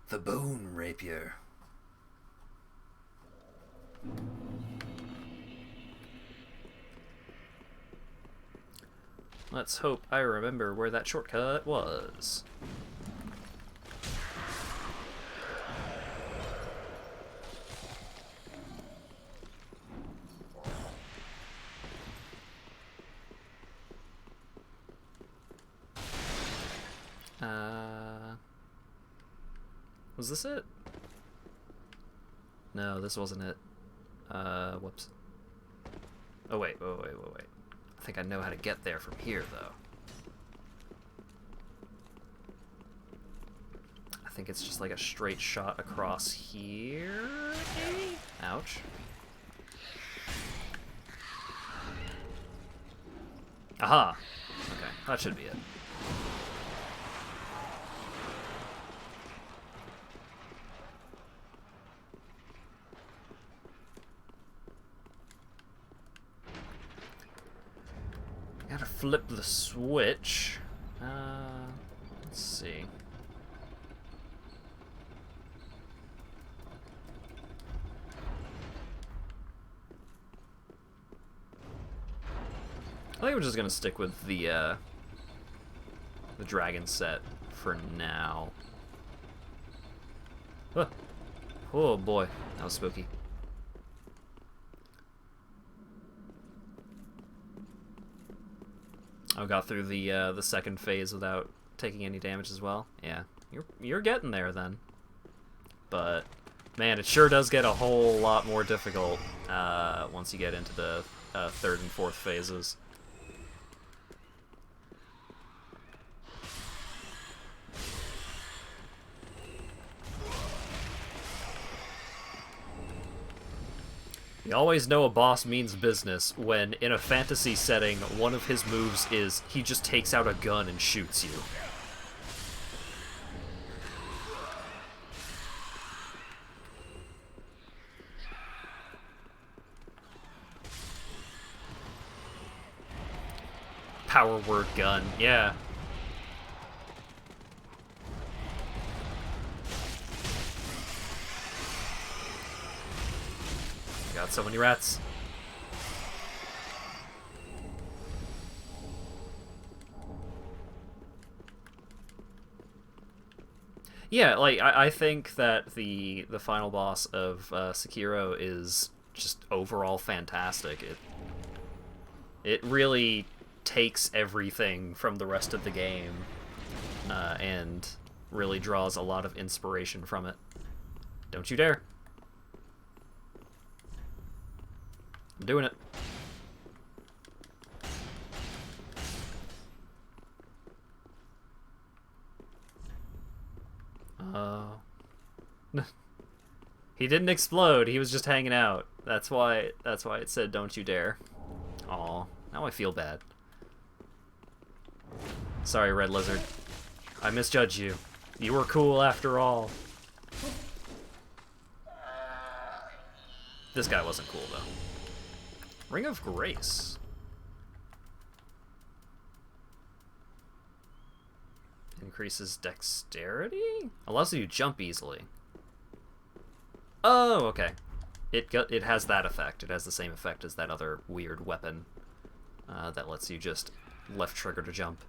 The Bone Rapier. Let's hope I remember where that shortcut was. Was this it? No, this wasn't it. Whoops. Oh, wait. I think I know how to get there from here, though. I think it's just like a straight shot across here, maybe? Ouch. Aha! Okay, that should be it. Gotta flip the switch. Let's see. I think we're just gonna stick with the dragon set for now. Huh. Oh boy, that was spooky. I got through the second phase without taking any damage as well. Yeah, you're getting there then. But man, it sure does get a whole lot more difficult once you get into the third and fourth phases. You always know a boss means business when, in a fantasy setting, one of his moves is he just takes out a gun and shoots you. Power word gun, yeah. Got so many rats. Yeah, like I think that the final boss of Sekiro is just overall fantastic. It really takes everything from the rest of the game and really draws a lot of inspiration from it. Don't you dare. I'm doing it. He didn't explode. He was just hanging out. That's why it said don't you dare. Aw, now I feel bad. Sorry, Red Lizard. I misjudged you. You were cool after all. This guy wasn't cool though. Ring of Grace. Increases dexterity? Allows you to jump easily. Oh, okay. It has that effect. It has the same effect as that other weird weapon that lets you just left trigger to jump.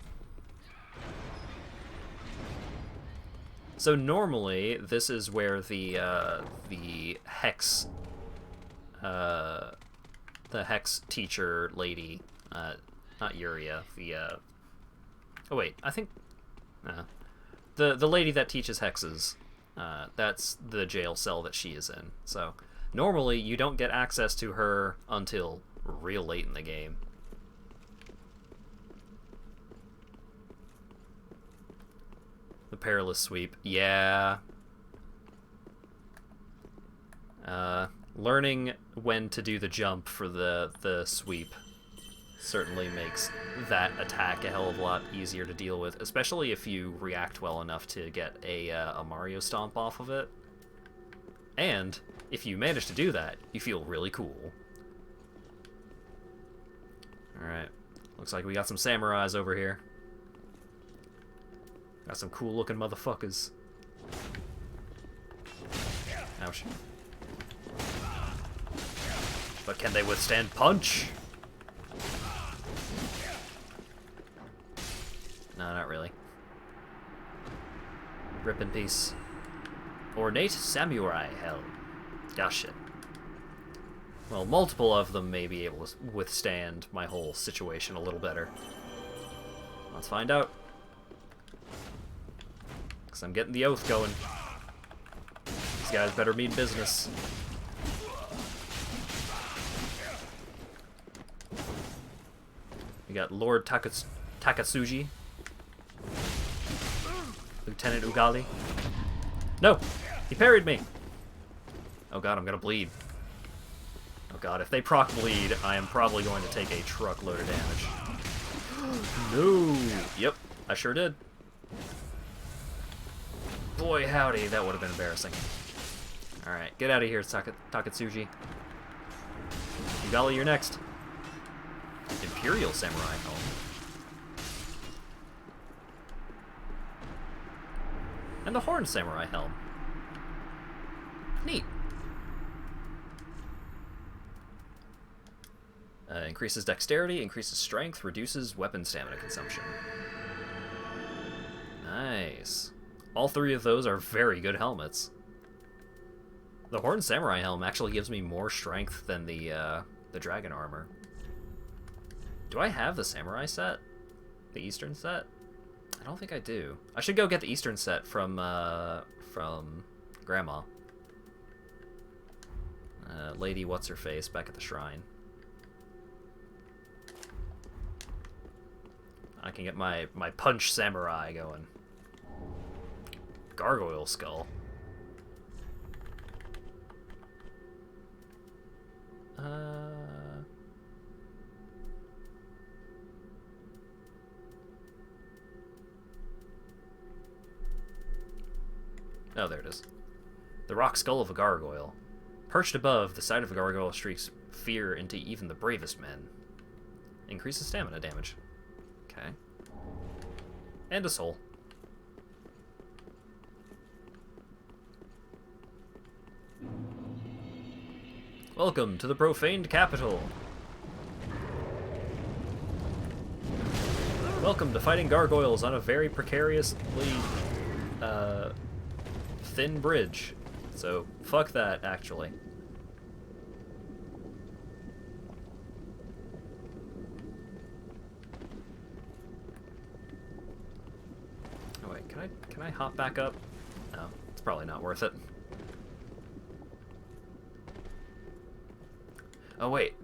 So normally, this is where the hex teacher lady, not Yuria, oh wait, I think, the lady that teaches hexes, that's the jail cell that she is in. So normally you don't get access to her until real late in the game. The perilous sweep, yeah. Learning when to do the jump for the sweep certainly makes that attack a hell of a lot easier to deal with, especially if you react well enough to get a Mario Stomp off of it. And if you manage to do that, you feel really cool. Alright, looks like we got some samurais over here. Got some cool looking motherfuckers. Ouch. But can they withstand punch? No, not really. Rip in peace. Ornate samurai helm. Gosh, shit. Well, multiple of them may be able to withstand my whole situation a little better. Let's find out. Because I'm getting the oath going. These guys better mean business. We got Lord Takatsuji. Lieutenant Ugali. No! He parried me! Oh god, I'm gonna bleed. Oh god, if they proc bleed, I am probably going to take a truckload of damage. No! Yep, I sure did. Boy howdy, that would have been embarrassing. Alright, get out of here, Takatsuji. Ugali, you're next. Imperial Samurai Helm. And the Horned Samurai Helm. Neat. Increases dexterity, increases strength, reduces weapon stamina consumption. Nice. All three of those are very good helmets. The Horned Samurai Helm actually gives me more strength than the dragon armor. Do I have the Samurai set? The Eastern set? I don't think I do. I should go get the Eastern set from Grandma. Lady What's-Her-Face back at the shrine. I can get my Punch Samurai going. Gargoyle Skull. Oh, there it is. The rock skull of a gargoyle. Perched above, the sight of a gargoyle streaks fear into even the bravest men. Increases stamina damage. Okay. And a soul. Welcome to the profaned capital. Welcome to fighting gargoyles on a very precariously thin bridge. So, fuck that, actually. Oh wait, can I hop back up? No, it's probably not worth it. Oh wait.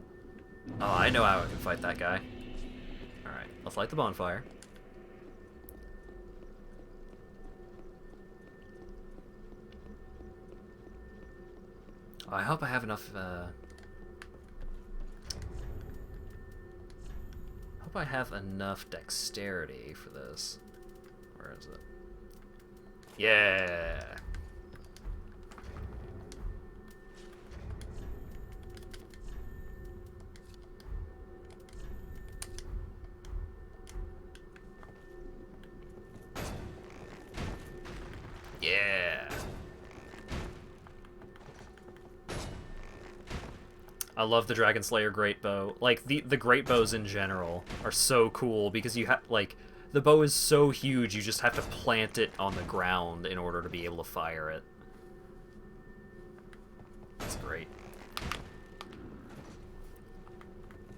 Oh, I know how I can fight that guy. Alright, let's light the bonfire. Oh, I hope I have enough, hope I have enough dexterity for this. Where is it? Yeah! Yeah! I love the Dragon Slayer Great Bow. Like, the Great Bows in general are so cool because you have, like, the bow is so huge you just have to plant it on the ground in order to be able to fire it. That's great.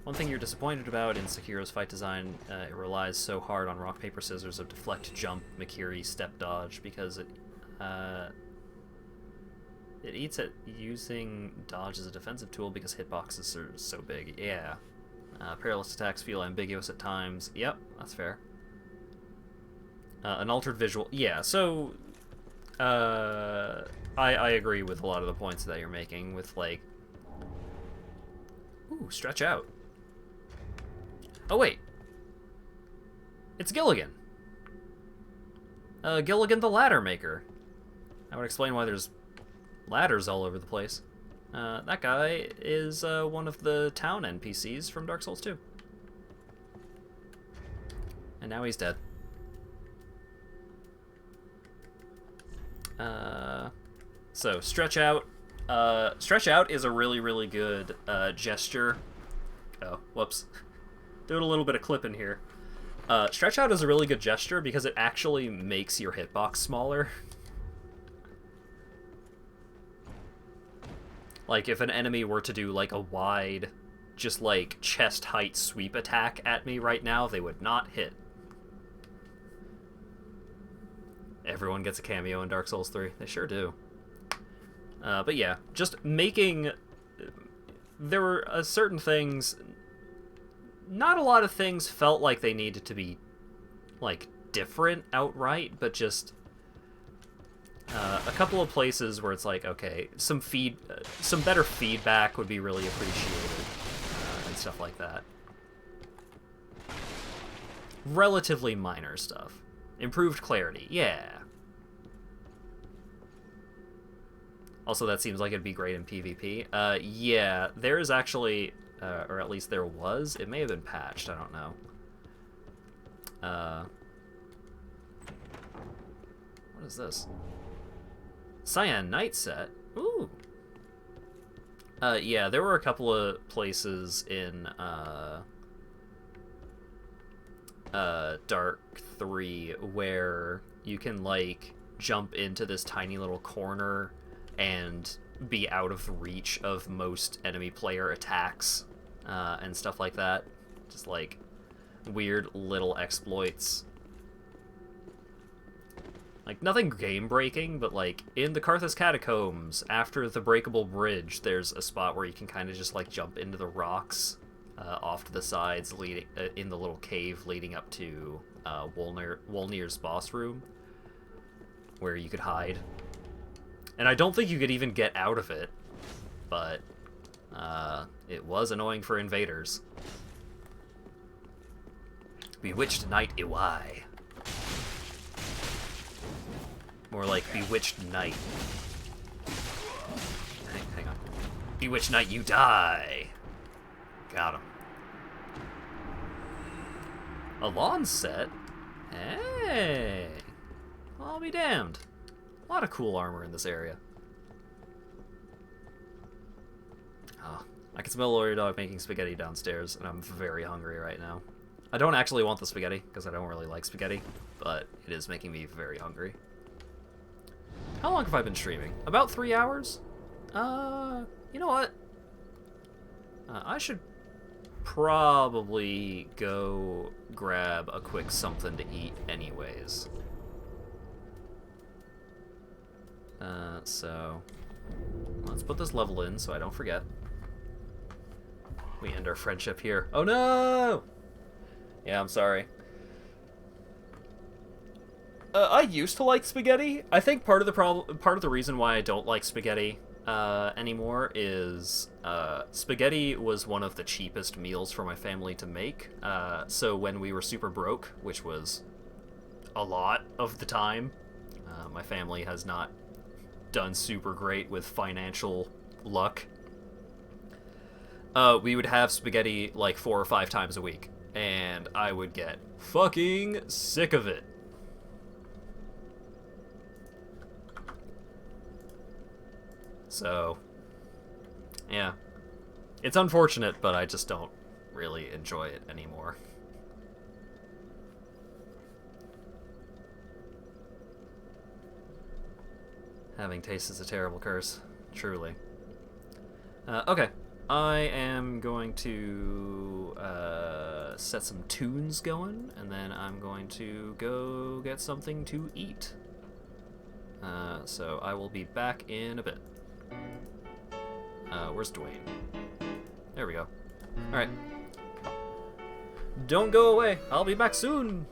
One thing you're disappointed about in Sekiro's fight design, it relies so hard on rock, paper, scissors of deflect, jump, Mikiri, step dodge, because it eats at using dodge as a defensive tool because hitboxes are so big. Yeah. Perilous attacks feel ambiguous at times. Yep, that's fair. An altered visual. Yeah, so I agree with a lot of the points that you're making with, like, ooh, stretch out. Oh, wait. It's Gilligan. Gilligan the Ladder Maker. That would explain why there's ladders all over the place. That guy is one of the town NPCs from Dark Souls 2. And now he's dead. So, Stretch Out. Stretch Out is a really, really good gesture. Oh, whoops. Doing a little bit of clipping here. Stretch Out is a really good gesture because it actually makes your hitbox smaller. Like, if an enemy were to do, like, a wide, just, like, chest-height sweep attack at me right now, they would not hit. Everyone gets a cameo in Dark Souls 3. They sure do. But yeah, just making... There were certain things... Not a lot of things felt like they needed to be, like, different outright, but just... a couple of places where it's like, okay, some better feedback would be really appreciated, and stuff like that. Relatively minor stuff. Improved clarity, yeah. Also, that seems like it'd be great in PvP. Yeah, there is actually, or at least there was, it may have been patched, I don't know. What is this? Cyan Night Set. Ooh. Yeah, there were a couple of places in Dark 3 where you can, like, jump into this tiny little corner and be out of reach of most enemy player attacks, and stuff like that. Just, like, weird little exploits. Like, nothing game-breaking, but, like, in the Karthus Catacombs, after the breakable bridge, there's a spot where you can kind of just, like, jump into the rocks off to the sides, leading in the little cave leading up to Wolnir's boss room, where you could hide. And I don't think you could even get out of it, but it was annoying for invaders. Bewitched Night Iwai. More like Bewitched Night. Hang on. Bewitched Night, you die! Got him. A lawn set? Hey! I'll be damned. A lot of cool armor in this area. Oh, I can smell Lawyer Dog making spaghetti downstairs, and I'm very hungry right now. I don't actually want the spaghetti, because I don't really like spaghetti, but it is making me very hungry. How long have I been streaming? About 3 hours? You know what? I should probably go grab a quick something to eat anyways. So let's put this level in so I don't forget. We end our friendship here. Oh no! Yeah, I'm sorry. I used to like spaghetti. I think part of the reason why I don't like spaghetti anymore is spaghetti was one of the cheapest meals for my family to make. So when we were super broke, which was a lot of the time, my family has not done super great with financial luck. We would have spaghetti like 4 or 5 times a week, and I would get fucking sick of it. So, yeah. It's unfortunate, but I just don't really enjoy it anymore. Having taste is a terrible curse. Truly. Okay. I am going to set some tunes going, and then I'm going to go get something to eat. So I will be back in a bit. Where's Dwayne? There we go. Alright. Don't go away. I'll be back soon.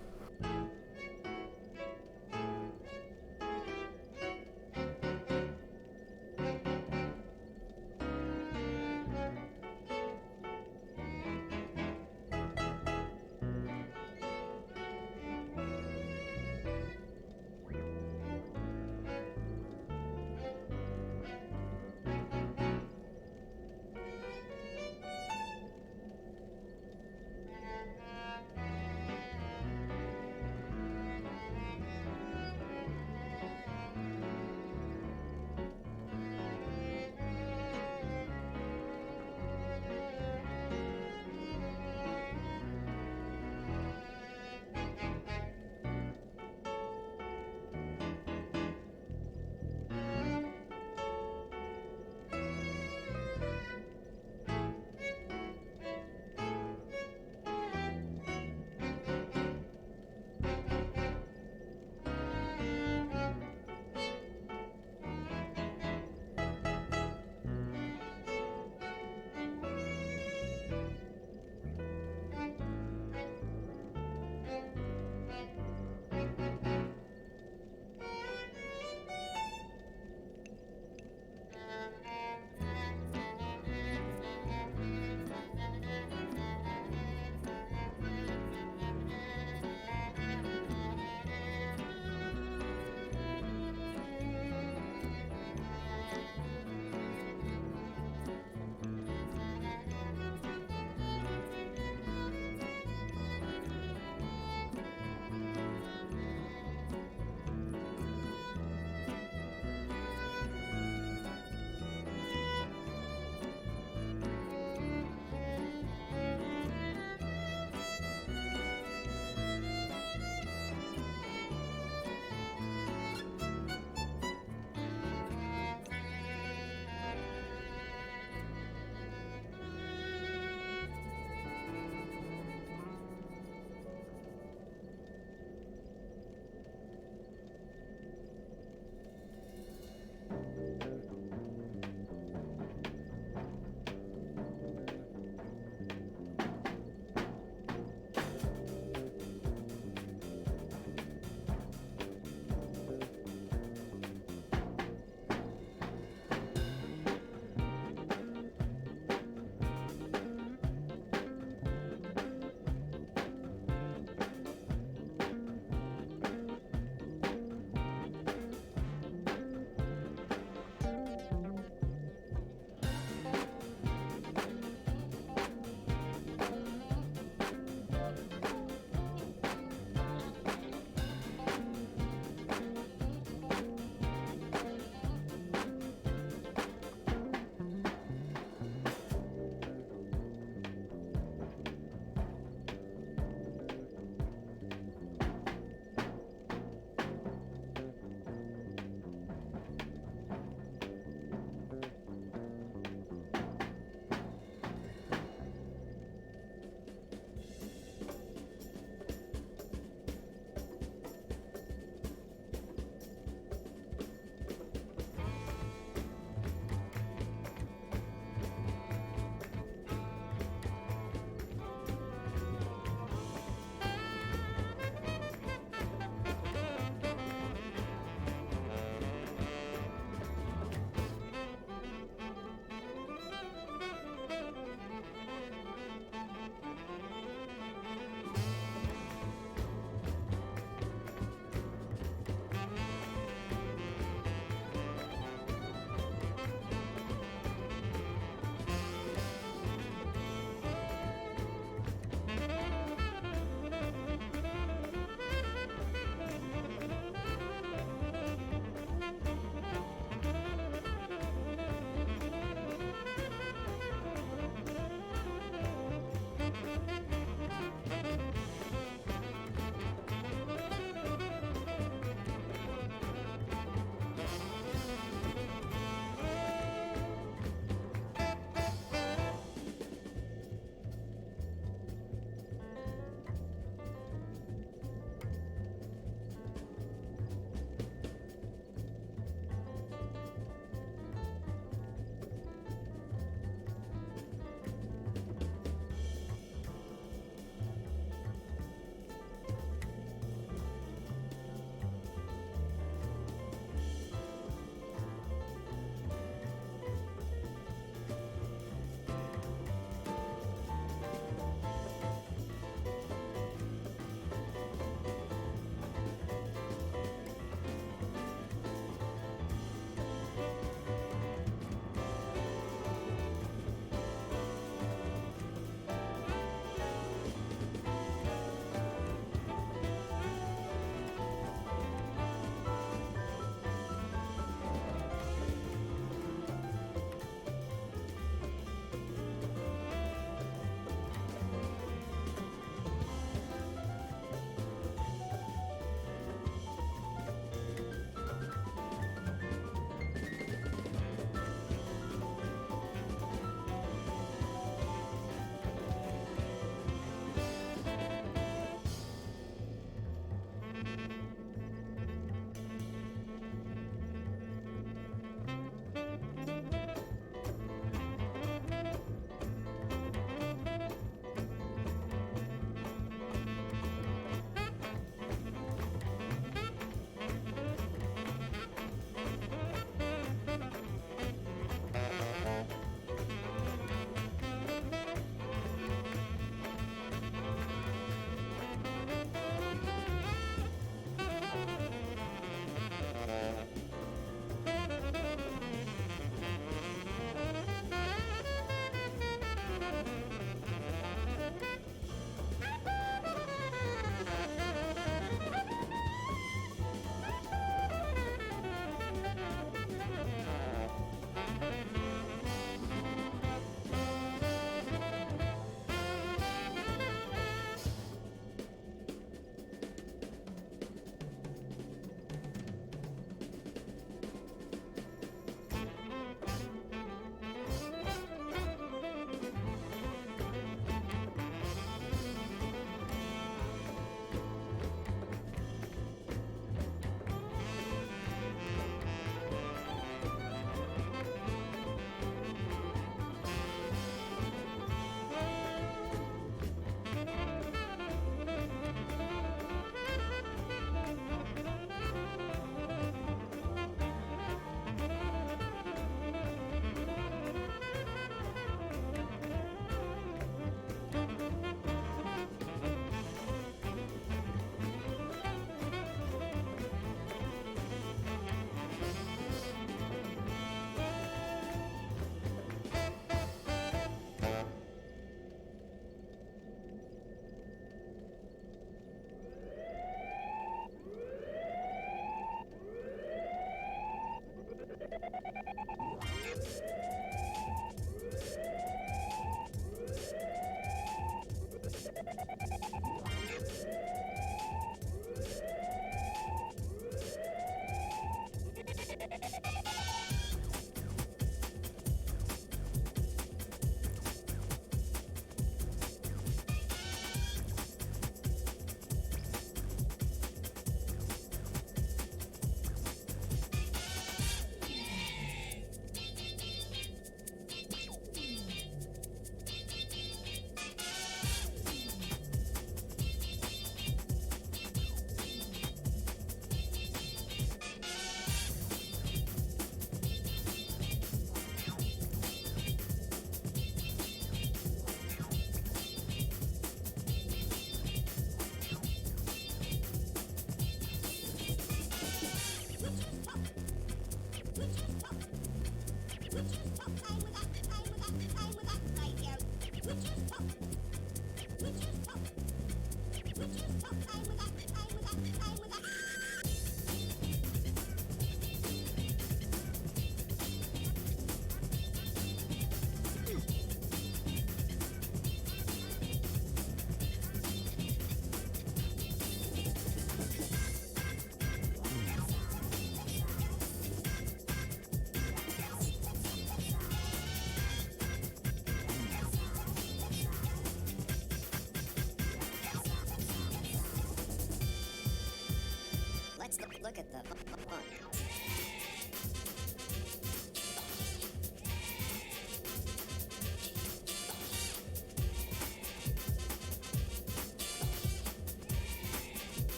Let's look at the book.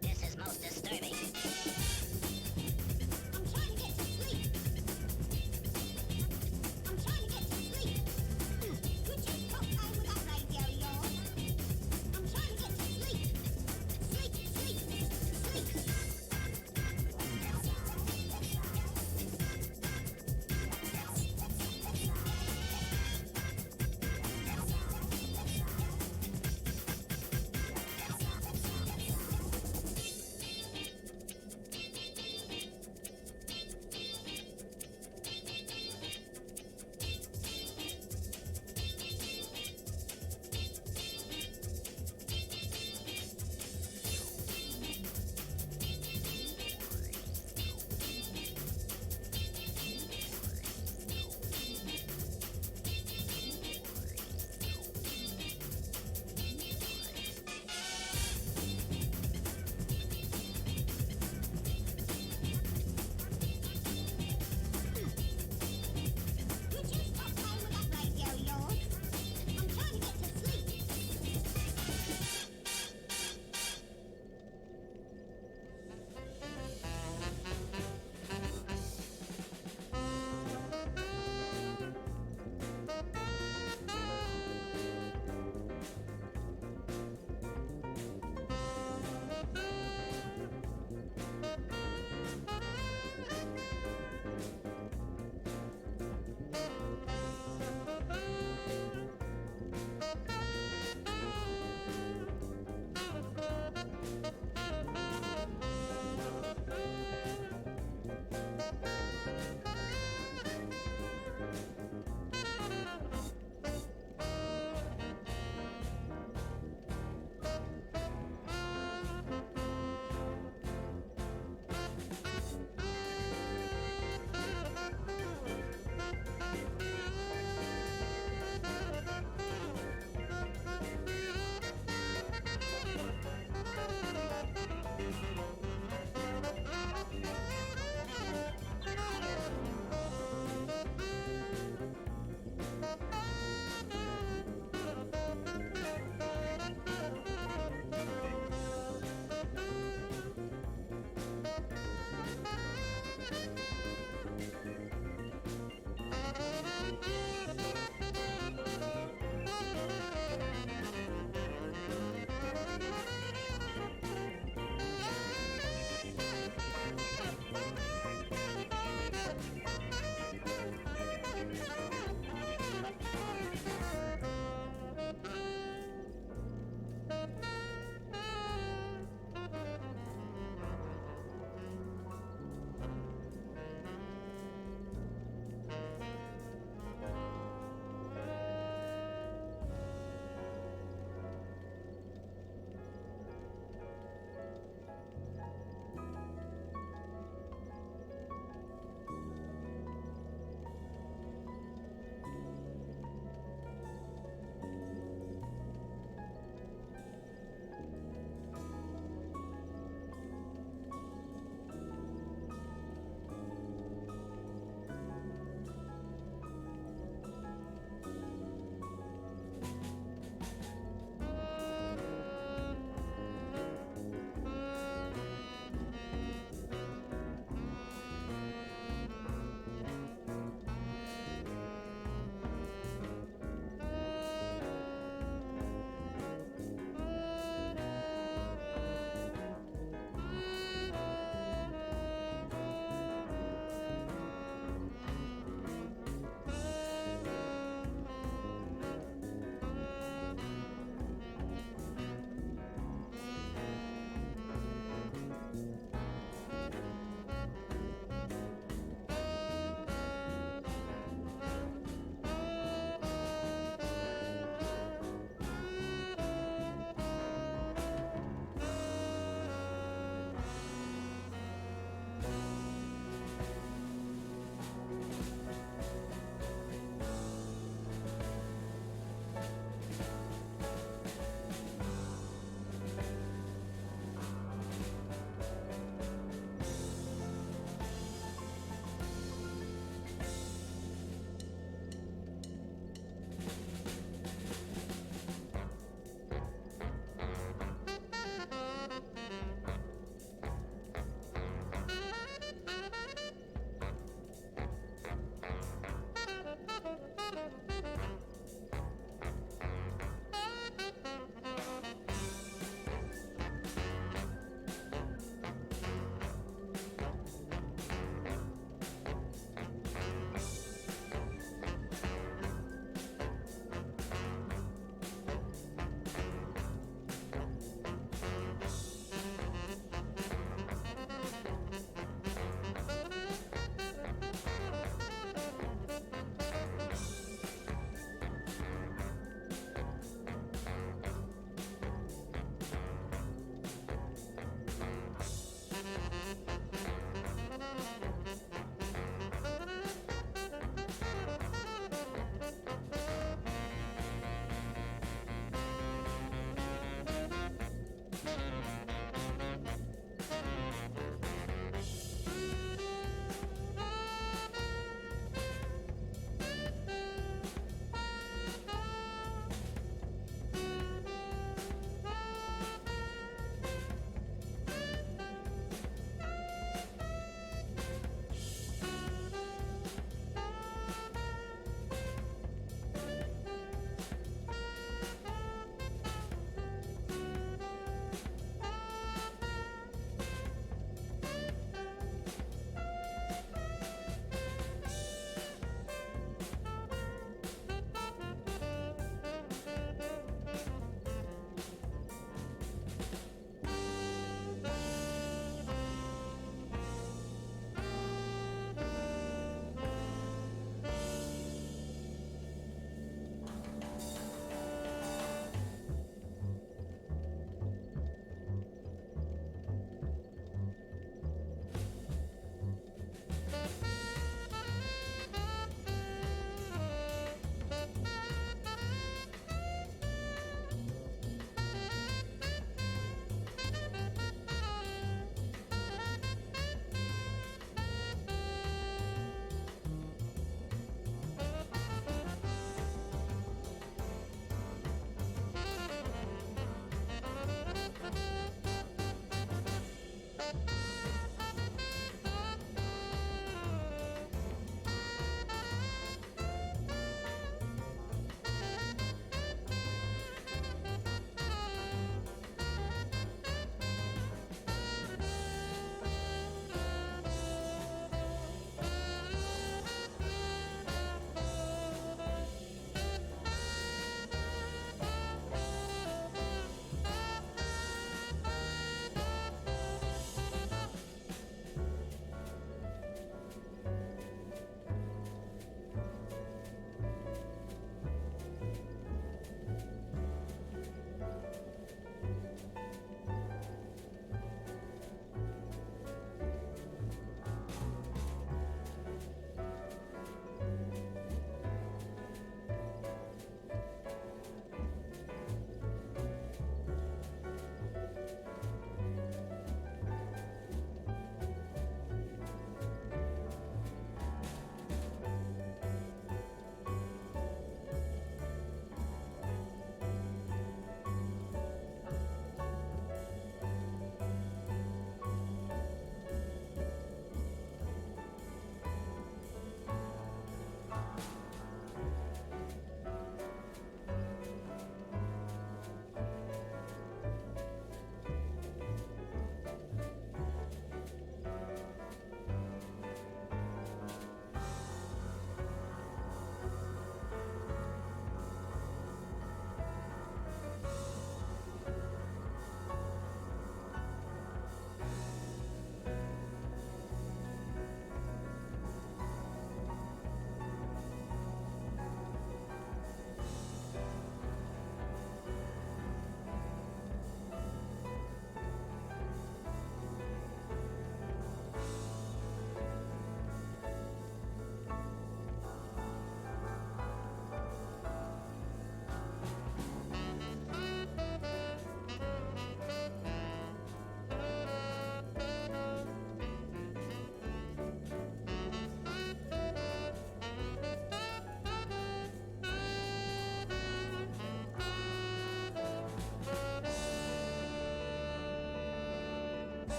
This is most disturbing. I'm trying to get to sleep. I'm trying to get to sleep. Would you stop playing with that radio of yours? I'm trying to get to sleep. Sleep, sleep, sleep.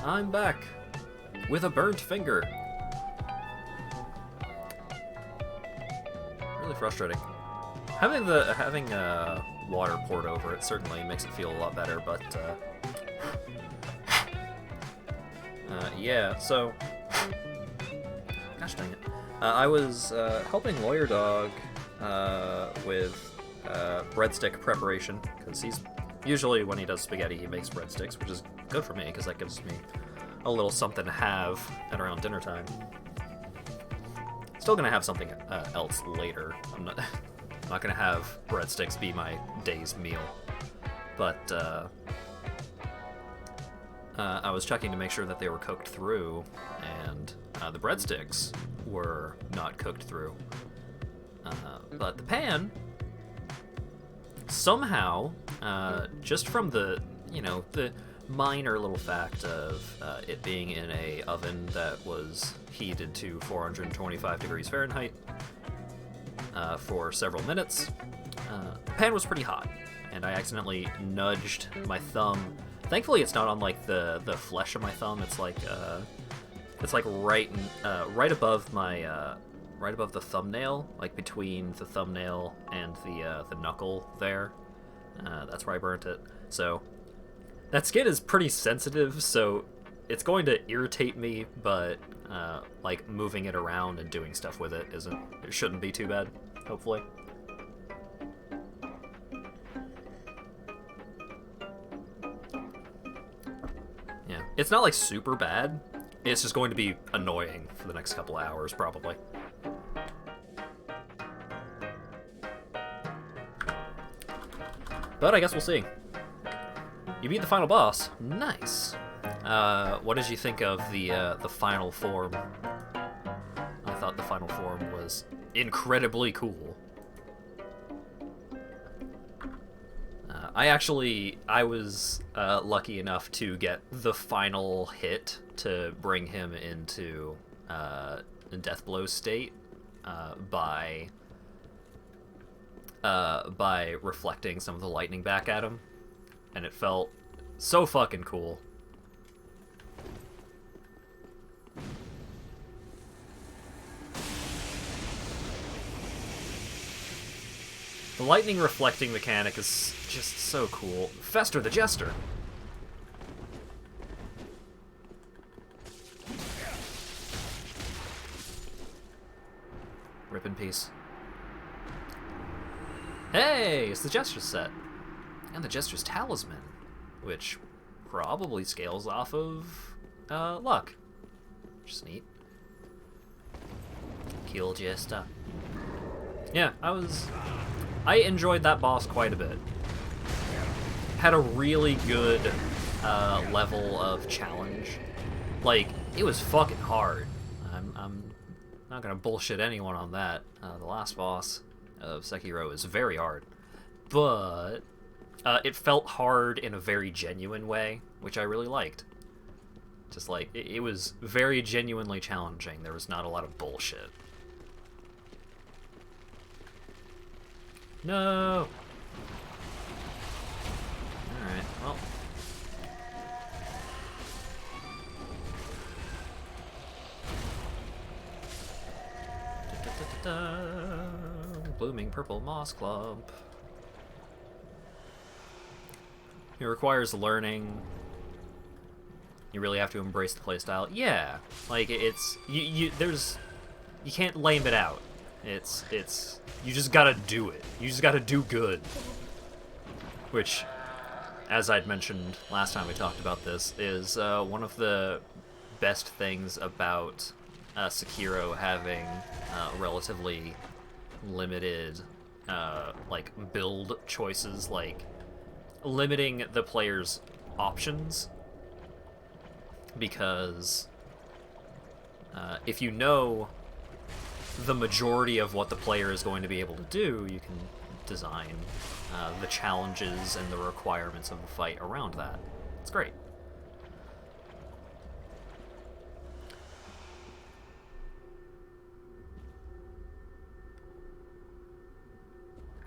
I'm back with a burnt finger. Really frustrating. Having water poured over it certainly makes it feel a lot better, but yeah. So, gosh dang it, I was helping Lawyer Dog with breadstick preparation, because he's usually, when he does spaghetti, he makes breadsticks, which is good for me because that gives me a little something to have at around dinner time. Still gonna have something else later. I'm not gonna have breadsticks be my day's meal, but I was checking to make sure that they were cooked through, and the breadsticks were not cooked through. But the pan, somehow, just from the minor little fact of it being in a oven that was heated to 425 degrees Fahrenheit for several minutes, the pan was pretty hot, and I accidentally nudged my thumb. Thankfully, it's not on like the flesh of my thumb. It's like right above my right above the thumbnail, like between the thumbnail and the knuckle there. That's where I burnt it. So that skin is pretty sensitive, so it's going to irritate me, but like moving it around and doing stuff with it shouldn't be too bad, hopefully. Yeah, it's not like super bad. It's just going to be annoying for the next couple of hours, probably. But I guess we'll see. You beat the final boss. Nice. What did you think of the final form? I thought the final form was incredibly cool. I was lucky enough to get the final hit to bring him into Deathblow state by reflecting some of the lightning back at him, and it felt so fucking cool. The lightning reflecting mechanic is just so cool. Fester the Jester. Rip in peace. Hey, it's the Jester's set. And the Jester's Talisman, which probably scales off of luck. Which is neat. Kill Jester. Yeah, I enjoyed that boss quite a bit. Had a really good level of challenge. Like, it was fucking hard. I'm not gonna bullshit anyone on that. The last boss of Sekiro is very hard. But it felt hard in a very genuine way, which I really liked. Just like, it was very genuinely challenging. There was not a lot of bullshit. No! Alright, well. Blooming purple moss clump. It requires learning. You really have to embrace the playstyle. Yeah, like it's you can't lame it out. It's you just gotta do it. You just gotta do good. Which, as I'd mentioned last time we talked about this, is one of the best things about Sekiro having relatively limited like build choices, like limiting the player's options, because if you know the majority of what the player is going to be able to do, you can design the challenges and the requirements of the fight around that. It's great.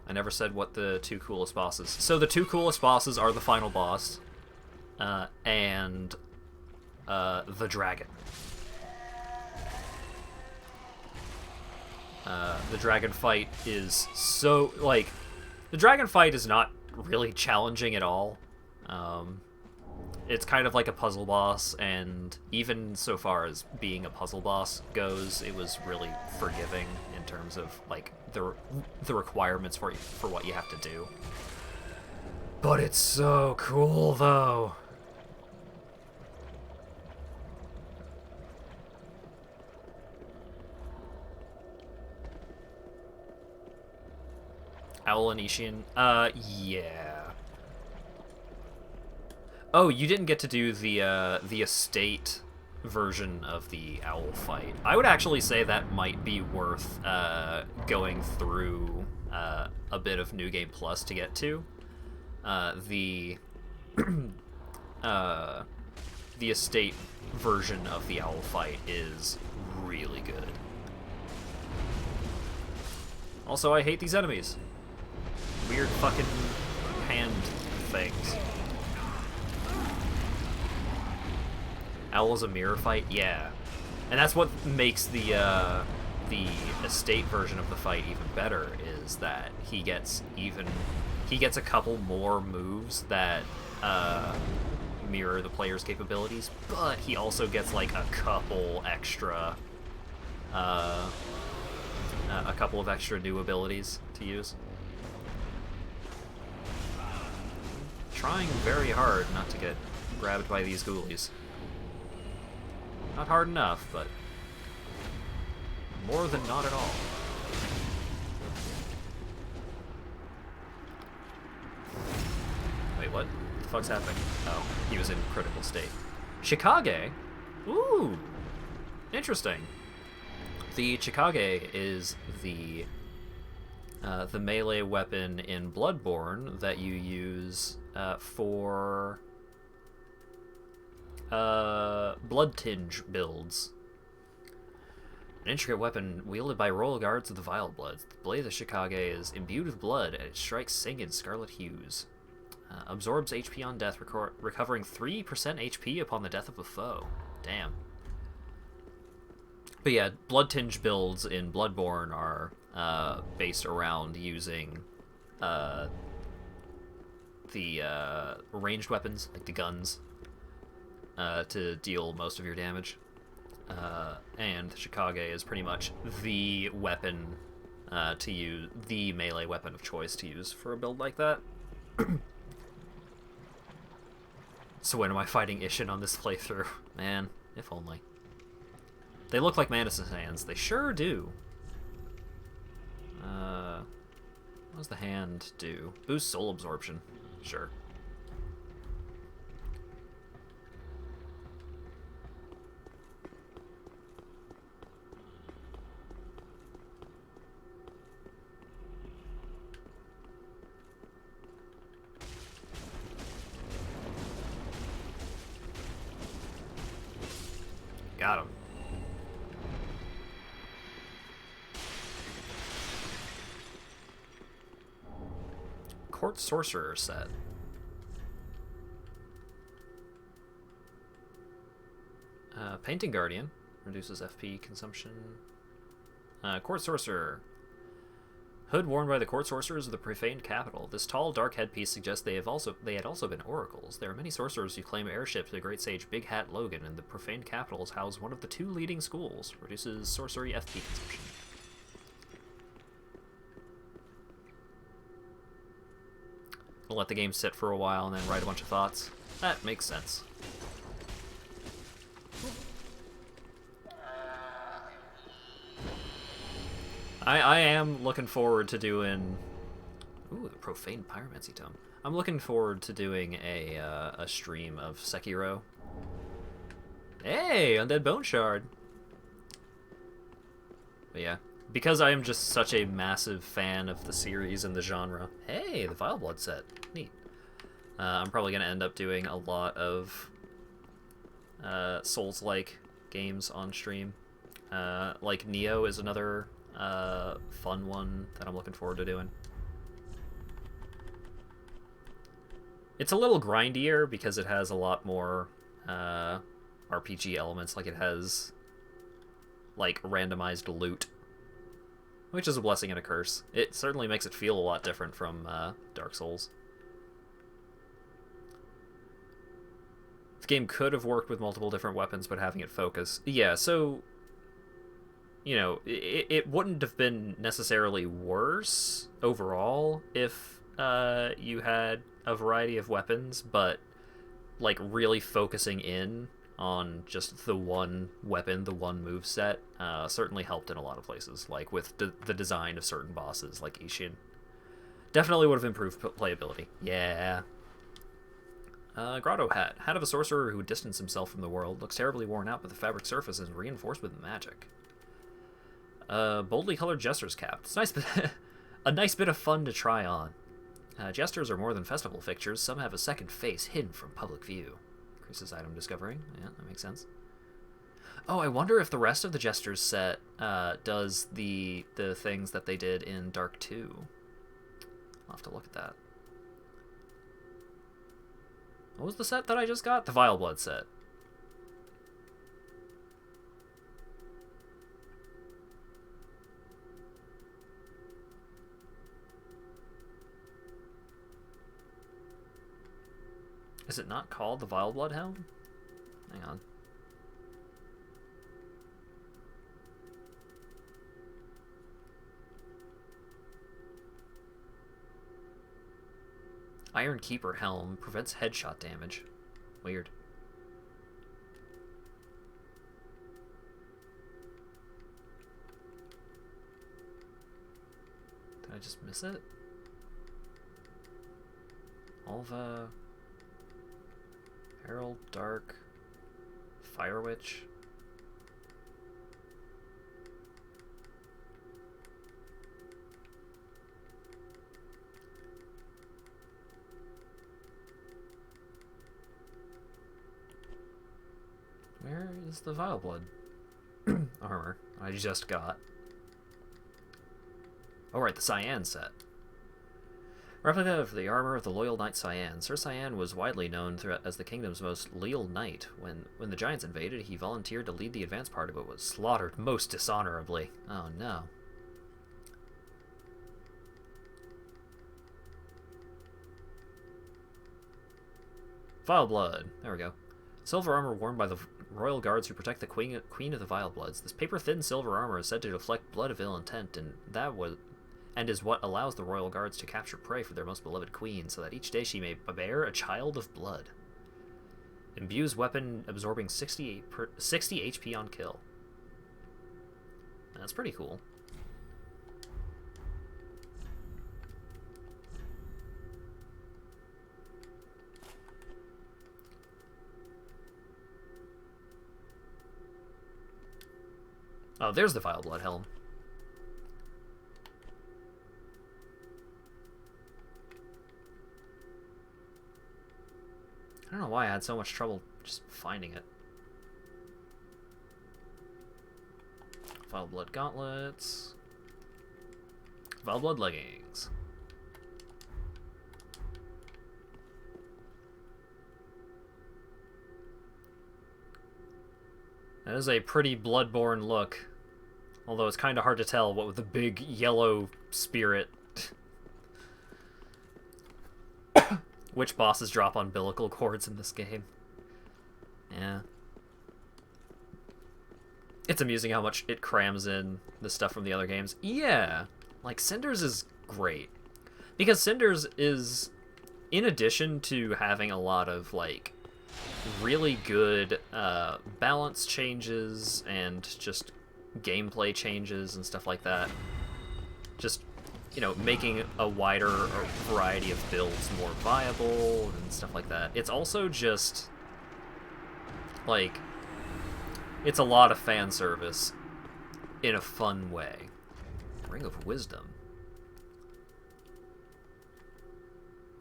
I never said what the two coolest bosses. So the two coolest bosses are the final boss, and the dragon. The dragon fight is so, like, the dragon fight is not really challenging at all. It's kind of like a puzzle boss, and even so far as being a puzzle boss goes, it was really forgiving in terms of, like, the requirements for what you have to do. But it's so cool, though. Owl and Ishian? Yeah. Oh, you didn't get to do the estate version of the owl fight. I would actually say that might be worth going through a bit of New Game Plus to get to. The estate version of the owl fight is really good. Also, I hate these enemies. Weird fucking hand things. Owl is a mirror fight? Yeah. And that's what makes the estate version of the fight even better, is that he gets a couple more moves that mirror the player's capabilities, but he also gets like a couple of extra new abilities to use. Trying very hard not to get grabbed by these ghoulies. Not hard enough, but more than not at all. Wait, what? What the fuck's happening? Oh, he was in critical state. Chikage? Ooh! Interesting. The Chikage is the melee weapon in Bloodborne that you use for blood tinge builds. An intricate weapon wielded by royal guards of the Vile Bloods. The blade of Chikage is imbued with blood, and it strikes singed scarlet hues. Absorbs HP on death, recovering 3% HP upon the death of a foe. Damn. But yeah, blood tinge builds in Bloodborne are based around using the ranged weapons, like the guns, to deal most of your damage. And Chikage is pretty much the weapon to use, the melee weapon of choice to use for a build like that. So when am I fighting Ishin on this playthrough? Man, if only. They look like Mantis's hands. They sure do. What does the hand do? Boost soul absorption. Sure. Got him. Court Sorcerer set. Painting Guardian reduces FP consumption. Court Sorcerer. Hood worn by the court sorcerers of the profaned capital. This tall, dark headpiece suggests they had also been oracles. There are many sorcerers who claim heirship to the great sage Big Hat Logan, and the profaned capital is housed one of the two leading schools. Reduces sorcery FP consumption. We'll let the game sit for a while and then write a bunch of thoughts. That makes sense. I am looking forward to doing... Ooh, the Profane Pyromancy Tome. I'm looking forward to doing a stream of Sekiro. Hey, Undead Bone Shard! But yeah, because I am just such a massive fan of the series and the genre. Hey, the Vile Blood set. Neat. I'm probably going to end up doing a lot of Souls-like games on stream. Like Neo is another fun one that I'm looking forward to doing. It's a little grindier because it has a lot more RPG elements, like it has like randomized loot, which is a blessing and a curse. It certainly makes it feel a lot different from Dark Souls. The game could have worked with multiple different weapons, but having it focus, yeah. So, you know, it wouldn't have been necessarily worse overall if you had a variety of weapons, but like really focusing in on just the one weapon, the one moveset, certainly helped in a lot of places, like with the design of certain bosses, like Ishin. Definitely would have improved playability. Yeah. Grotto Hat. Hat of a sorcerer who distanced himself from the world. Looks terribly worn out, but the fabric surface is reinforced with magic. Boldly colored Jester's cap. It's nice, a nice bit of fun to try on. Jesters are more than festival fixtures. Some have a second face hidden from public view. Increases item discovery. Yeah, that makes sense. Oh, I wonder if the rest of the Jesters set does the things that they did in Dark 2. I'll have to look at that. What was the set that I just got? The Vile Blood set. Is it not called the Vile Blood Helm? Hang on. Iron Keeper Helm prevents headshot damage. Weird. Did I just miss it? Alva... Herald, Dark, Fire Witch. Where is the Vile Blood armor I just got? Oh right, the Cyan set. Replica of the armor of the loyal knight Cyan. Sir Cyan was widely known as the kingdom's most loyal knight. When the giants invaded, he volunteered to lead the advance party, but was slaughtered most dishonorably. Oh no. Vile Blood. There we go. Silver armor worn by the royal guards who protect the queen of the Vile Bloods. This paper-thin silver armor is said to deflect blood of ill intent, and is what allows the royal guards to capture prey for their most beloved queen, so that each day she may bear a child of blood. Imbues weapon absorbing 60 HP on kill. That's pretty cool. Oh, there's the Vile Blood Helm. I don't know why I had so much trouble just finding it. Vile Blood Gauntlets. Vile Blood Leggings. That is a pretty Bloodborne look. Although it's kind of hard to tell what with the big yellow spirit. Which bosses drop umbilical cords in this game? Yeah. It's amusing how much it crams in the stuff from the other games. Yeah. Like, Cinders is great. Because Cinders is, in addition to having a lot of, like, really good balance changes and just gameplay changes and stuff like that, just, you know, making a wider variety of builds more viable and stuff like that. It's also just, like, it's a lot of fan service in a fun way. Ring of Wisdom.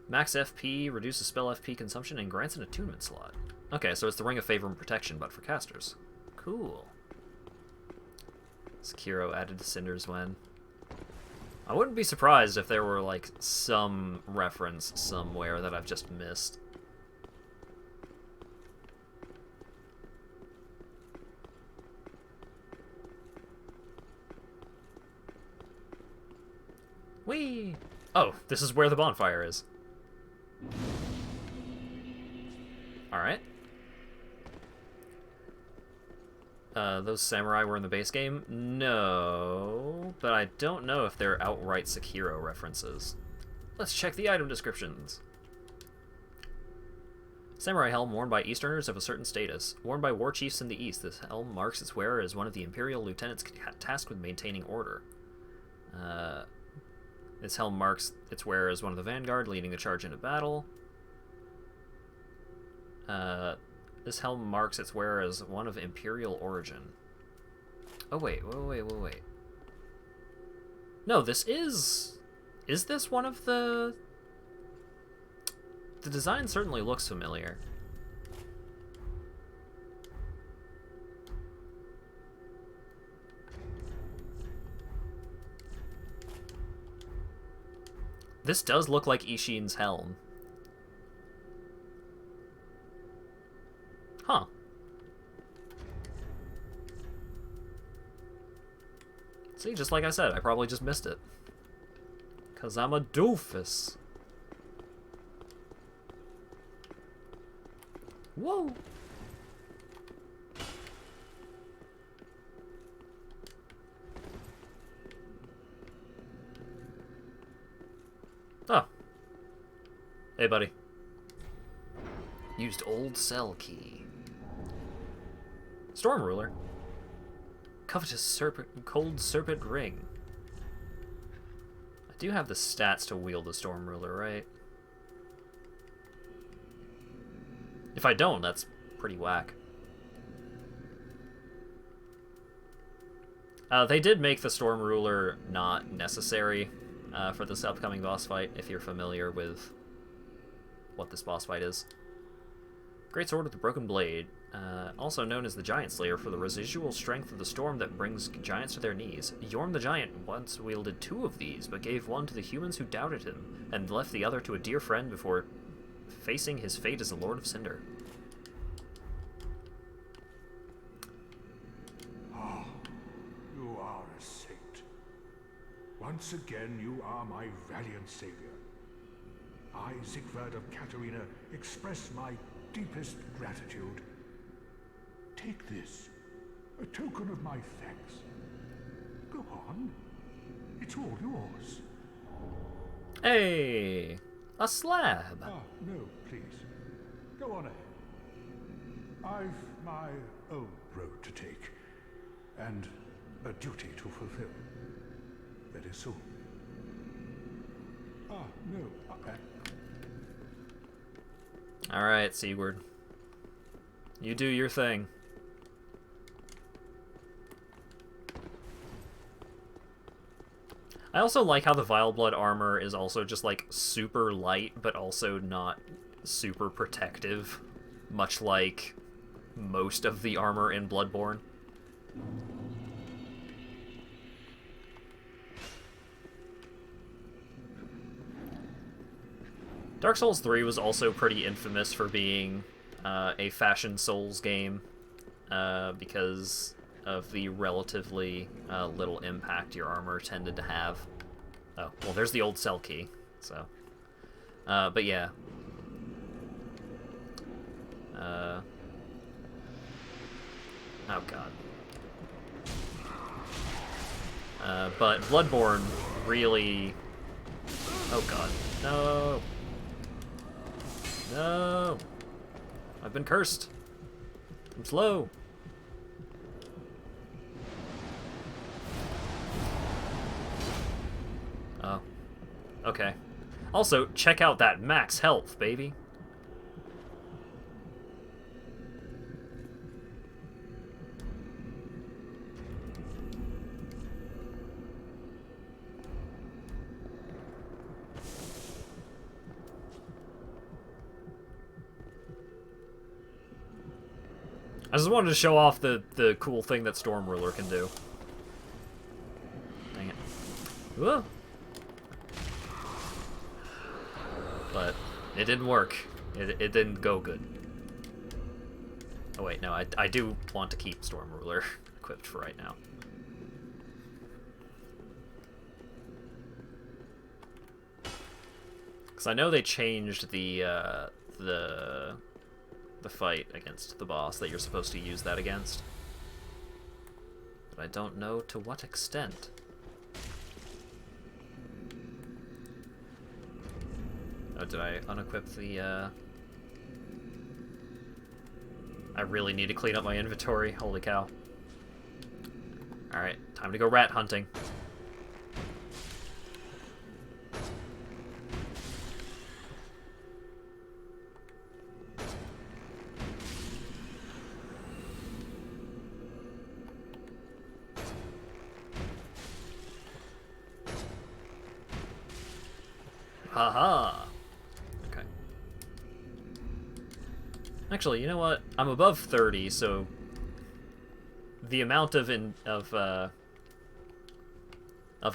Max FP reduces spell FP consumption and grants an attunement slot. Okay, so it's the Ring of Favor and Protection, but for casters. Cool. Sekiro added to Cinders when... I wouldn't be surprised if there were, like, some reference somewhere that I've just missed. Whee! Oh, this is where the bonfire is. Alright. Those samurai were in the base game? No, but I don't know if they're outright Sekiro references. Let's check the item descriptions. Samurai helm worn by Easterners of a certain status. Worn by war chiefs in the East, this helm marks its wearer as one of the Imperial lieutenants tasked with maintaining order. This helm marks its wearer as one of the vanguard leading the charge into battle. This helm marks its wearer as one of Imperial origin. Oh, wait. No, this is... Is this one of the... The design certainly looks familiar. This does look like Ishin's helm. Huh. See, just like I said, I probably just missed it. 'Cause I'm a doofus. Whoa! Oh. Hey, buddy. Used old cell key. Storm Ruler. Covetous serpent, cold serpent ring. I do have the stats to wield the Storm Ruler, right? If I don't, that's pretty whack. They did make the Storm Ruler not necessary for this upcoming boss fight, if you're familiar with what this boss fight is. Great Sword with the Broken Blade, also known as the Giant Slayer for the residual strength of the storm that brings giants to their knees. Yorm the Giant once wielded 2 of these, but gave one to the humans who doubted him, and left the other to a dear friend before facing his fate as the Lord of Cinder.
Ah, you are a saint. Once again, you are my valiant savior. I, Siegfried of Katarina, express my deepest gratitude. Take this, a token of my thanks. Go on. It's all yours.
Hey! A slab!
Ah, no, please. Go on ahead. I've my own road to take, and a duty to fulfill. Very soon. Ah, no.
Alright, Sigurd. You do your thing. I also like how the Vile Blood armor is also just, like, super light, but also not super protective. Much like most of the armor in Bloodborne. Dark Souls 3 was also pretty infamous for being a fashion Souls game because of the relatively little impact your armor tended to have. Oh, well, there's the old cell key, so. But yeah. Oh, God. But Bloodborne really... Oh, God. No! No! I've been cursed. I'm slow. Oh. Okay. Also, check out that max health, baby. I just wanted to show off the cool thing that Storm Ruler can do. Dang it. Whoa. But it didn't work. It didn't go good. Oh wait, no, I do want to keep Storm Ruler equipped for right now. Because I know they changed the fight against the boss that you're supposed to use that against. But I don't know to what extent. Oh, did I unequip the, I really need to clean up my inventory. Holy cow. Alright, time to go rat hunting. Haha! Okay. Actually, you know what? I'm above 30, so the amount of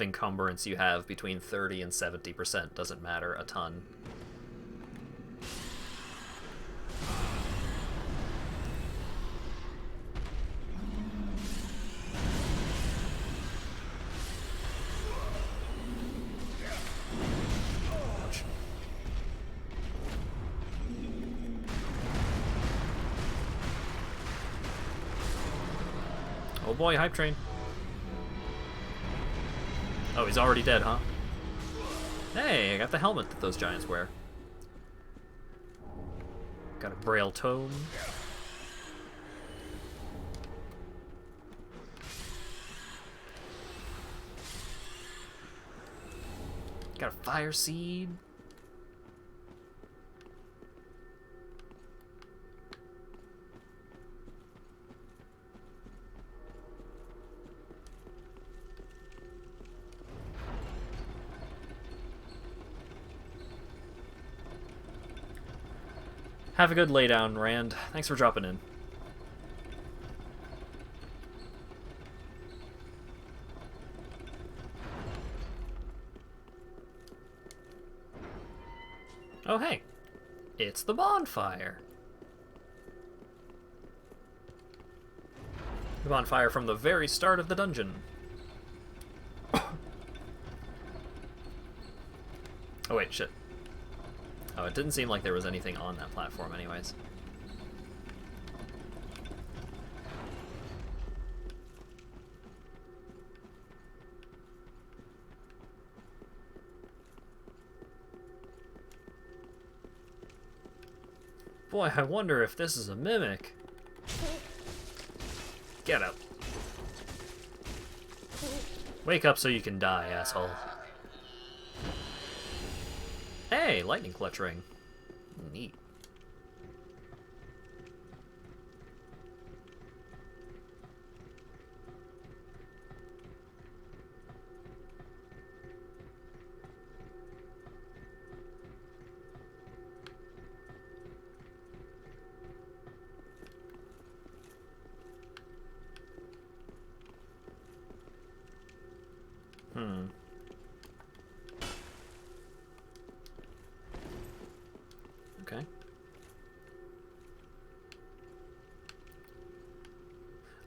encumbrance you have between 30 and 70% doesn't matter a ton. Ouch. Oh boy, hype train. Oh, he's already dead, huh? Hey, I got the helmet that those giants wear. Got a braille tome. Got a fire seed. Have a good laydown, Rand. Thanks for dropping in. Oh, hey. It's the bonfire. The bonfire from the very start of the dungeon. Oh, wait, shit. Oh, it didn't seem like there was anything on that platform anyways. Boy, I wonder if this is a mimic. Get up. Wake up so you can die, asshole. Hey, lightning clutch ring. Neat. Okay.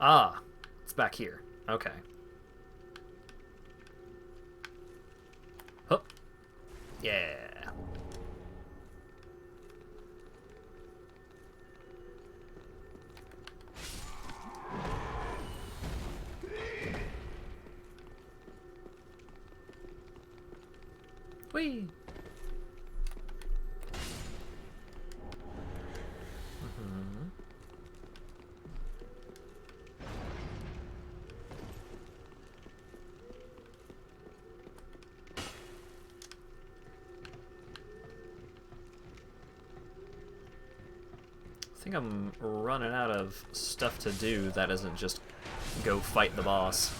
Ah, it's back here. Okay. Hup. Yeah. Whee! I think I'm running out of stuff to do that isn't just go fight the boss.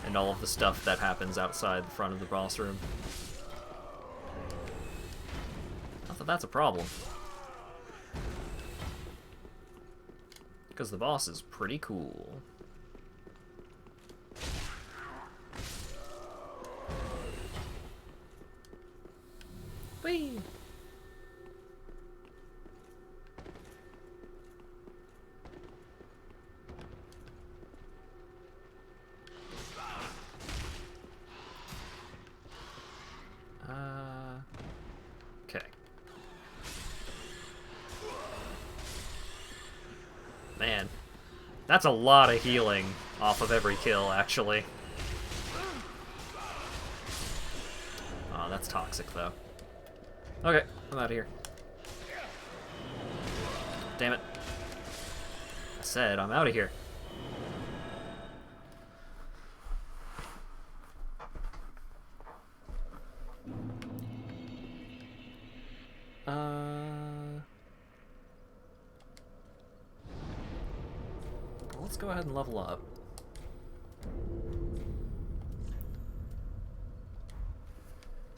And all of the stuff that happens outside the front of the boss room. Not that that's a problem. Because the boss is pretty cool. Whee! Man, that's a lot of healing off of every kill, actually. Oh, that's toxic, though. Okay, I'm out of here. Damn it. I said I'm out of here. Let's go ahead and level up.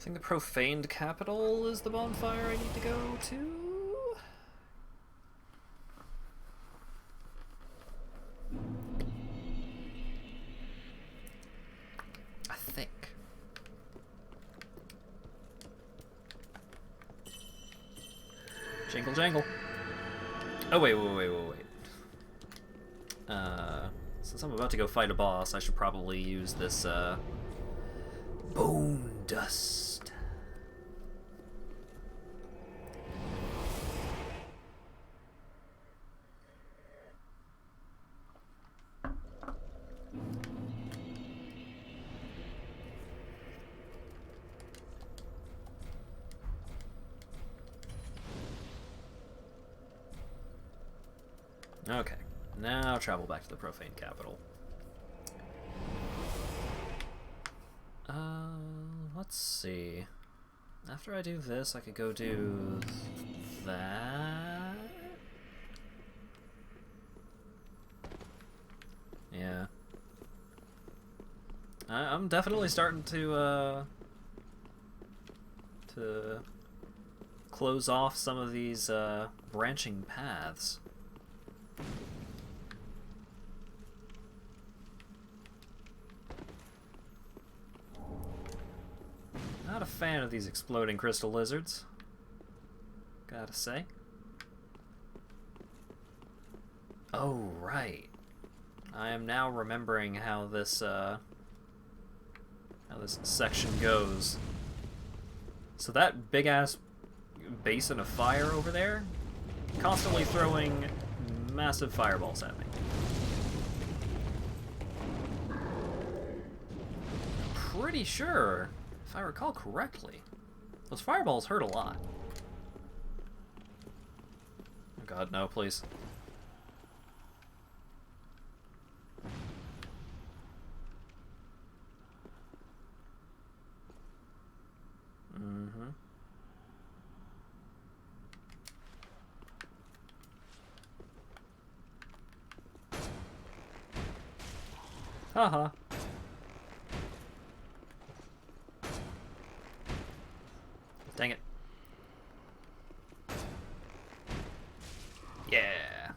I think the Profaned Capital is the bonfire I need to go to. I think. Jingle jangle. Oh, wait. Since I'm about to go fight a boss, I should probably use this, Bone Dust. Okay, now travel back to the Profane Capital. Let's see. After I do this, I could go do that. Yeah. I'm definitely starting to close off some of these branching paths. Not a fan of these exploding crystal lizards, gotta say. Oh, right. I am now remembering how this section goes. So that big-ass basin of fire over there, constantly throwing massive fireballs at me. Pretty sure, if I recall correctly, those fireballs hurt a lot. Oh god, no, please. Mm-hmm. Haha. Dang it. Yeah.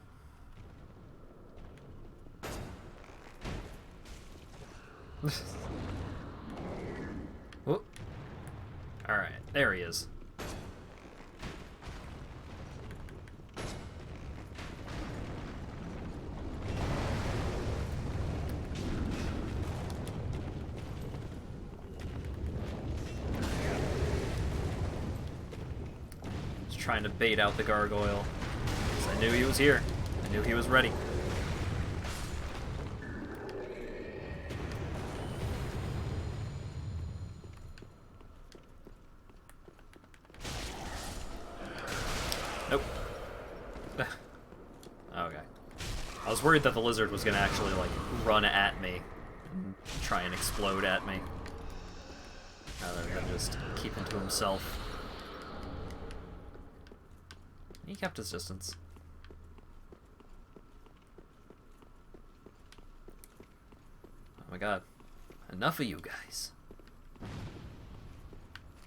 Whoop. Alright, there he is. Trying to bait out the gargoyle. 'Cause I knew he was here. I knew he was ready. Nope. Okay. I was worried that the lizard was gonna actually, like, run at me and try and explode at me, rather than just keeping to himself. He kept his distance. Oh my god. Enough of you guys.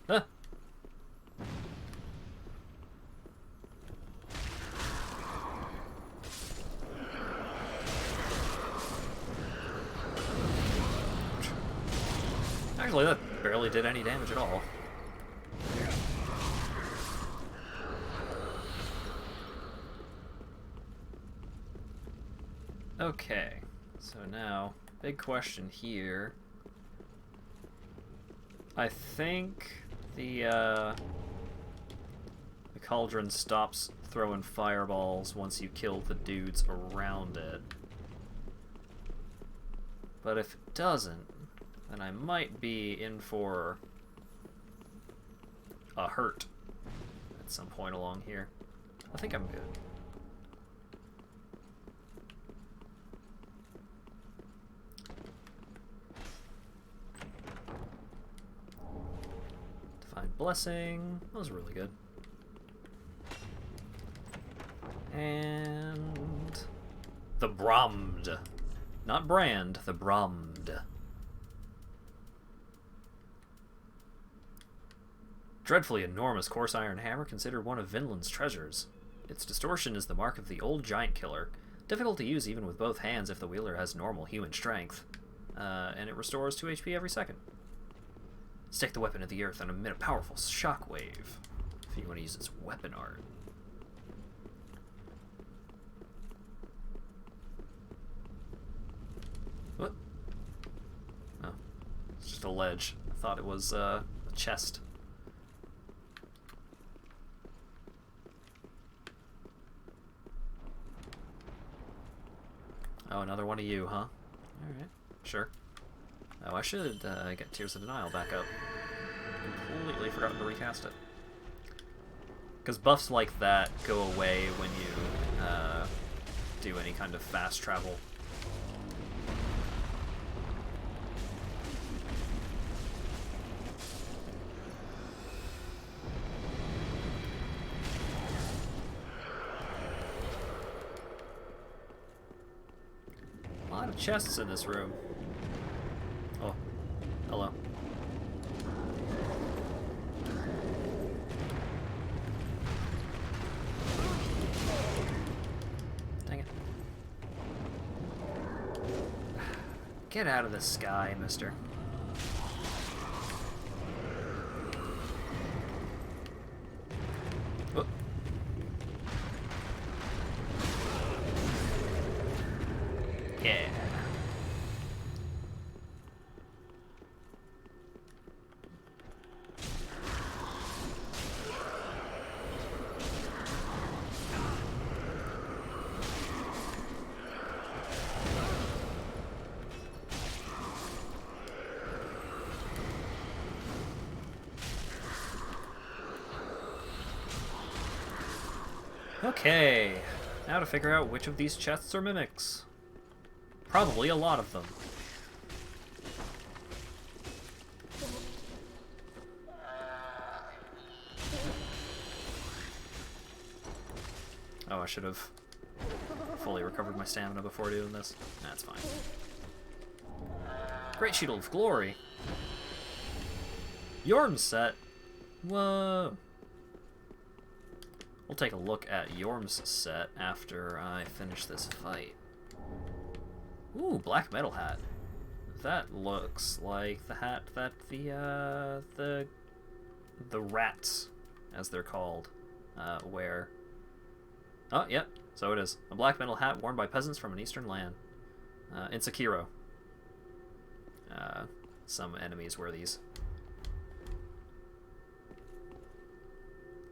Huh. Actually, that barely did any damage at all. Okay, so now, big question here. I think the cauldron stops throwing fireballs once you kill the dudes around it. But if it doesn't, then I might be in for a hurt at some point along here. I think I'm good. Divine Blessing. That was really good. And the Bromd. Not brand, the Bromd. Dreadfully enormous coarse iron hammer, considered one of Vinland's treasures. Its distortion is the mark of the old giant killer. Difficult to use even with both hands if the wielder has normal human strength. And it restores 2 HP every second. Stick the weapon in the earth and emit a powerful shockwave. If you want to use its weapon art. What? Oh. It's just a ledge. I thought it was a chest. Oh, another one of you, huh? Alright, sure. Oh, I should get Tears of Denial back up. Completely forgot to recast it. Because buffs like that go away when you do any kind of fast travel. A lot of chests in this room. Oh, hello. Dang it. Get out of the sky, mister. Whoop. Yeah. Okay, now to figure out which of these chests are mimics. Probably a lot of them. Oh, I should have fully recovered my stamina before doing this. That's fine. Great Shield of Glory. Yorm's set. Whoa. We'll take a look at Yorm's set after I finish this fight. Ooh, black metal hat. That looks like the hat that the rats, as they're called, wear. Oh, yep, so it is. A black metal hat worn by peasants from an eastern land. In Sekiro. Some enemies wear these.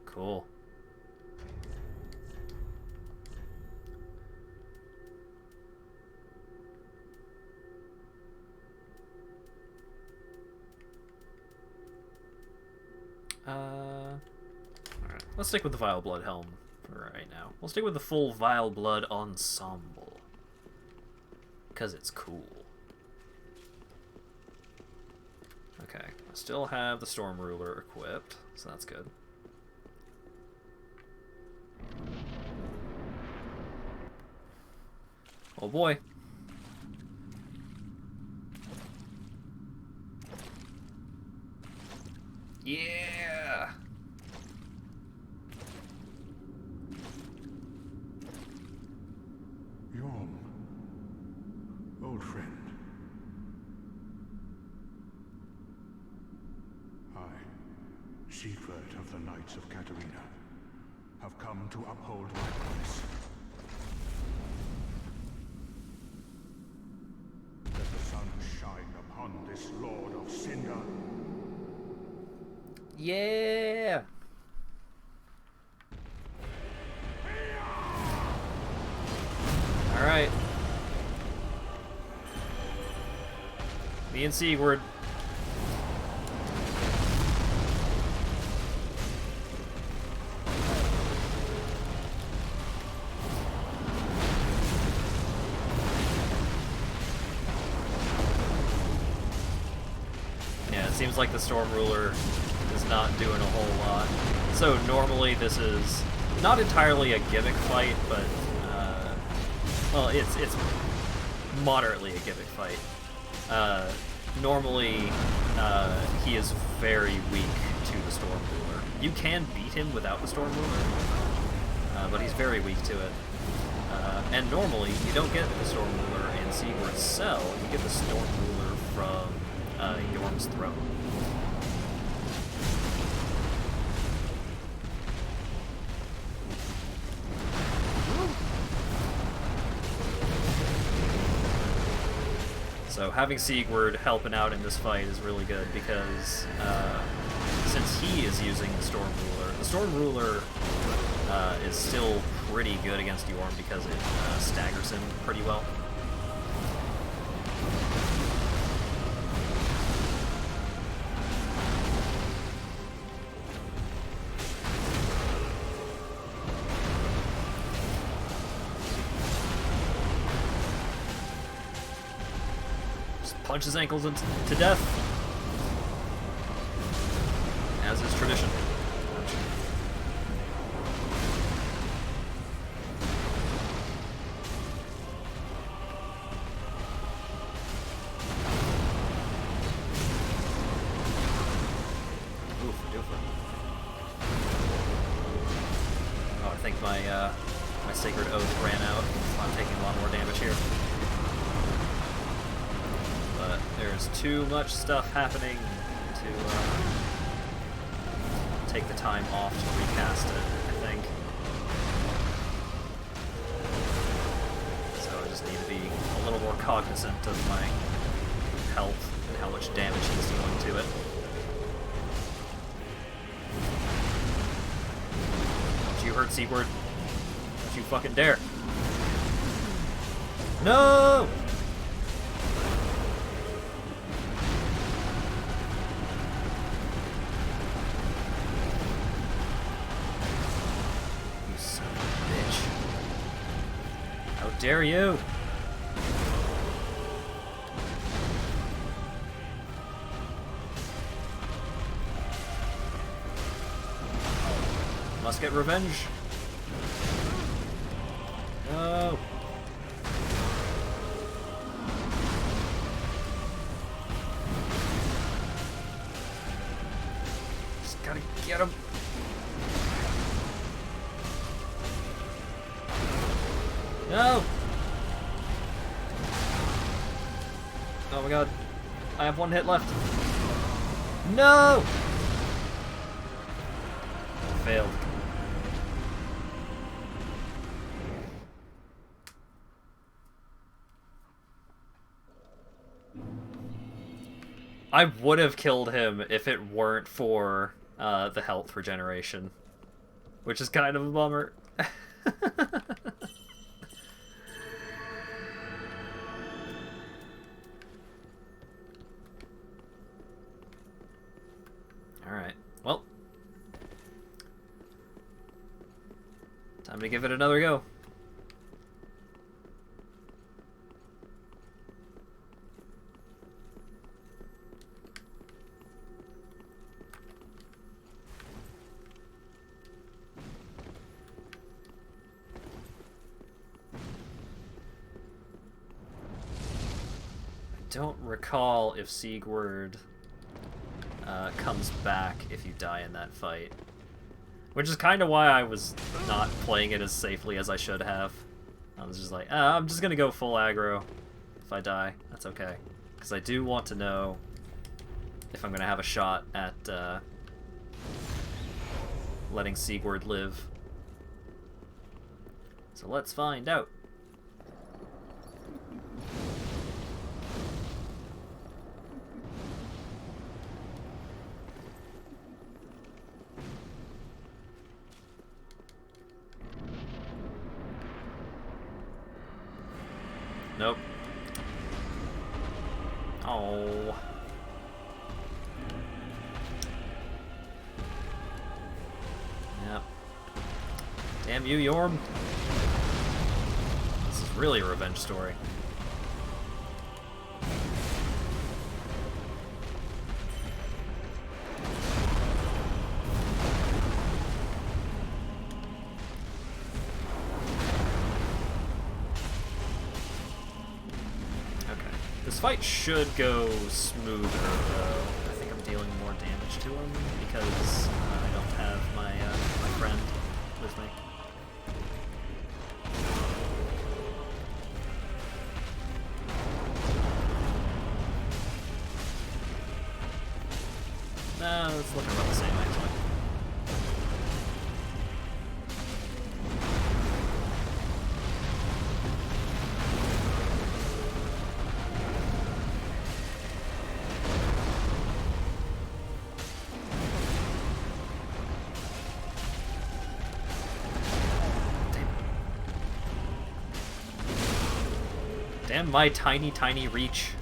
Cool. Alright, let's stick with the Vile Blood helm for right now. We'll stick with the full Vile Blood ensemble. Because it's cool. Okay, I still have the Storm Ruler equipped, so that's good. Oh boy. Yeah!
Yorm, old friend. I, Siegfried of the Knights of Katarina, have come to uphold my promise. Let the sun shine upon this Lord of Cinder.
Yeah! Me and Sigurd. Yeah, it seems like the Storm Ruler is not doing a whole lot. So normally this is not entirely a gimmick fight, but well, it's moderately a gimmick fight. Normally he is very weak to the Storm Ruler. You can beat him without the Storm Ruler, but he's very weak to it. And normally you don't get the Storm Ruler in Sigurd's Cell. You get the Storm Ruler from Yorm's Throne. So having Sigurd helping out in this fight is really good because since he is using the Storm Ruler is still pretty good against Yorm because it staggers him pretty well. Punch his ankles to death, as is tradition. Oh, I think my Sacred Oath ran out. I'm taking a lot more damage here. But there's too much stuff happening to take the time off to recast it, I think. So I just need to be a little more cognizant of my health and how much damage he's dealing to it. Don't you hurt Sigurd? Don't you fucking dare. No! Dare you? Must get revenge. No. Just gotta get him. No! Oh my god. I have one hit left. No! Failed. I would have killed him if it weren't for the health regeneration. Which is kind of a bummer. Alright, well. Time to give it another go. I don't recall if Sigurd comes back if you die in that fight. Which is kind of why I was not playing it as safely as I should have. I was just like, I'm just gonna go full aggro. If I die, that's okay. Because I do want to know if I'm gonna have a shot at letting Sigurd live. So let's find out. Nope. Oh. Yep. Damn you, Yorm. This is really a revenge story. This fight should go smoother, though. I think I'm dealing more damage to him because I don't have my my friend with me. No, it's looking about the same actually. Damn my tiny, tiny reach.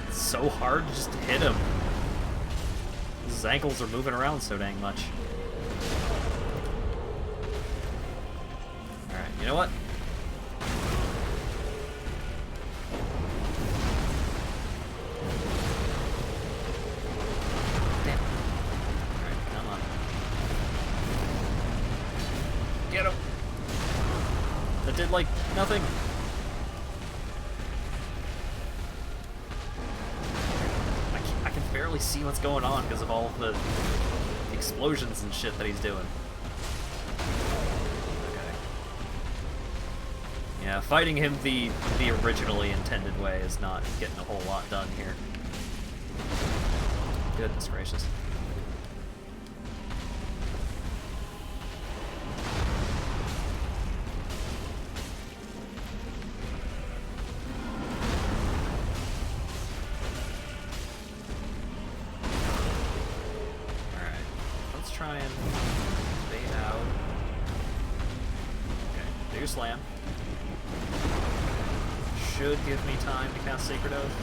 It's so hard to just hit him. His ankles are moving around so dang much. Alright, you know what? Get him! That did, like, nothing. I can barely see what's going on because of all of the explosions and shit that he's doing. Okay. Yeah, fighting him the originally intended way is not getting a whole lot done here. Goodness gracious. Try and bait out. Okay, do slam. Should give me time to cast Sacred Oath.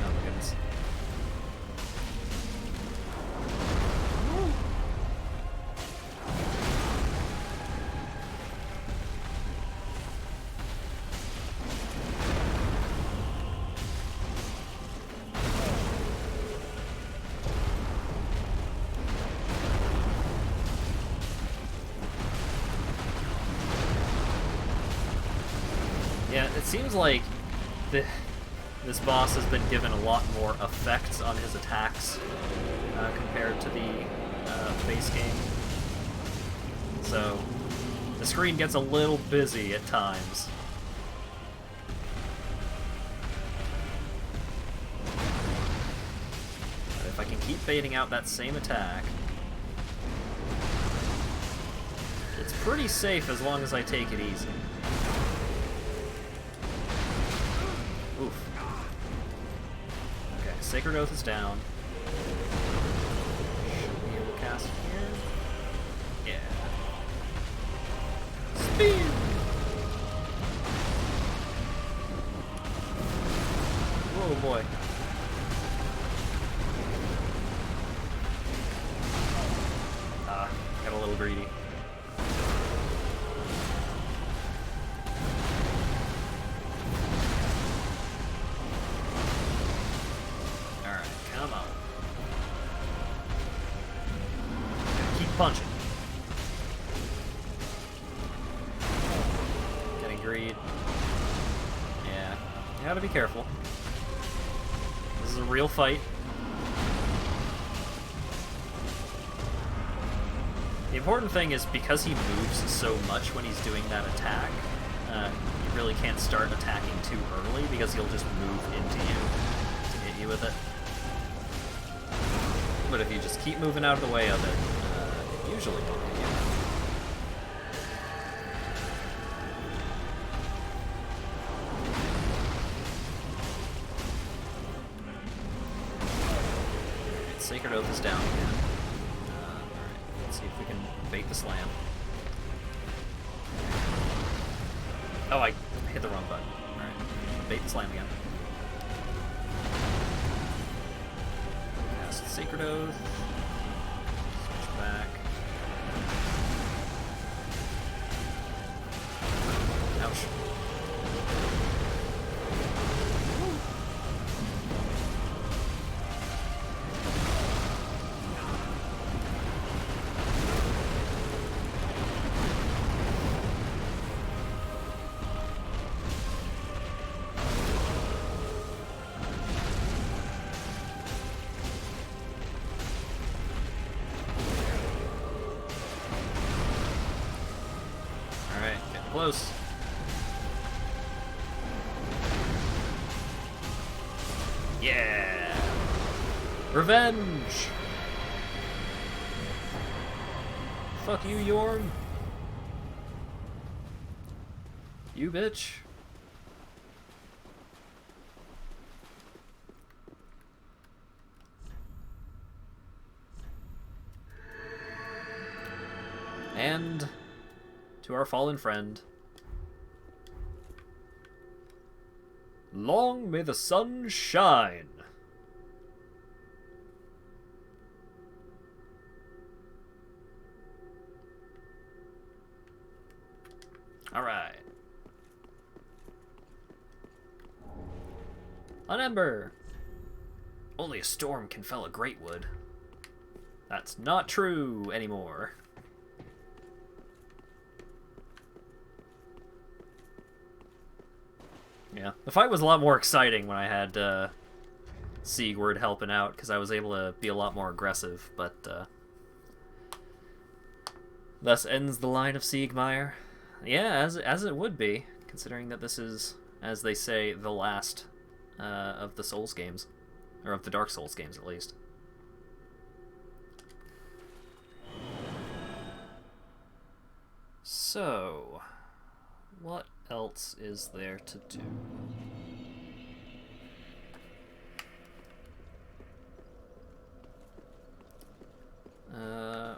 Oh my goodness. Yeah, it seems like this boss has been given a lot more effects on his attacks compared to the base game. So the screen gets a little busy at times. But if I can keep baiting out that same attack, it's pretty safe as long as I take it easy. Oof. Okay, Sacred Oath is down. Should be able to cast here. Yeah. Speed! Oh boy. Got a little greedy. Punching. Getting greed. Yeah. You gotta be careful. This is a real fight. The important thing is because he moves so much when he's doing that attack, you really can't start attacking too early because he'll just move into you to hit you with it. But if you just keep moving out of the way of it, usually won't hit you. Oath is down again. Alright, let's see if we can bait the slam. Oh, I hit the wrong button. Alright, bait the slam again. Cast Sacred Oath. Switch back. Ouch. Alright, getting close. Yeah! Revenge! Fuck you, Yorm. You bitch. And to our fallen friend. Long may the sun shine. All right. An ember. Only a storm can fell a great wood. That's not true anymore. Yeah, the fight was a lot more exciting when I had Siegward helping out, because I was able to be a lot more aggressive, but thus ends the line of Siegmeyer. Yeah, as it would be, considering that this is, as they say, the last of the Souls games. Or of the Dark Souls games, at least. So, what else is there to do?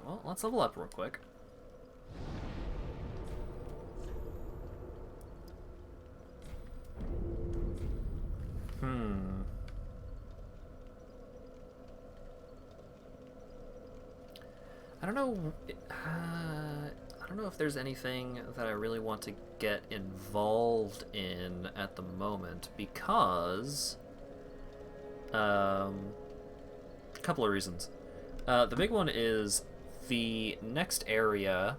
Well, let's level up real quick. I don't know. I don't know if there's anything that I really want to get involved in at the moment, because a couple of reasons. The big one is the next area.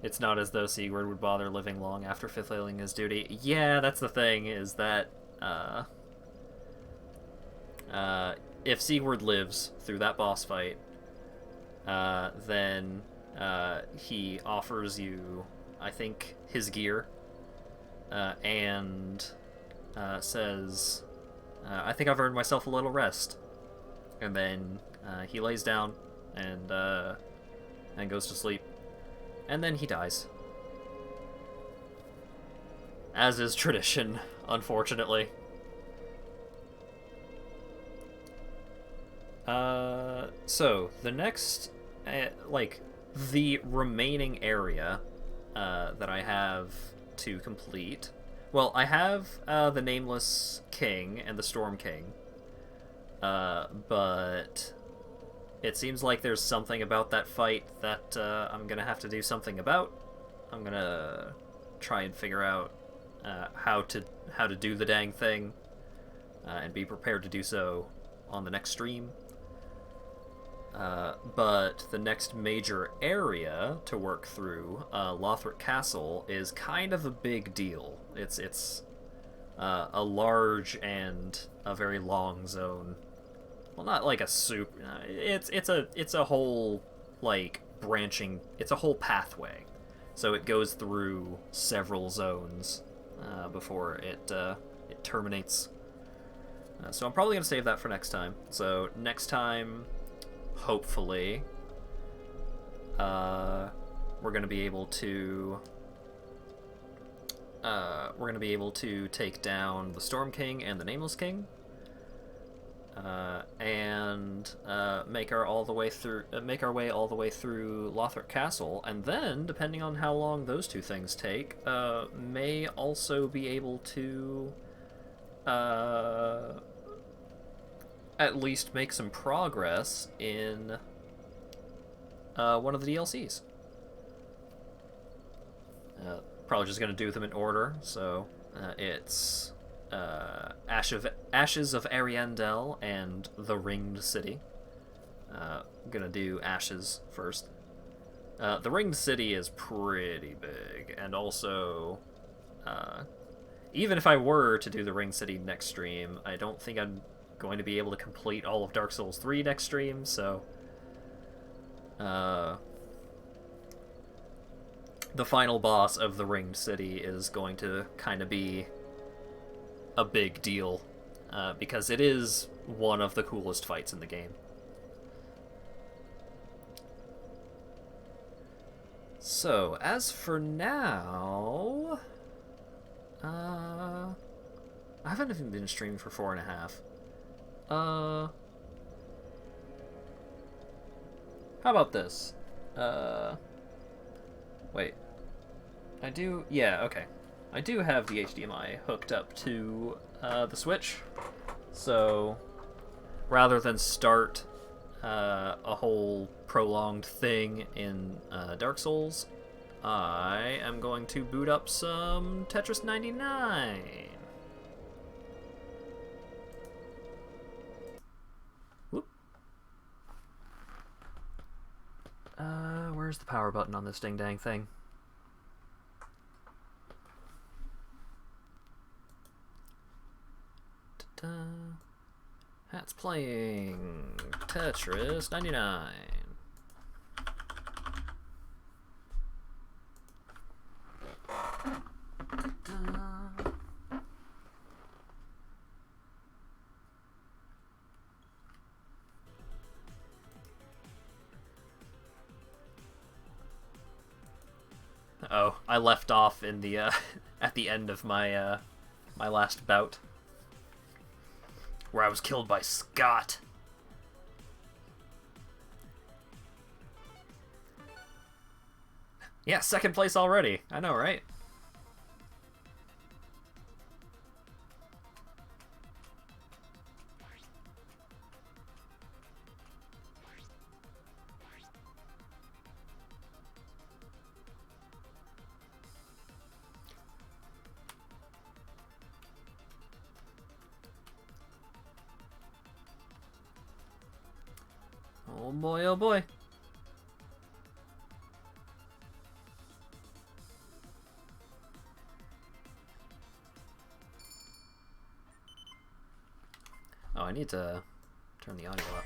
It's not as though Siegward would bother living long after fulfilling his duty. Yeah, that's the thing, is that if Siegward lives through that boss fight, then he offers you, I think, his gear, and says, I think I've earned myself a little rest. And then he lays down and goes to sleep. And then he dies. As is tradition, unfortunately. So, the next, the remaining area that I have to complete... Well, I have the Nameless King and the Storm King, but it seems like there's something about that fight that I'm gonna have to do something about. I'm gonna try and figure out how to do the dang thing, and be prepared to do so on the next stream. But the next major area to work through, Lothric Castle, is kind of a big deal. It's a large and a very long zone. Well, not like a super. It's a whole branching. It's a whole pathway, so it goes through several zones before it terminates. So I'm probably gonna save that for next time. So next time, hopefully, we're gonna be able to we're going to be able to take down the Storm King and the Nameless King, and make our way all the way through Lothric Castle, and then, depending on how long those two things take, may also be able to at least make some progress in one of the DLCs. Probably just going to do them in order, so it's Ashes of Ariandel and the Ringed City. I'm going to do Ashes first. The Ringed City is pretty big, and also, even if I were to do the Ringed City next stream, I don't think I'm going to be able to complete all of Dark Souls 3 next stream, so the final boss of the Ringed City is going to kind of be a big deal, because it is one of the coolest fights in the game. So, as for now, I haven't even been streaming for 4.5. How about this? Wait. Yeah, okay. I do have the HDMI hooked up to the Switch, so rather than start a whole prolonged thing in Dark Souls, I am going to boot up some Tetris 99. Whoop. Where's the power button on this ding-dang thing? Ta-da. Hat's playing Tetris 99. Ta-da. Oh, I left off in the at the end of my my last bout, where I was killed by Scott. Yeah, second place already. I know, right? Oh boy, oh boy. Oh, I need to turn the audio up.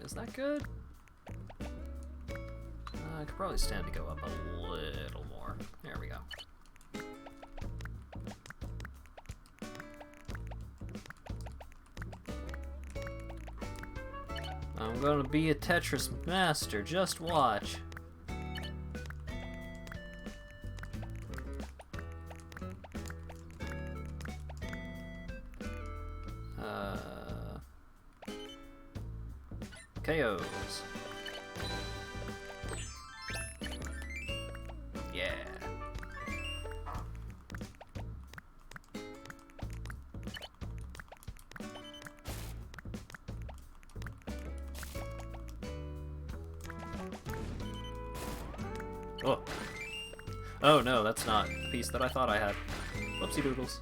Is that good? I could probably stand to go up a little more. There we go. I'm gonna be a Tetris master, just watch. KOs. Yeah. Oh. Oh no, that's not the piece that I thought I had. Whoopsie doodles.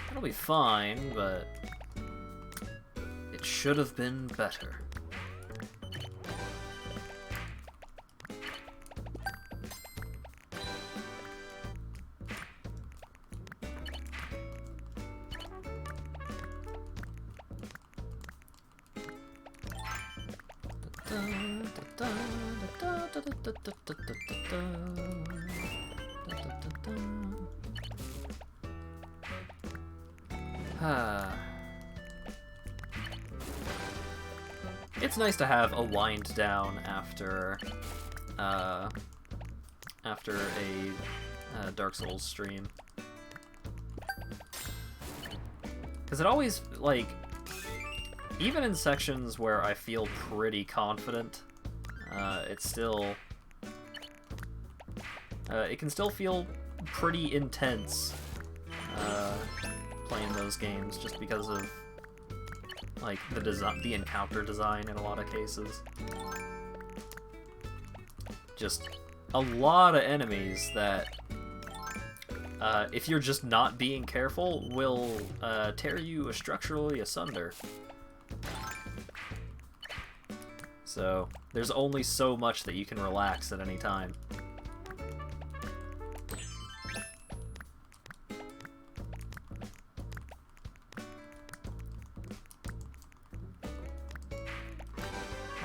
That'll be fine, but it should have been better. it's nice to have a wind down after after a Dark Souls stream. Because it always, like, even in sections where I feel pretty confident, it's still, it can still feel pretty intense, playing those games, just because of, like, the encounter design in a lot of cases. Just a lot of enemies that, if you're just not being careful, will tear you structurally asunder. So, there's only so much that you can relax at any time.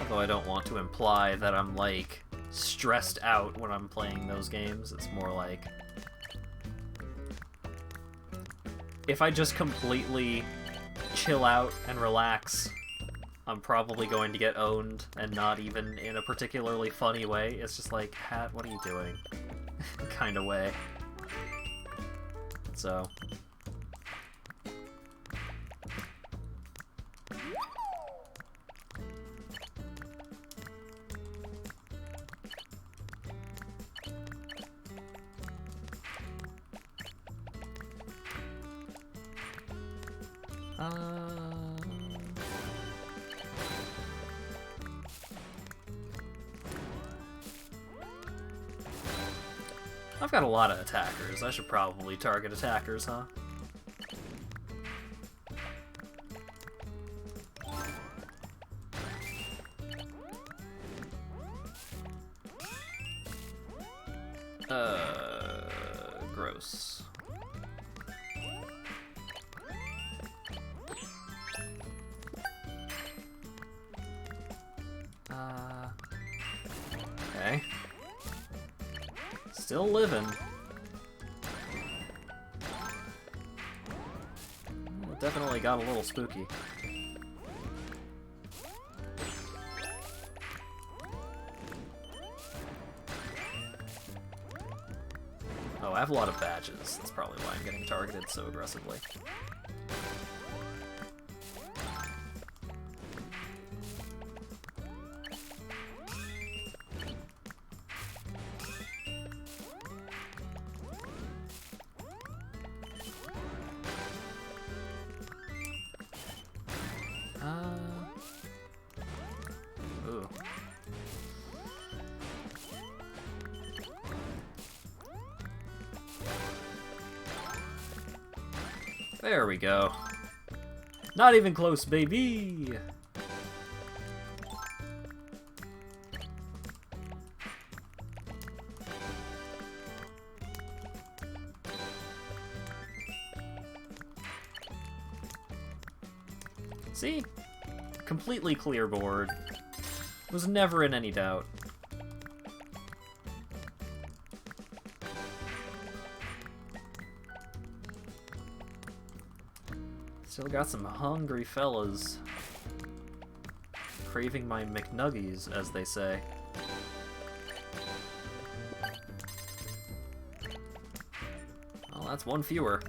Although I don't want to imply that I'm, like, stressed out when I'm playing those games. It's more like, if I just completely chill out and relax, I'm probably going to get owned, and not even in a particularly funny way. It's just like, Hat, what are you doing? kind of way. So. I've got a lot of attackers. I should probably target attackers, huh? Gross. Okay. Still living. Definitely got a little spooky. Oh, I have a lot of badges. That's probably why I'm getting targeted so aggressively. Ooh. There we go. Not even close, baby! See? Completely clear board. Was never in any doubt. Still got some hungry fellas. Craving my McNuggies, as they say. Well, that's one fewer.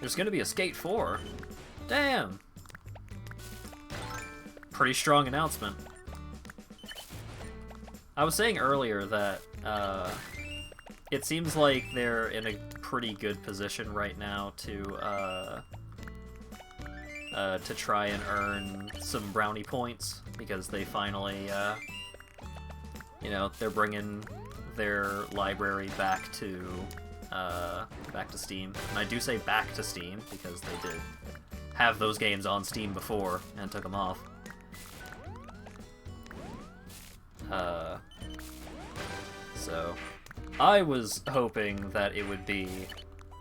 There's gonna be a Skate 4. Damn! Pretty strong announcement. I was saying earlier that it seems like they're in a pretty good position right now to try and earn some brownie points, because they finally, you know, they're bringing their library back to Steam. And I do say back to Steam because they did have those games on Steam before and took them off. So I was hoping that it would be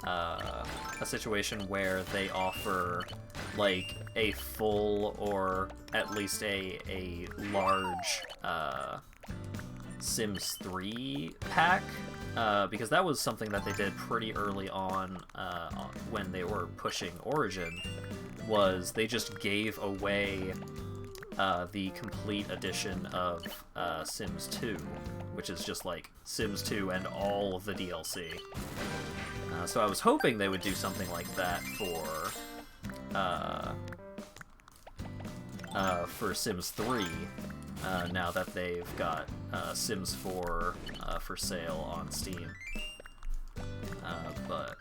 a situation where they offer like a full or at least a large Sims 3 pack, because that was something that they did pretty early on when they were pushing Origin, was they just gave away the complete edition of Sims 2, which is just like Sims 2 and all of the DLC. So I was hoping they would do something like that for Sims 3, now that they've got Sims 4 for sale on Steam. But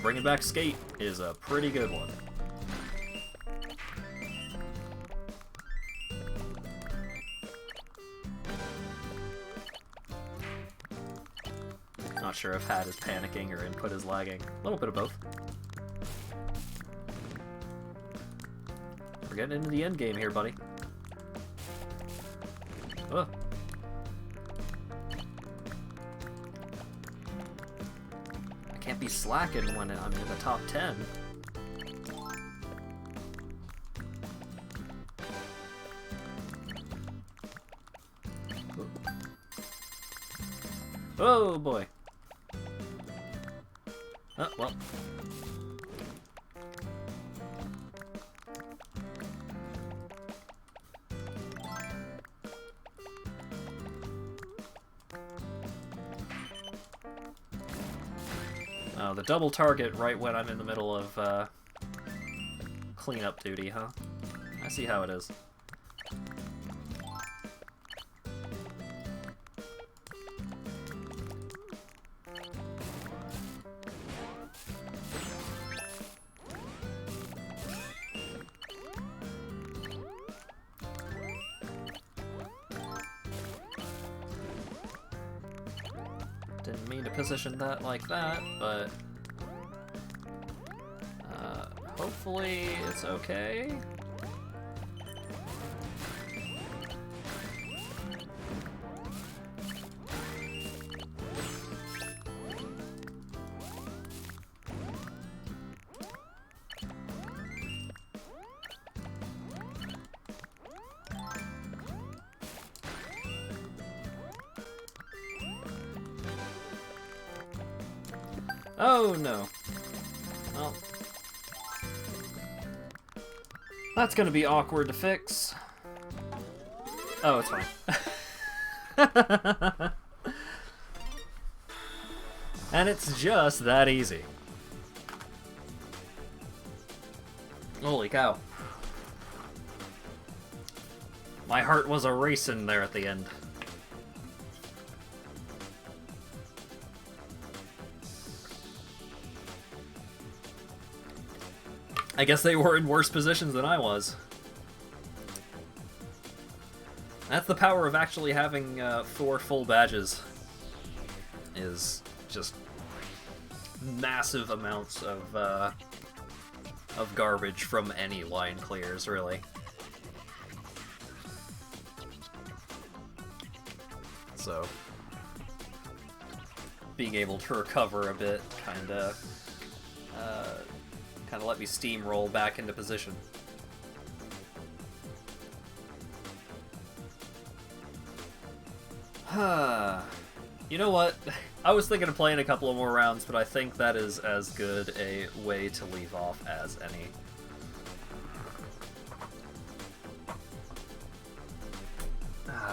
bringing back Skate is a pretty good one. Not sure if HAT is panicking or input is lagging. A little bit of both. We're getting into the end game here, buddy. Ugh. I can't be slacking when I'm in the top 10. Oh boy. Oh, well. Oh, the double target right when I'm in the middle of cleanup duty, huh? I see how it is. Didn't mean to position that like that, but hopefully it's okay. Oh no. Well, that's gonna be awkward to fix. Oh, it's fine. And it's just that easy. Holy cow. My heart was a-racing there at the end. I guess they were in worse positions than I was. That's the power of actually having 4 full badges. Is just massive amounts of garbage from any line clears, really. So being able to recover a bit kinda let me steamroll back into position. You know what? I was thinking of playing a couple of more rounds, but I think that is as good a way to leave off as any.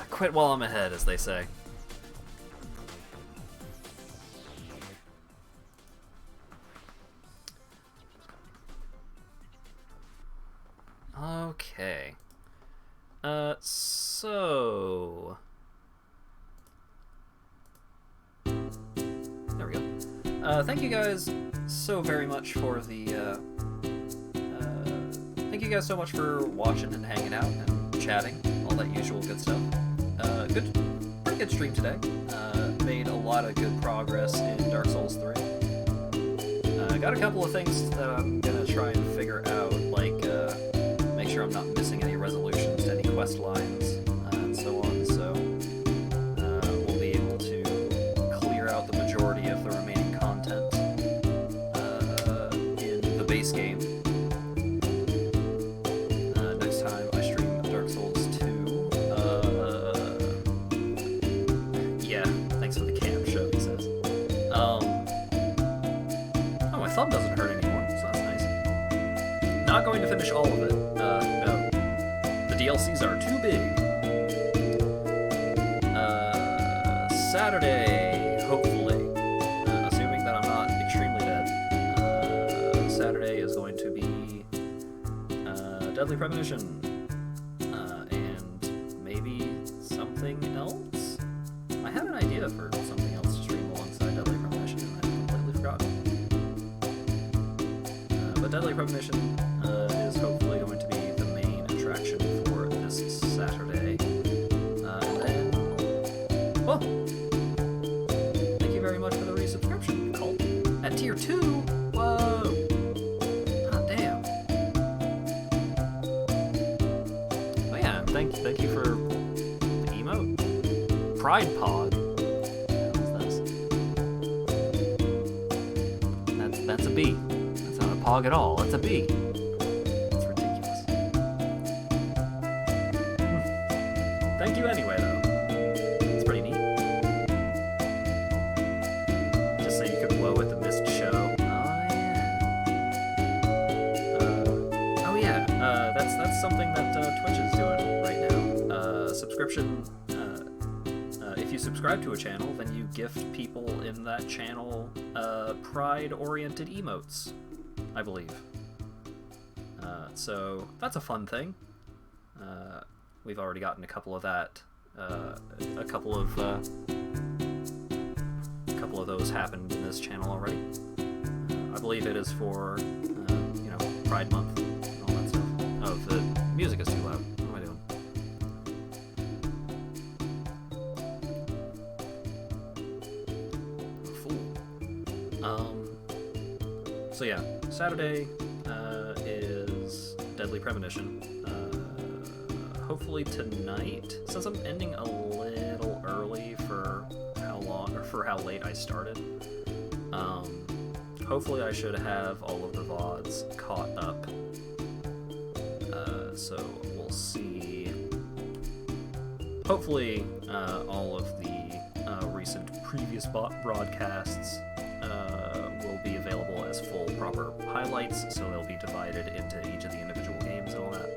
Quit while I'm ahead, as they say. Okay. So... There we go. Thank you guys so very much for the, thank you guys so much for watching and hanging out and chatting, all that usual good stuff. Pretty good stream today. Made a lot of good progress in Dark Souls 3. Got a couple of things that I'm gonna try and figure out, like, make sure I'm not missing any resolutions to any quest lines, and so on, so we'll be able to base game. Next time I stream Dark Souls 2. Yeah, thanks for the cam show, he says. Oh, my thumb doesn't hurt anymore, so that's nice. Not going to finish all of it. No. The DLCs are too big. Saturday, hopefully, assuming that I'm not extremely dead. Saturday is going to be Deadly Premonition, and maybe something else? I had an idea for something else to stream alongside Deadly Premonition, and I've completely forgotten. But Deadly Premonition is hopefully going to be the main attraction for this Saturday. And then, well, thank you very much for the resubscription, Colt. At tier 2? Whoa! Hot damn. Oh yeah, thank you for the emote. Pride Pod. What the hell is this? That's a B. That's not a pog at all. That's a B. It's ridiculous. Thank you anyway, though. It's pretty neat. Just so you could blow at the missed show. Oh yeah. That's something that Twitch is doing right now. Subscription. If you subscribe to a channel, then you gift people in that channel pride-oriented emotes, I believe. So that's a fun thing. We've already gotten a couple of that. A couple of those happened in this channel already. I believe it is for Pride Month and all that stuff. Oh, the music is too loud. What am I doing? I'm a fool. So yeah, Saturday is Deadly Premonition. Hopefully tonight, since I'm ending a little early for how late I started. Hopefully I should have all of the VODs caught up. So we'll see. Hopefully all of the recent previous broadcasts will be available as full proper highlights, so they'll be divided into each of the individual games and all that.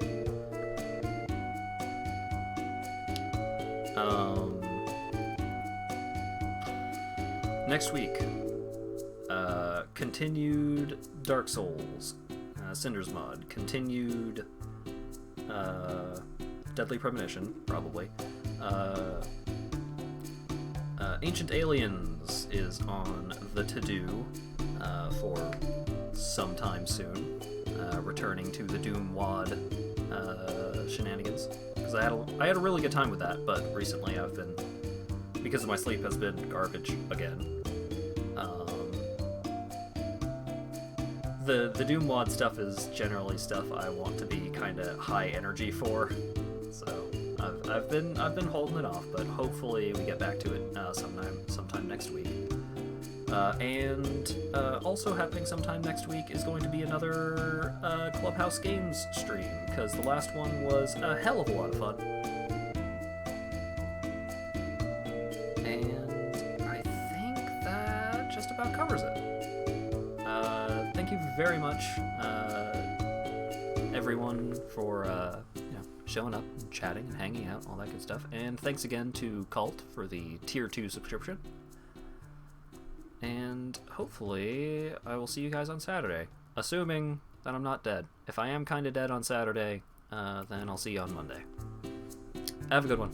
Next week, continued Dark Souls, Cinders mod, continued Deadly Premonition, probably. Ancient Aliens is on the to-do for sometime soon, returning to the Doom WAD shenanigans. Because I had a really good time with that, but recently I've been, because my sleep has been garbage again. The Doom WAD stuff is generally stuff I want to be kind of high energy for, so I've been holding it off, but hopefully we get back to it sometime next week. And also happening sometime next week is going to be another Clubhouse Games stream, because the last one was a hell of a lot of fun. And I think that just about covers it. Thank you very much, everyone, for showing up, and chatting, and hanging out, all that good stuff. And thanks again to Cult for the Tier 2 subscription. And hopefully I will see you guys on Saturday, assuming that I'm not dead. If I am kind of dead on Saturday, then I'll see you on Monday. Have a good one.